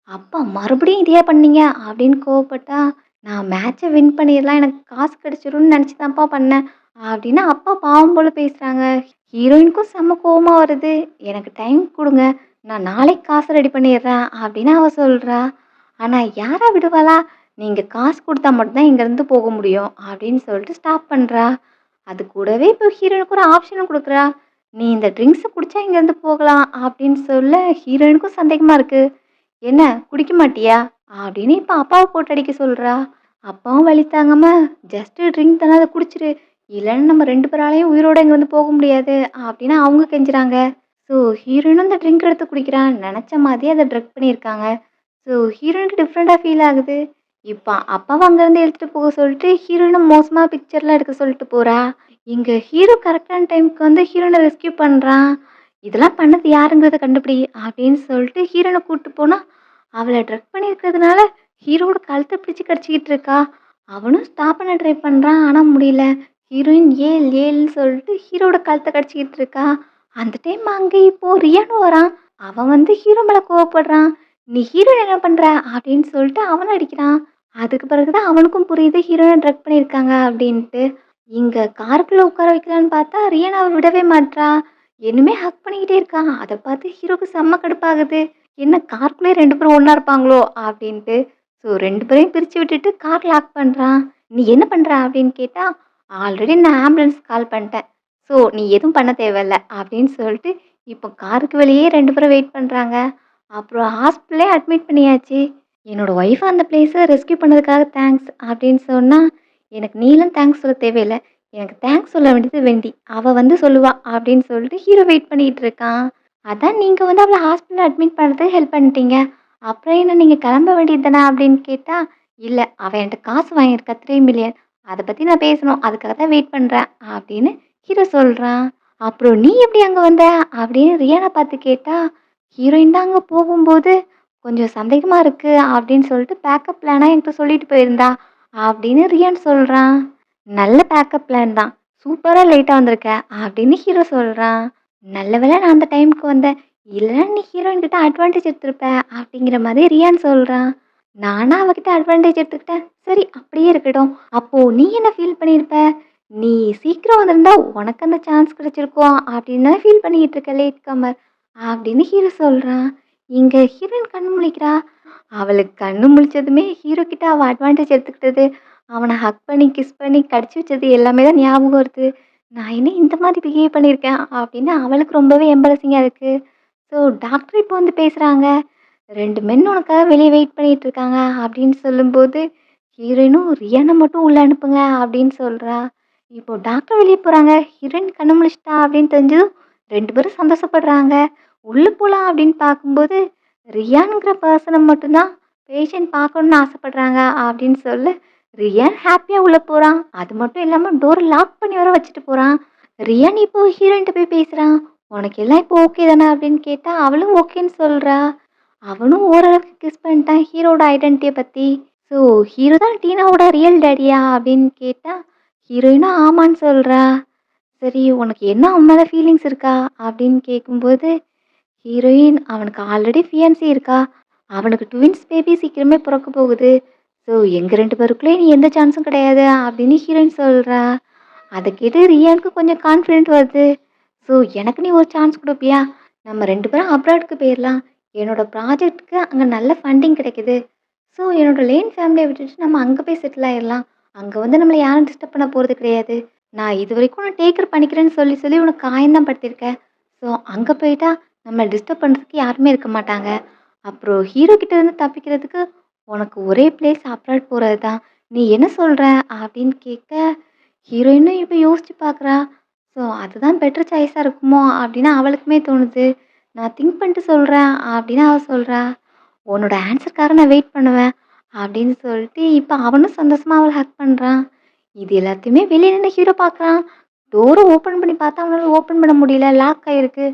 அப்பா மறுபடியும் இதையா பண்ணீங்க அப்படின்னு கோவப்பட்டா, நான் மேட்ச வின் பண்ணிடலாம் எனக்கு காசு கிடைச்சிரும்னு நினைச்சு தான்ப்பா பண்ணேன் அப்படின்னு அப்பா பாவம் போல பேசுறாங்க. ஹீரோயினுக்கும் செம்ம கோவமா வருது. "எனக்கு டைம் குடுங்க. நான் நாளைக்கு காசு ரெடி பண்ணிடுறேன்" அப்படின்னு அவ சொல்றா. ஆனா யாரா விடுவாளா? "நீங்க காசு குடுத்தா மட்டும் தான் இங்கேருந்து போக முடியும்" அப்படின்னு சொல்லிட்டு ஸ்டாப் பண்றா. அது கூடவே இப்போ ஹீரோயினுக்கு ஒரு ஆப்ஷனும் குடுக்குறா. "நீ இந்த ட்ரிங்க்ஸ குடிச்சா இங்கேருந்து போகலாம்" அப்படின்னு சொல்ல ஹீரோயினுக்கும் சந்தேகமா இருக்கு. "என்ன குடிக்க மாட்டியா?" அப்படின்னு இப்ப அப்பாவ போட்டு அடிக்க சொல்றா. அப்பாவும் வலி தாங்காம, "ஜஸ்ட் ட்ரிங்க் தானே அத குடிச்சிரு. இல்லன்னா நம்ம 2 பேராலயும் உயிரோட இங்கேருந்து போக முடியாது" அப்படின்னு அவங்க கெஞ்சுறாங்க. ஸோ ஹீரோயினும் அந்த ட்ரிங்க் எடுத்து குடிக்கிறா. நெனச்ச மாதிரியே அத ட்ரக் பண்ணியிருக்காங்க. ஸோ ஹீரோயினுக்கு டிஃப்ரெண்ட்டா ஃபீல் ஆகுது. இப்ப அப்பாவ அங்கேருந்து இழுத்துட்டு போக சொல்லிட்டு ஹீரோயின மோசமா பிக்சர்லாம் எடுக்க சொல்லிட்டு போறா. இங்க ஹீரோ கரெக்ட்டான டைம்க்கு வந்து ஹீரோயின ரெஸ்க்யூ பண்றான். "இதெல்லாம் பண்ணது யாருங்கிறத கண்டுபிடி" அப்படின்னு சொல்லிட்டு ஹீரோயின கூட்டு போனா, அவள ட்ரக் பண்ணியிருக்கிறதுனால ஹீரோவோட கழுத்த பிடிச்சு கடிச்சுக்கிட்டு இருக்கா. அவனும் ஸ்டாப் பண்ண ட்ரை பண்றான். ஆனா முடியல. ஹீரோயின் ஏல் ஏல்ன்னு சொல்லிட்டு ஹீரோவோட கழுத்த கடிச்சுக்கிட்டு இருக்கா. அந்த டைம் அங்க இப்போ ரியானும் வரான். அவன் வந்து ஹீரோ மேல கோவப்படுறான். "நீ ஹீரோயின் என்ன பண்ற?" அப்படின்னு சொல்லிட்டு அவன அடிக்கிறான். அதுக்கு பிறகு தான் அவனுக்கும் புரியுது ஹீரோயின ட்ரக் பண்ணியிருக்காங்க அப்படின்ட்டு. இங்க காருக்குள்ள உட்கார வைக்கலான்னு பார்த்தா ரியான் அவ விடவே மாட்றா. இன்னுமே ஹக் பண்ணிக்கிட்டே இருக்கா. அத பார்த்து ஹீரோக்கு செம்ம கடுப்பாகுது. என்ன காருக்குள்ளயே 2 பேரும் ஒண்ணா இருப்பாங்களோ அப்படின்ட்டு. ஸோ 2 பேரையும் பிரிச்சு விட்டுட்டு கார் லாக் பண்றான். "நீ என்ன பண்ற?" அப்படின்னு கேட்டா, "ஆல்ரெடி நான் ஆம்புலன்ஸ் கால் பண்ணிட்டேன். ஸோ நீ எதுவும் பண்ண தேவையில்ல" அப்படின்னு சொல்லிட்டு இப்போ காருக்கு வெளியே 2 பேரும் வெயிட் பண்றாங்க. அப்புறம் ஹாஸ்பிட்டல்லயே அட்மிட் பண்ணியாச்சு. என்னோட ஒய்ஃப் அந்த பிளேஸ ரெஸ்க்யூ பண்ணதுக்காக தேங்க்ஸ் அப்படின்னு சொன்னா, எனக்கு நீலாம் தேங்க்ஸ் சொல்ல தேவையில்ல. எனக்கு தேங்க்ஸ் சொல்ல வேண்டியது வெண்டி. அவ வந்து சொல்லுவா அப்படின்னு சொல்லிட்டு ஹீரோ வெயிட் பண்ணிட்டு இருக்கான். அதான் நீங்க வந்து அவள ஹாஸ்பிட்டல்ல அட்மிட் பண்றதுக்கு ஹெல்ப் பண்ணிட்டீங்க. அப்புறம் என்ன நீங்க கிளம்ப வேண்டியது தானே அப்படின்னு கேட்டா, இல்ல அவ என்ட்ட காசு வாங்கியிருக்கா 3 மில்லியன். அத பத்தி நான் பேசணும். அதுக்காக தான் வெயிட் பண்றேன் அப்படின்னு ஹீரோ சொல்றான். அப்புறம் நீ எப்படி அங்க வந்த? அப்படின்னு ரியானா பார்த்து கேட்டா, ஹீரோயின் தான் அங்க போகும்போது கொஞ்சம் சந்தேகமா இருக்கு அப்படின்னு சொல்லிட்டு பேக்கப் பிளானா என்கிட்ட சொல்லிட்டு போயிருந்தா அப்படின்னு ரியான் சொல்றான். நல்ல பேக்கப் பிளான் தான். சூப்பரா லேட்டா வந்திருக்க அப்படின்னு ஹீரோ சொல்றான். நல்ல வேளை நான் அந்த டைம்க்கு வந்தேன். இல்லன்னா நீ ஹீரோயின் கிட்ட அட்வான்டேஜ் எடுத்திருப்ப அப்படிங்கிற மாதிரி ரியான் சொல்றான். நானா அவகிட்ட அட்வான்டேஜ் எடுத்துக்கிட்டேன். சரி அப்படியே இருக்கட்டும். அப்போ நீ என்ன ஃபீல் பண்ணியிருப்ப? நீ சீக்கிரம் வந்திருந்தா உனக்கு அந்த சான்ஸ் கிடைச்சிருக்கும் அப்படின்னு தானே ஃபீல் பண்ணிக்கிட்டு இருக்க லேட் கமர் அப்படின்னு ஹீரோ சொல்றான். இங்க ஹீரோயின் கண்ணு முழிக்கிறா. அவளுக்கு கண்ணு முழிச்சதுமே ஹீரோ கிட்ட அவ அட்வான்டேஜ் எடுத்துக்கிட்டது, அவன ஹக் பண்ணி, கிஸ் பண்ணி, கடிச்சு வச்சது எல்லாமே தான் ஞாபகம் வருது. நான் என்ன இந்த மாதிரி பிஹேவ் பண்ணியிருக்கேன் அப்படின்னு அவளுக்கு ரொம்பவே எம்பரசிங்கா இருக்கு. ஸோ டாக்டர் இப்போ வந்து பேசுறாங்க. 2 மென் உனக்காக வெளிய வெயிட் பண்ணிட்டு இருக்காங்க அப்படின்னு சொல்லும்போது, ஹீரோயினும் ரியான மட்டும் உள்ள அனுப்புங்க அப்படின்னு சொல்றா. இப்போ டாக்டர் வெளிய போறாங்க. ஹீரோயின் கண்ணு முழிச்சுட்டா அப்படின்னு தெரிஞ்சதும் 2 பேரும் சந்தோஷப்படுறாங்க. உள்ள போலாம் அப்படின்னு பார்க்கும்போது, ரியான்ங்கிற பெர்சன மட்டும் தான் பேஷண்ட் பார்க்கணும்னு ஆசைப்படுறாங்க அப்படின்னு சொல்ல, ரியான் ஹேப்பியா உள்ள போறான். அது மட்டும் இல்லாம டோர லாக் பண்ணி வேற வச்சுட்டு போறான். ரியான் இப்போ ஹீரோயின்ட்ட போய் பேசுறான். "உனக்கு எல்லாம் இப்போ ஓகே தானே?" அப்படின்னு கேட்டா, அவளும் ஓகேன்னு சொல்றா. அவனும் ஓரளவுக்கு கெஸ் பண்ணிட்டான் ஹீரோட ஐடென்டிட்டிய பத்தி. ஸோ ஹீரோ தான் டீனாவோட ரியல் டாடியா? அப்படின்னு கேட்டா, ஹீரோயினும் ஆமான்னு சொல்றா. சரி உனக்கு என்ன அவன் மேல ஃபீலிங்ஸ் இருக்கா? அப்படின்னு கேட்கும்போது, ஹீரோயின் அவனுக்கு ஆல்ரெடி ஃபியான்சி இருக்கா. அவனுக்கு ட்வின்ஸ் பேபி சீக்கிரமே பொறக்க போகுது. ஸோ எங்க 2 பேருக்குள்ளயும் நீ எந்த சான்ஸும் கிடையாது அப்படின்னு ஹீரோயின் சொல்றா. அத கேட்டு ரியானுக்கு கொஞ்சம் கான்ஃபிடென்ட் வருது. ஸோ எனக்கு நீ ஒரு சான்ஸ் குடுப்பியா? நம்ம 2 பேரும் அப்ராட்க்கு போயிரலாம். என்னோட ப்ராஜெக்ட்க்கு அங்க நல்ல ஃபண்டிங் கிடைக்குது. ஸோ என்னோட லேன் ஃபேமிலிய விட்டுட்டு நம்ம அங்க போய் செட்டில் ஆயிரலாம். அங்க வந்து நம்மள யாரும் டிஸ்டர்ப் பண்ண போறது கிடையாது. நான் இதுவரைக்கும் நான் டேக் கேர் பண்ணிக்கிறேன்னு சொல்லி சொல்லி உனக்கு காயம் தான் படுத்தியிருக்கேன். ஸோ அங்க போயிட்டா நம்மள டிஸ்டர்ப் பண்றதுக்கு யாருமே இருக்க மாட்டாங்க. அப்புறம் ஹீரோ கிட்ட இருந்து தப்பிக்கிறதுக்கு உனக்கு ஒரே பிளேஸ் அப்ராட் போறது தான். நீ என்ன சொல்ற? அப்படின்னு கேட்க, ஹீரோயினும் இப்ப யோசிச்சு பார்க்குறா. ஸோ அதுதான் பெட்டர் சாய்ஸா இருக்குமோ அப்படின்னு அவளுக்குமே தோணுது. நான் திங்க் பண்ணிட்டு சொல்றேன் அப்படின்னு அவ சொல்றா. உன்னோட ஆன்சருக்காக நான் வெயிட் பண்ணுவேன் அப்படின்னு சொல்லிட்டு இப்ப அவனும் சந்தோஷமா அவள ஹக் பண்றான். இது எல்லாத்தையுமே வெளிய நின்னு ஹீரோ பார்க்குறான். டோர ஓப்பன் பண்ணி பார்த்தா அவனால ஓப்பன் பண்ண முடியல. லாக் ஆயிருக்கு.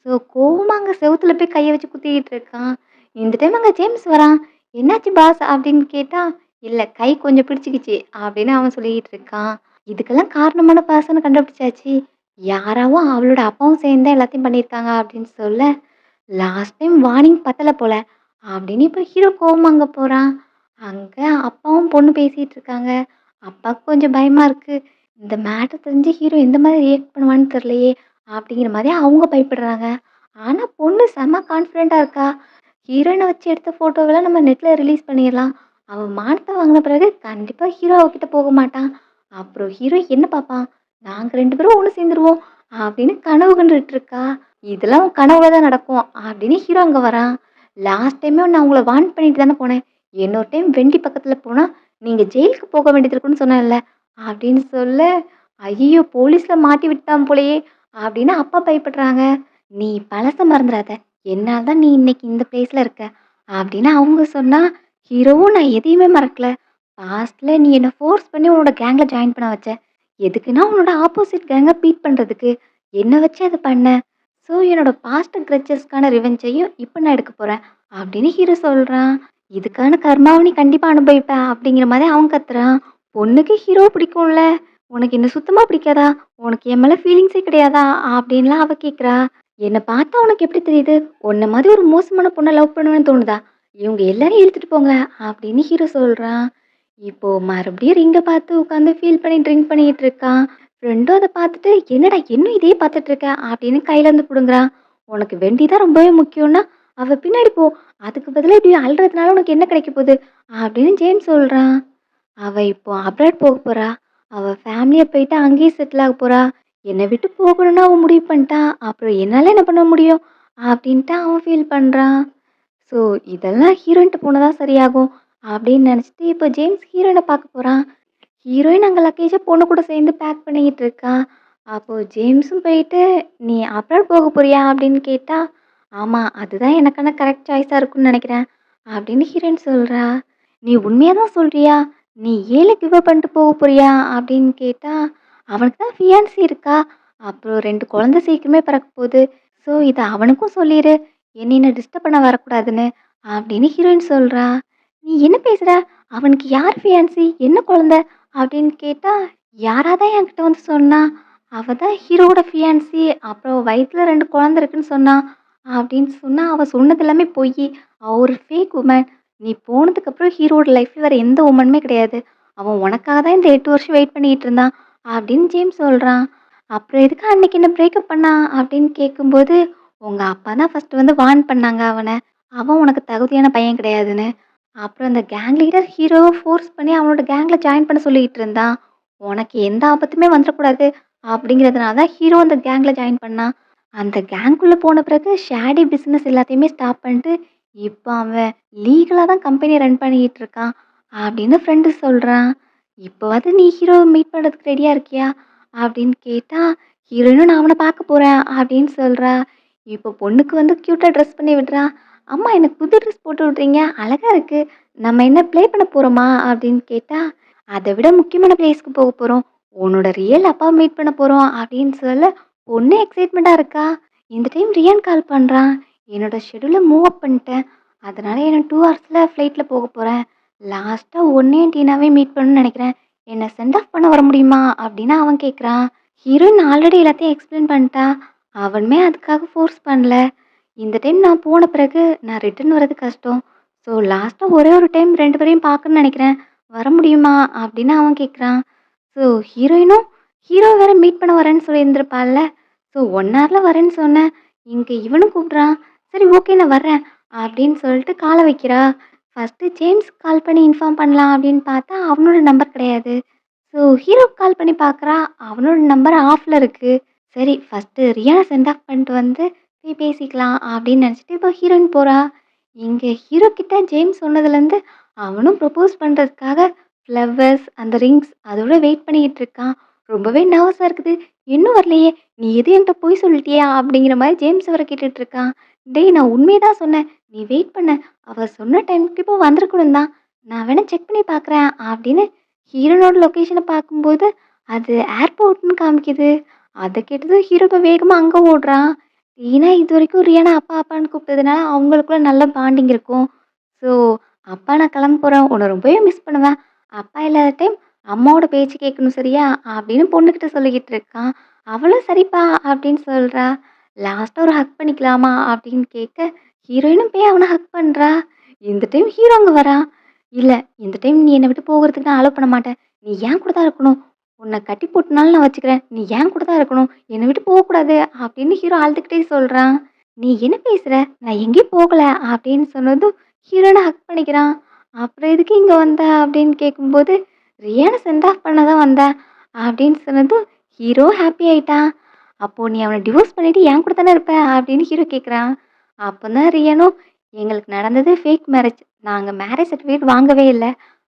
ஸோ கோவமா அங்க செவுத்துல போய் கைய வச்சு குத்திக்கிட்டு இருக்கான். இந்த டைம் அங்க ஜேம்ஸ் வரான். "என்னாச்சு பாஸ்?" அப்படின்னு கேட்டா, "இல்ல கை கொஞ்சம் பிடிச்சுக்கிச்சு" அப்படின்னு அவன் சொல்லிக்கிட்டு இருக்கான். இதுக்கெல்லாம் காரணமான பர்சன கண்டுபிடிச்சாச்சு. யாராவோ அவளோட அப்பாவும் சேர்ந்து தான் எல்லாத்தையும் பண்ணியிருக்காங்க அப்படின்னு சொல்ல, லாஸ்ட் டைம் வார்னிங் பத்தல போல அப்படின்னு இப்ப ஹீரோ கோவமா அங்க போறான். அங்க அப்பாவும் பொண்ணும் பேசிட்டு இருக்காங்க. அப்பாவுக்கு கொஞ்சம் பயமா இருக்கு. இந்த மேட்டர் தெரிஞ்சு ஹீரோ எந்த மாதிரி ரியாக்ட் பண்ணுவான்னு தெரியலையே! அப்படிங்கிற மாதிரி அவங்க பயப்படுறாங்க. ஆனா பொண்ணு செம்ம கான்ஃபிடென்ட்டா இருக்கா. ஹீரோயின வச்சு எடுத்த ஃபோட்டோவெல்லாம் நம்ம நெட்ல ரிலீஸ் பண்ணிறலாம். அவ மானத்த வாங்குன பிறகு கண்டிப்பா ஹீரோ அவகிட்ட போக மாட்டான். அப்புறம் ஹீரோ என்ன பார்ப்பான்? நாங்க 2 பேரும் ஒண்ணு சேர்ந்துருவோம் அப்படின்னு கனவு கண்டுட்டு இருக்கா. இதெல்லாம் உன் கனவுல தான் நடக்கும் அப்படின்னு ஹீரோ அங்க வரான். லாஸ்ட் டைமே நான் உங்கள வார்ன் பண்ணிட்டு தானே போனேன். இன்னொரு டைம் வெண்டி பக்கத்துல போனா நீங்க ஜெயிலுக்கு போக வேண்டியது இருக்குன்னு சொன்னேன்ல அப்படின்னு சொல்ல, ஐயய்யோ! போலீஸ்ல மாட்டி விட்டான் போலயே அப்படின்னு அப்பா பயப்படுறாங்க. நீ பழச மறந்துறாத. என்னால தான் நீ இன்னைக்கு இந்த பிளேஸ்ல இருக்க அப்படின்னு அவங்க சொன்னா, ஹீரோவும் நான் எதையுமே மறக்கல. பாஸ்ட்ல நீ என்ன ஃபோர்ஸ் பண்ணி உன்னோட கேங்ல ஜாயின் பண்ண வச்ச. எதுக்குன்னா உன்னோட ஆப்போசிட் கேங்க பீட் பண்றதுக்கு. என்ன வச்சு அத பண்ண. ஸோ என்னோட பாஸ்ட் கிரட்சஸ்க்கான ரிவெஞ்சையும் இப்ப நான் எடுக்க போறேன் அப்படின்னு ஹீரோ சொல்றான். இதுக்கான கர்மாவ நீ கண்டிப்பா அனுபவிப்ப அப்படிங்கிற மாதிரி அவன் கத்துறான். பொண்ணுக்கு ஹீரோ பிடிக்கும்ல. உனக்கு என்ன சுத்தமா பிடிக்காதா? உனக்கு என் மேல ஃபீலிங்ஸே கிடையாதா? அப்படின்லாம் அவ கேட்குறா. என்ன பார்த்தா உனக்கு எப்படி தெரியுது? உன்ன மாதிரி ஒரு மோசமான பொண்ண லவ் பண்ணுவேன்னு தோணுதா? இவங்க எல்லாரையும் இழுத்துட்டு போங்க அப்படின்னு ஹீரோ சொல்றான். இப்போ மறுபடியும் ரிங்க பார்த்து உட்காந்து ஃபீல் பண்ணி ட்ரிங்க் பண்ணிட்டு இருக்கான். ஃப்ரெண்டும் அத பார்த்துட்டு, "என்னடா இன்னும் இதையே பார்த்துட்டு இருக்க?" அப்படின்னு கையில இருந்து புடுங்குறான். "உனக்கு வெண்டி தான் ரொம்பவே முக்கியம்னா, அவ பின்னாடி போ. அதுக்கு பதிலா இப்படி அழுறதுனால உனக்கு என்ன கிடைக்க போகுது?" அப்படின்னு ஜேம்ஸ் சொல்றான். அவ இப்போ அப்ராட் போக போறா. அவ ஃபேமிலிய போயிட்டு அங்கேயே செட்டில் ஆக போறா. என்னை விட்டு போகணும்னு அவ முடிவு பண்ணிட்டா. அப்புறம் என்னால என்ன பண்ண முடியும்? அப்படின்ட்டு அவன் ஃபீல் பண்றான். ஸோ இதெல்லாம் ஹீரோயின்ட்ட போனா தான் சரியாகும் அப்படின்னு நினச்சிட்டு இப்போ ஜேம்ஸ் ஹீரோயின பார்க்க போறான். ஹீரோயின் அங்க லக்கேஜ பொண்ணு கூட சேர்ந்து பேக் பண்ணிக்கிட்டு இருக்கா. அப்போ ஜேம்ஸும் போயிட்டு, "நீ அப்ராட் போக போறியா?" அப்படின்னு கேட்டா, "ஆமா, அதுதான் எனக்கான கரெக்ட் சாய்ஸா இருக்கும்னு நெனைக்கிறேன்." அப்படின்னு ஹீரோயின் சொல்றா. "நீ உண்மையா தான் சொல்றியா? நீ ஏல கிவ் அப் பண்ணிட்டு போக போறியா?" அப்படின்னு கேட்டா, "அவனுக்கு தான் ஃபியான்சி இருக்கா. அப்புறம் 2 குழந்தை சீக்கிரமே பிறக்க போது. ஸோ இத அவனுக்கும் சொல்லிரு. என்னைய டிஸ்டர்ப் பண்ண வரக்கூடாதுன்னு." அப்படின்னு ஹீரோயின் சொல்றா. "நீ என்ன பேசுற? அவனுக்கு யார் ஃபியான்சி? என்ன குழந்தை?" அப்படின்னு கேட்டா, "யாரா தான் என்கிட்ட வந்து சொன்னா? அவ தான் ஹீரோவோட ஃபியான்சி. அப்புறம் வயித்துல 2 குழந்தை இருக்குன்னு சொன்னா." அப்படின்னு சொன்னா, "அவ சொன்னது எல்லாமே பொய்யி. அவ ஒரு ஃபேக் வுமன். நீ போனதுக்கப்புறம் ஹீரோவோட லைஃப்ல வேற எந்த வுமனுமே கிடையாது. அவன் உனக்காக தான் இந்த 8 வருஷம் வெயிட் பண்ணிட்டு இருந்தான்." அப்படின்னு ஜேம்ஸ் சொல்றான். "அப்புறம் எதுக்கு அன்னைக்கு என்ன பிரேக்கப் பண்ணா?" அப்படின்னு கேட்கும்போது, "உங்க அப்பா தான் ஃபர்ஸ்ட் வந்து வார்ன் பண்ணாங்க அவன. அவன் உனக்கு தகுதியான பையன் கிடையாதுன்னு. அப்புறம் அந்த கேங் லீடர் ஹீரோவ ஃபோர்ஸ் பண்ணி அவனோட கேங்ல ஜாயின் பண்ண சொல்லிட்டு இருந்தான். உனக்கு எந்த ஆபத்துமே வந்துறக்கூடாது அப்படிங்கிறதுனால தான் ஹீரோ அந்த கேங்ல ஜாயின் பண்ணான். அந்த கேங்க்குள்ள போன பிறகு ஷேடி பிசினஸ் எல்லாத்தையுமே ஸ்டாப் பண்ணிட்டு, இப்ப அவன் லீகலா தான் கம்பெனி ரன் பண்ணிக்கிட்டு இருக்கான்." அப்படின்னு ஃப்ரெண்டு சொல்றான். "இப்பவாது நீ ஹீரோவ மீட் பண்றதுக்கு ரெடியா இருக்கியா?" அப்படின்னு கேட்டா, "ஹீரோயினும் நான் அவன பார்க்க போறேன்." அப்படின்னு சொல்றா. இப்போ பொண்ணுக்கு வந்து கியூட்டா ட்ரெஸ் பண்ணி விடுறா. "அம்மா எனக்கு புது ட்ரெஸ் போட்டு விட்றீங்க. அழகா இருக்கு. நம்ம என்ன ப்ளே பண்ண போறோமா?" அப்படின்னு கேட்டா, "அத விட முக்கியமான பிளேஸ்க்கு போக போறோம். உன்னோட ரியல் அப்பாவ மீட் பண்ண போறோம்." அப்படின்னு சொல்ல, பொண்ணு எக்ஸைட்மெண்ட்டா இருக்கா. இந்த டைம் ரியான் கால் பண்றான். "என்னோட ஷெட்யூல மூவ் அப் பண்ணிட்டேன். அதனால இன்னும் 2 ஹார்ஸ்ல ஃப்ளைட்ல போக போறேன். லாஸ்ட்டா உன்னையும் டீனாவையும் மீட் பண்ணணும்னு நெனைக்கிறேன். என்ன சென்ட் ஆஃப் பண்ண வர முடியுமா?" அப்படின்னு அவன் கேட்குறான். ஹீரோயின் ஆல்ரெடி எல்லாத்தையும் எக்ஸ்பிளைன் பண்ணிட்டா. அவனுமே அதுக்காக ஃபோர்ஸ் பண்ணல. "இந்த டைம் நான் போன பிறகு நான் ரிட்டர்ன் வரது கஷ்டம். ஸோ லாஸ்ட்டா ஒரே ஒரு டைம் 2 பேரையும் பார்க்கணும்னு நெனைக்கிறேன். வர முடியுமா?" அப்படின்னு அவன் கேட்குறான். ஸோ ஹீரோயினும் ஹீரோ வேற மீட் பண்ண வரேன்னு சொல்லியிருந்திருப்பாள்ல. ஸோ 1 ஹார்ல வரேன்னு சொன்னேன். இங்க இவனும் கூப்பிடுறான். "சரி ஓகே நான் வர்றேன்." அப்படின்னு சொல்லிட்டு கால வைக்கிறா. ஃபர்ஸ்ட்டு ஜேம்ஸ்க்கு கால் பண்ணி இன்ஃபார்ம் பண்ணலாம் அப்படின்னு பார்த்தா அவனோட நம்பர் கிடையாது. ஸோ ஹீரோக்கு கால் பண்ணி பார்க்குறா. அவனோட நம்பர் ஆஃப்ல இருக்கு. சரி ஃபர்ஸ்ட்டு ரியான சென்ட் ஆஃப் பண்ணிட்டு வந்து போய் பேசிக்கலாம் அப்படின்னு நினச்சிட்டு இப்போ ஹீரோயின் போறா. இங்க ஹீரோ கிட்ட ஜேம்ஸ் சொன்னதுலேருந்து அவனும் ப்ரொபோஸ் பண்றதுக்காக ஃப்ளவர்ஸ், அந்த ரிங்ஸ் அதோட வெயிட் பண்ணிக்கிட்டு இருக்கான். ரொம்பவே நர்வஸா இருக்குது. "இன்னும் வரலையே! நீ எதுவும் என்கிட்ட பொய் சொல்லிட்டியா?" அப்படிங்கிற மாரி ஜேம்ஸ் வேற கேட்டுட்டு இருக்கான். "டேய் நான் உண்மைய தான் சொன்னேன். நீ வெயிட் பண்ணு. அவ சொன்ன டைமுக்கு இப்போ வந்திருக்கணும் தான். நான் வேணா செக் பண்ணி பார்க்குறேன்." அப்படின்னு ஹீரோனோட லொகேஷன பார்க்கும்போது, அது ஏர்போர்ட்ன்னு காமிக்குது. அத கேட்டதும் ஹீரோ இப்ப வேகமா அங்க ஓடுறான். ஏன்னா இதுவரைக்கும் ரியானா அப்பா, அப்பான்னு கூப்பிட்டதுனால அவங்களுக்குள்ள நல்ல பாண்டிங் இருக்கும். ஸோ, "அப்பா நான் கிளம்ப போறேன். உன்ன ரொம்பவே மிஸ் பண்ணுவேன். அப்பா இல்லாத டைம் அம்மாவோட பேச்சு கேட்கணும் சரியா?" அப்படின்னு பொண்ணுகிட்ட சொல்லிக்கிட்டு இருக்கான். அவளும் சரிப்பா அப்படின்னு சொல்றா. லாஸ்ட்டா ஒரு ஹக் பண்ணிக்கலாமா அப்படின்னு கேட்க, ஹீரோயினும் போய் அவன ஹக் பண்றா. இந்த டைம் ஹீரோ அங்க வரான். "இல்ல, இந்த டைம் நீ என்ன விட்டு போகறதுக்கு நான் அலோ பண்ண மாட்டேன். நீ என் கூட தான் இருக்கணும். உன்ன கட்டி போட்டுனாலும் நான் வச்சுக்கிறேன். நீ என் கூட தான் இருக்கணும். என்னை விட்டு போகக்கூடாது." அப்படின்னு ஹீரோ அழுதுகிட்டே சொல்றான். "நீ என்ன பேசுற? நான் எங்கேயும் போகல." அப்படின்னு சொன்னதும் ஹீரோயின ஹக் பண்ணிக்கிறான். "அப்புறம் எதுக்கு இங்க வந்த?" அப்படின்னு கேட்கும்போது, "ரியான சென்ட் ஆஃப் பண்ண தான் வந்தேன்." அப்படின்னு சொன்னதும் ஹீரோ ஹாப்பி ஆயிட்டான். "அப்போ நீ அவன டிவோர்ஸ் பண்ணிட்டு என் கூட தானே இருப்ப?" அப்படின்னு ஹீரோ கேட்குறான். அப்பதான் ரியானும், "எங்களுக்கு நடந்தது ஃபேக் மேரேஜ். நாங்க மேரேஜ் சர்டிஃபிகேட் வாங்கவே இல்ல."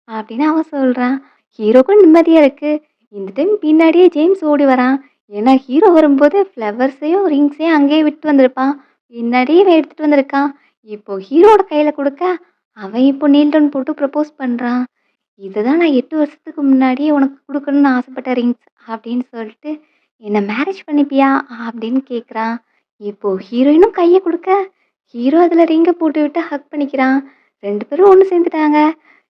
அப்படின்னு அவன் சொல்றான். ஹீரோக்கும் நிம்மதியா இருக்கு. இந்த டைம் பின்னாடியே ஜேம்ஸ் ஓடி வரான். ஏன்னா ஹீரோ வரும்போது ஃப்ளவர்ஸையும், ரிங்ஸையும் அங்கேயே விட்டு வந்திருப்பான். பின்னாடியே இவன் எடுத்துட்டு வந்திருக்கான். இப்போ ஹீரோவோட கையில குடுக்க, அவன் இப்போ நீல் டவுன் போட்டு ப்ரப்போஸ் பண்றான். "இதுதான் நான் 8 வருஷத்துக்கு முன்னாடியே உனக்கு குடுக்கணும்னு ஆசைப்பட்ட ரிங்ஸ்." அப்படின்னு சொல்லிட்டு, "என்ன மேரேஜ் பண்ணிப்பியா?" அப்படின்னு கேட்குறான். இப்போ ஹீரோயினும் கைய குடுக்க, ஹீரோ அதில ரிங்க போட்டுவிட்டு ஹக் பண்ணிக்கிறான். 2 பேரும் ஒண்ணு சேர்ந்துட்டாங்க.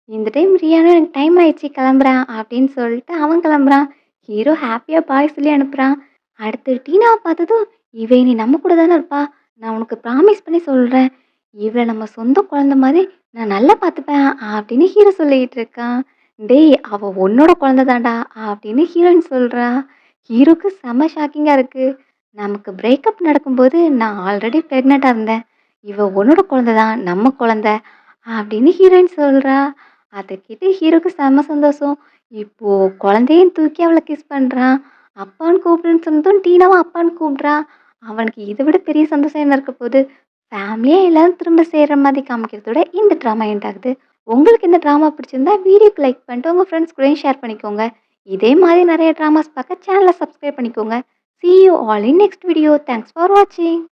இந்த டைம் ரியானும், "எனக்கு டைம் ஆயிடுச்சு கிளம்புறேன்." அப்படின்னு சொல்லிட்டு அவன் கிளம்புறான். ஹீரோ ஹாப்பியா பாய் சொல்லி அனுப்புறான். அடுத்து டீனாவ பார்த்ததும், "இவ இனி நம்ம கூட தானே இருப்பா. நான் உனக்கு ப்ராமிஸ் பண்ணி சொல்றேன். இவள நம்ம சொந்த குழந்தை மாரி நான் நல்லா பார்த்துப்பேன்." அப்படின்னு ஹீரோ சொல்லிக்கிட்டு இருக்கான். "டேய் அவ உன்னோட குழந்தை தான்டா." அப்படின்னு ஹீரோயின் சொல்றா. ஹீரோக்கு செம்ம ஷாக்கிங்கா இருக்கு. "நமக்கு பிரேக்கப் நடக்கும்போது நான் ஆல்ரெடி பிரெக்னன்ட்டா இருந்தேன். இவ உன்னோட குழந்தை தான். நம்ம குழந்தை." அப்படின்னு ஹீரோயின் சொல்றா. அத கேட்டு ஹீரோக்கு செம்ம சந்தோஷம். இப்போ குழந்தையும் தூக்கி அவள கிஸ் பண்றான். அப்பான்னு கூப்பிடுன்னு சொன்னதும் டீனாவும் அப்பான்னு கூப்பிடுறா. அவனுக்கு இத விட பெரிய சந்தோஷம் என்ன இருக்க போது? ஃபேமிலியா எல்லாரும் திரும்ப சேர்ற மாதிரி காமிக்கிறதோட இந்த ட்ராமா எண்ட் ஆகுது. உங்களுக்கு இந்த ட்ராமா பிடிச்சிருந்தா வீடியோக்கு லைக் பண்ணிட்டு உங்க ஃப்ரெண்ட்ஸ் கூடயும் ஷேர் பண்ணிக்கோங்க. இதே மாதிரி நெறைய ட்ராமாஸ் பார்க்க சேனல சப்ஸ்கிரைப் பண்ணிக்கோங்க. See you all in next video. Thanks for watching.